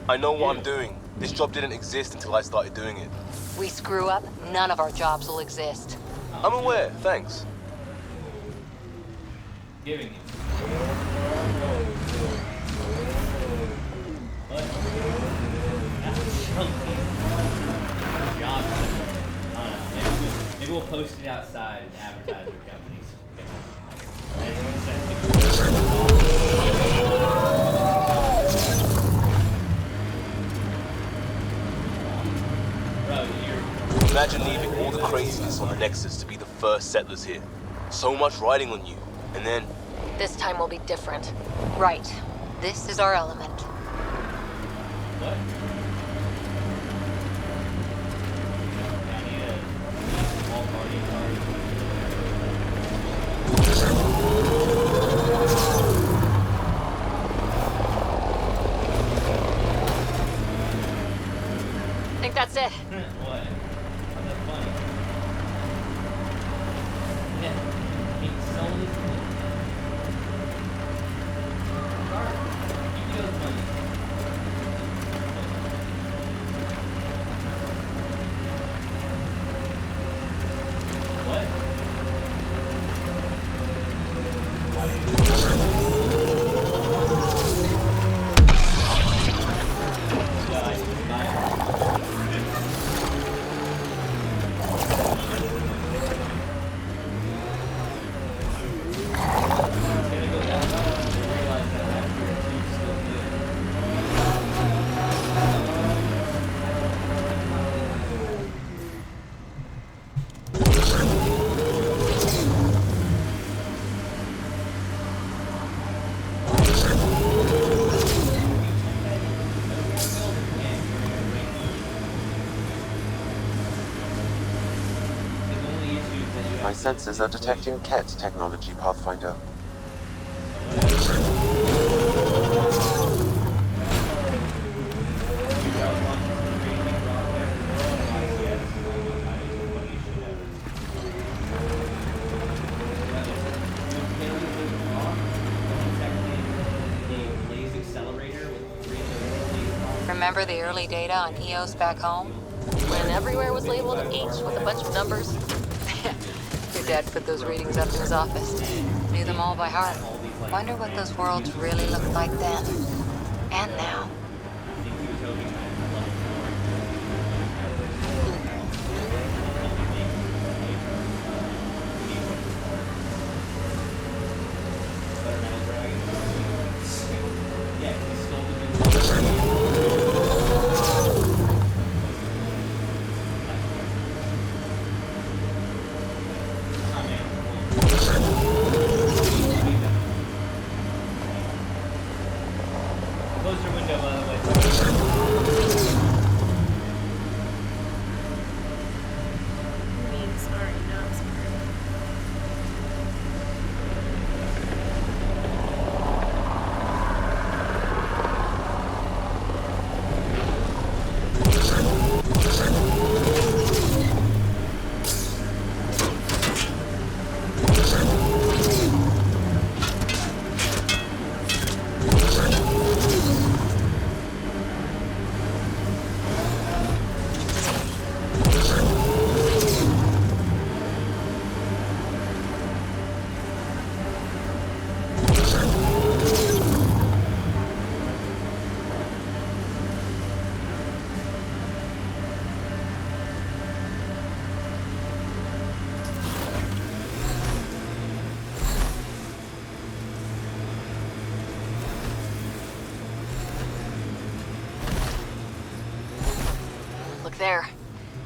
I know what I'm doing. This job didn't exist until I started doing it. We screw up, none of our jobs will exist. I'm aware, thanks. Giving you. Maybe we'll post it outside and advertise your companies. Imagine leaving all the craziness on the Nexus to be the first settlers here. So much riding on you, and then... This time will be different. Right. This is our element. What? I think that's it. What? How's that funny? Yeah. It's so easy. You know it's funny. My sensors are detecting KET technology, Pathfinder. Remember the early data on EOS back home? When everywhere was labeled H with a bunch of numbers. Your dad put those readings up in his office. Knew them all by heart. Wonder what those worlds really looked like then. And now. Close your window, by the way. Look there.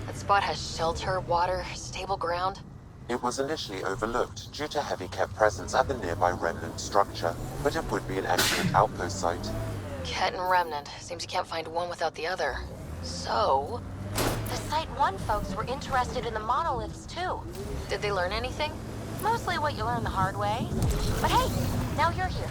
That spot has shelter, water, stable ground. It was initially overlooked due to heavy KET presence at the nearby remnant structure, but it would be an excellent outpost site. KET and Remnant. Seems you can't find one without the other. So... The Site 1 folks were interested in the monoliths, too. Did they learn anything? Mostly what you learn the hard way. But hey, now you're here.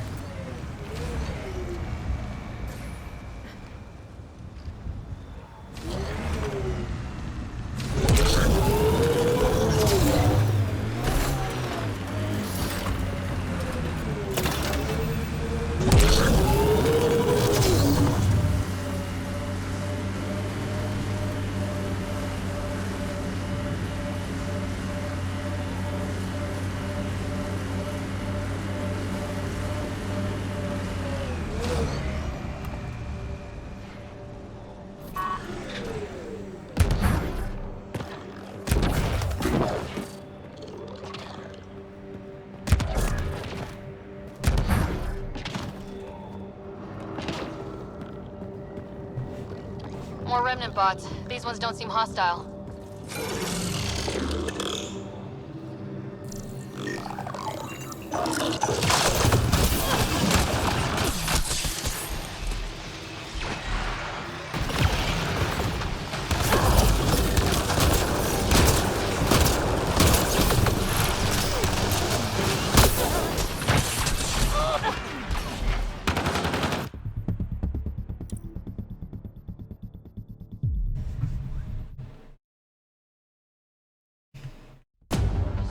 remnant bots. These ones don't seem hostile.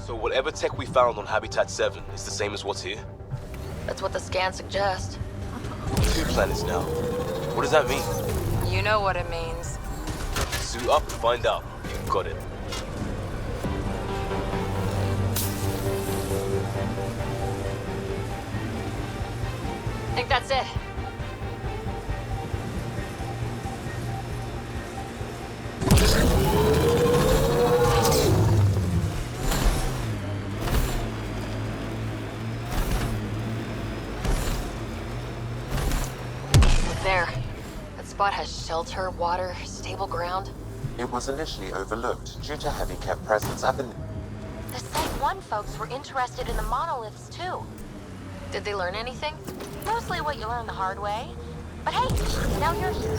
So whatever tech we found on Habitat 7 is the same as what's here? That's what the scans suggest. 2 planets now. What does that mean? You know what it means. Suit up, find out. You got it. I think that's it. There. That spot has shelter, water, stable ground. It was initially overlooked due to heavy kept presence at the... The Site 1 folks were interested in the monoliths, too. Did they learn anything? Mostly what you learn the hard way. But hey, now you're here.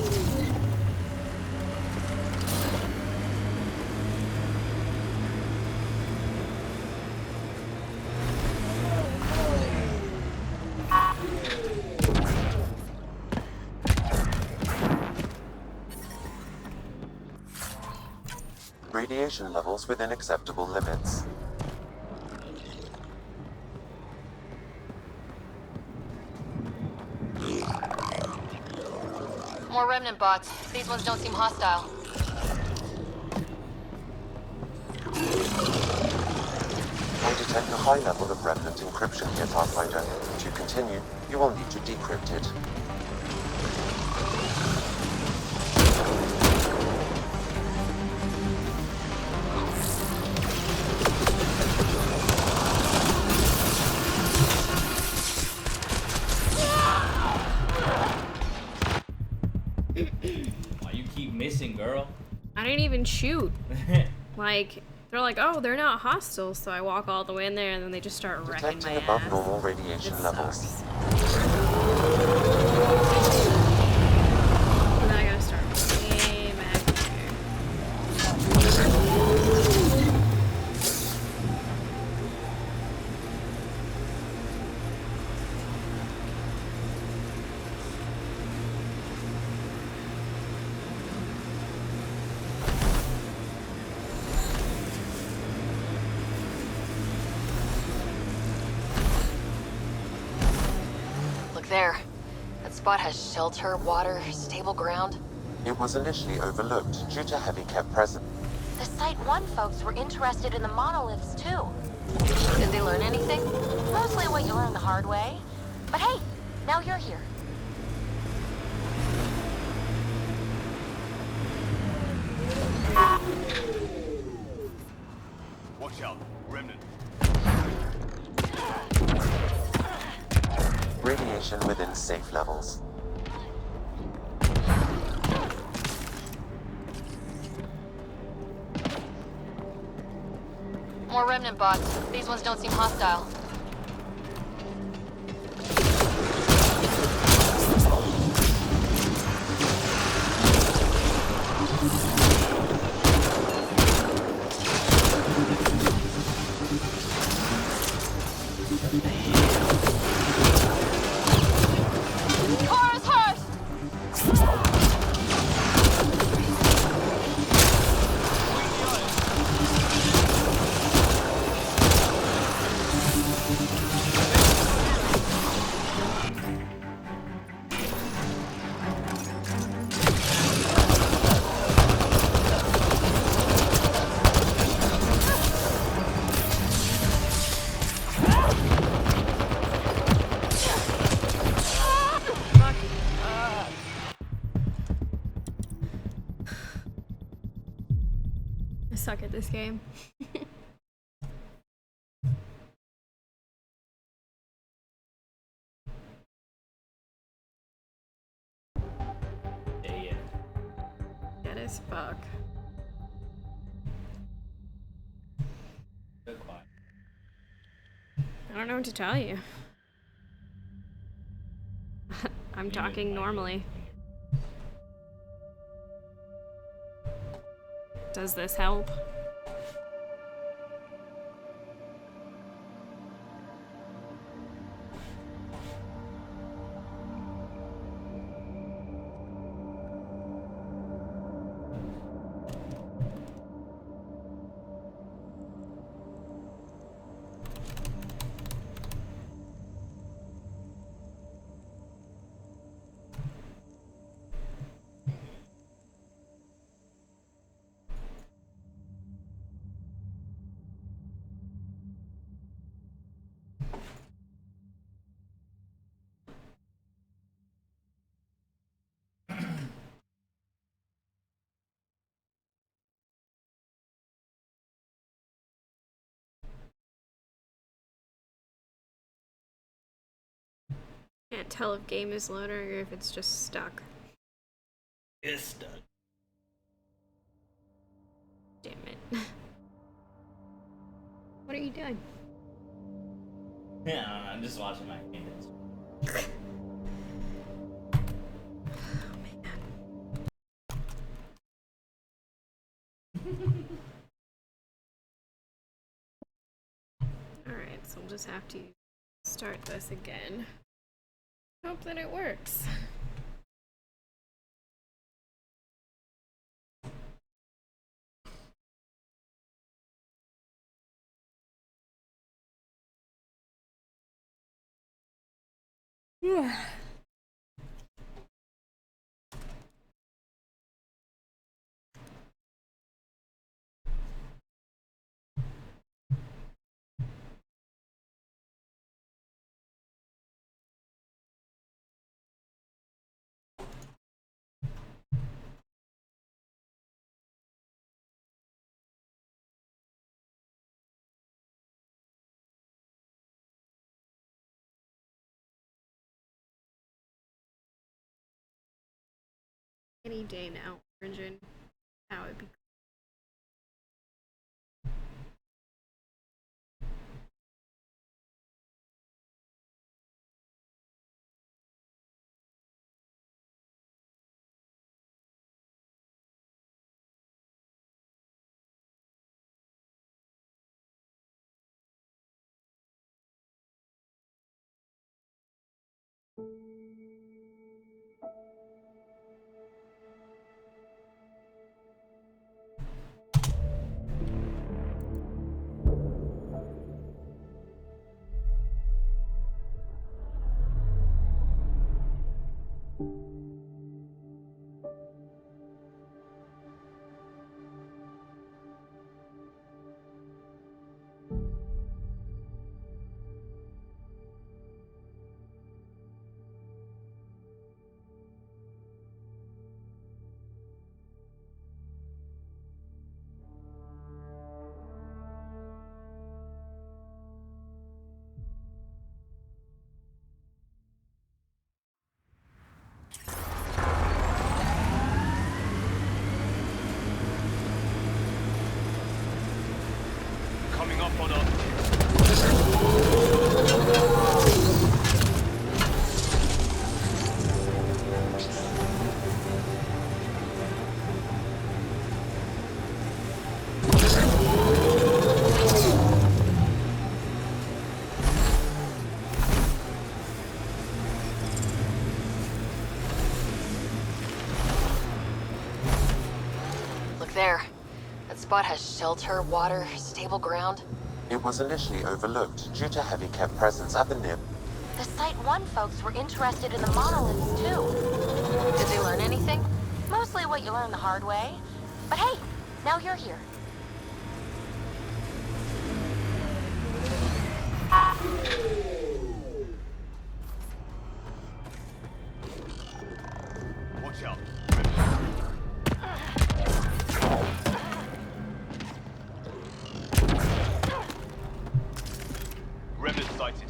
Radiation levels within acceptable limits. More remnant bots. These ones don't seem hostile. I detect a high level of remnant encryption here, Pathfinder. To continue, you will need to decrypt it. Why you keep missing, girl? I didn't even shoot. Like, they're like, oh, they're not hostile, so I walk all the way in there and then they just start wrecking Detecting my above ass. normal radiation It levels. sucks. And then I gotta start way back here. Look there. That spot has shelter, water, stable ground. It was initially overlooked due to heavy kept presence. The Site 1 folks were interested in the monoliths, too. Did they learn anything? Mostly what you learn the hard way. But hey, now you're here. Watch out, remnant. Radiation within safe levels. More remnant bots. These ones don't seem hostile. Car is hurt! I suck at this game. Yeah. Get as fuck. I don't know what to tell you. I'm talking normally. Does this help? Can't tell if game is loading or if it's just stuck. It's stuck. Damn it. What are you doing? Yeah, I don't know, I'm just watching my kids. Alright, so we'll just have to start this again. Hope that it works. Yeah. Any day now, Origin. That would be Coming up on us. Look there. That spot has shelter, water, stable ground. It was initially overlooked due to heavy kept presence at the NIB. The Site 1 folks were interested in the monoliths, too. Did they learn anything? Mostly what you learn the hard way. But hey, now you're here. Watch out. Remnant sighted.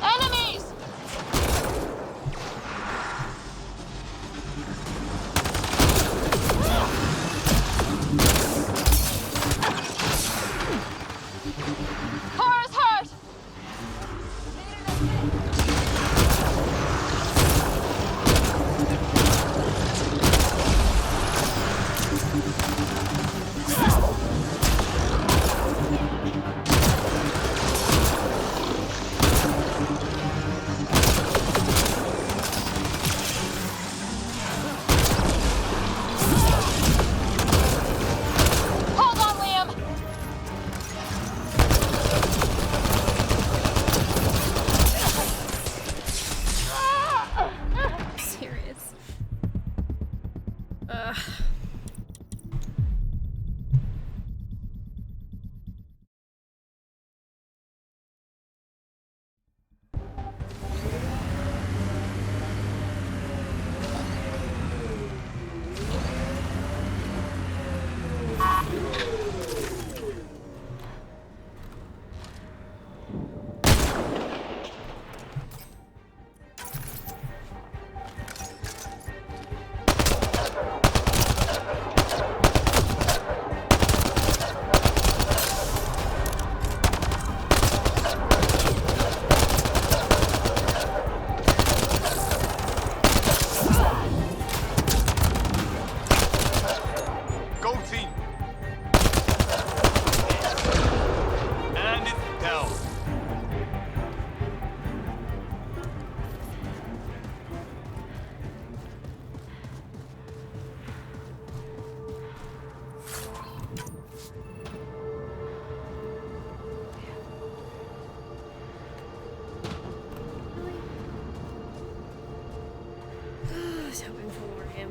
Enemies!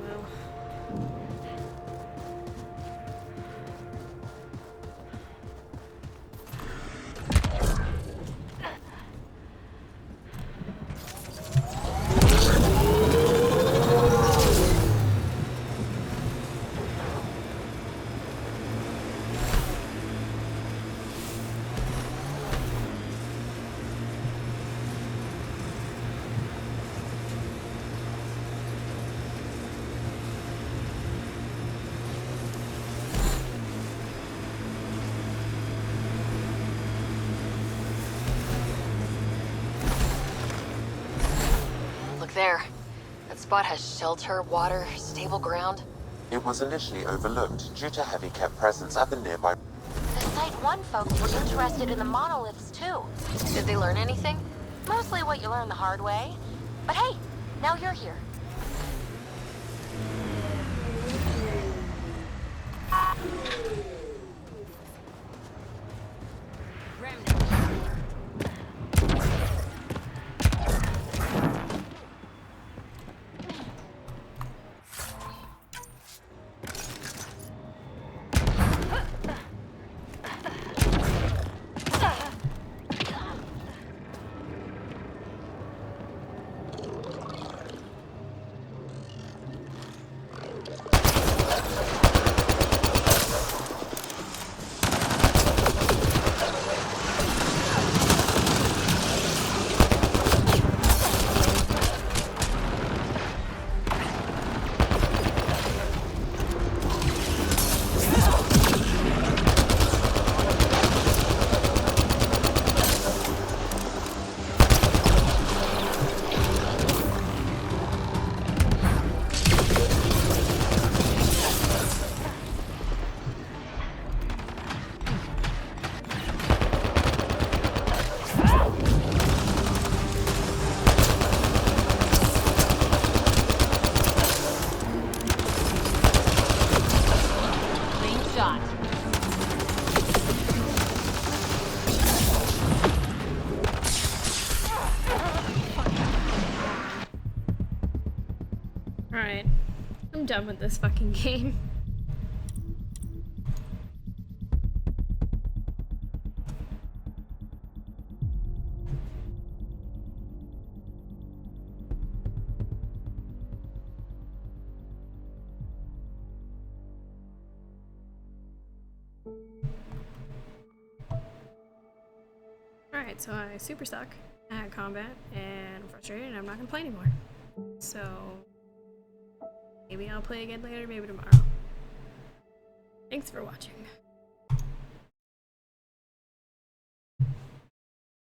well. Look there. That spot has shelter, water, stable ground. It was initially overlooked due to heavy kept presence at the nearby. The Site 1 folks were interested in the monoliths too. Did they learn anything? Mostly what you learn the hard way. But hey, now you're here. Alright. I'm done with this fucking game. Alright, so I super suck at combat and I'm frustrated and I'm not gonna play anymore. So maybe I'll play again later, maybe tomorrow. Thanks for watching.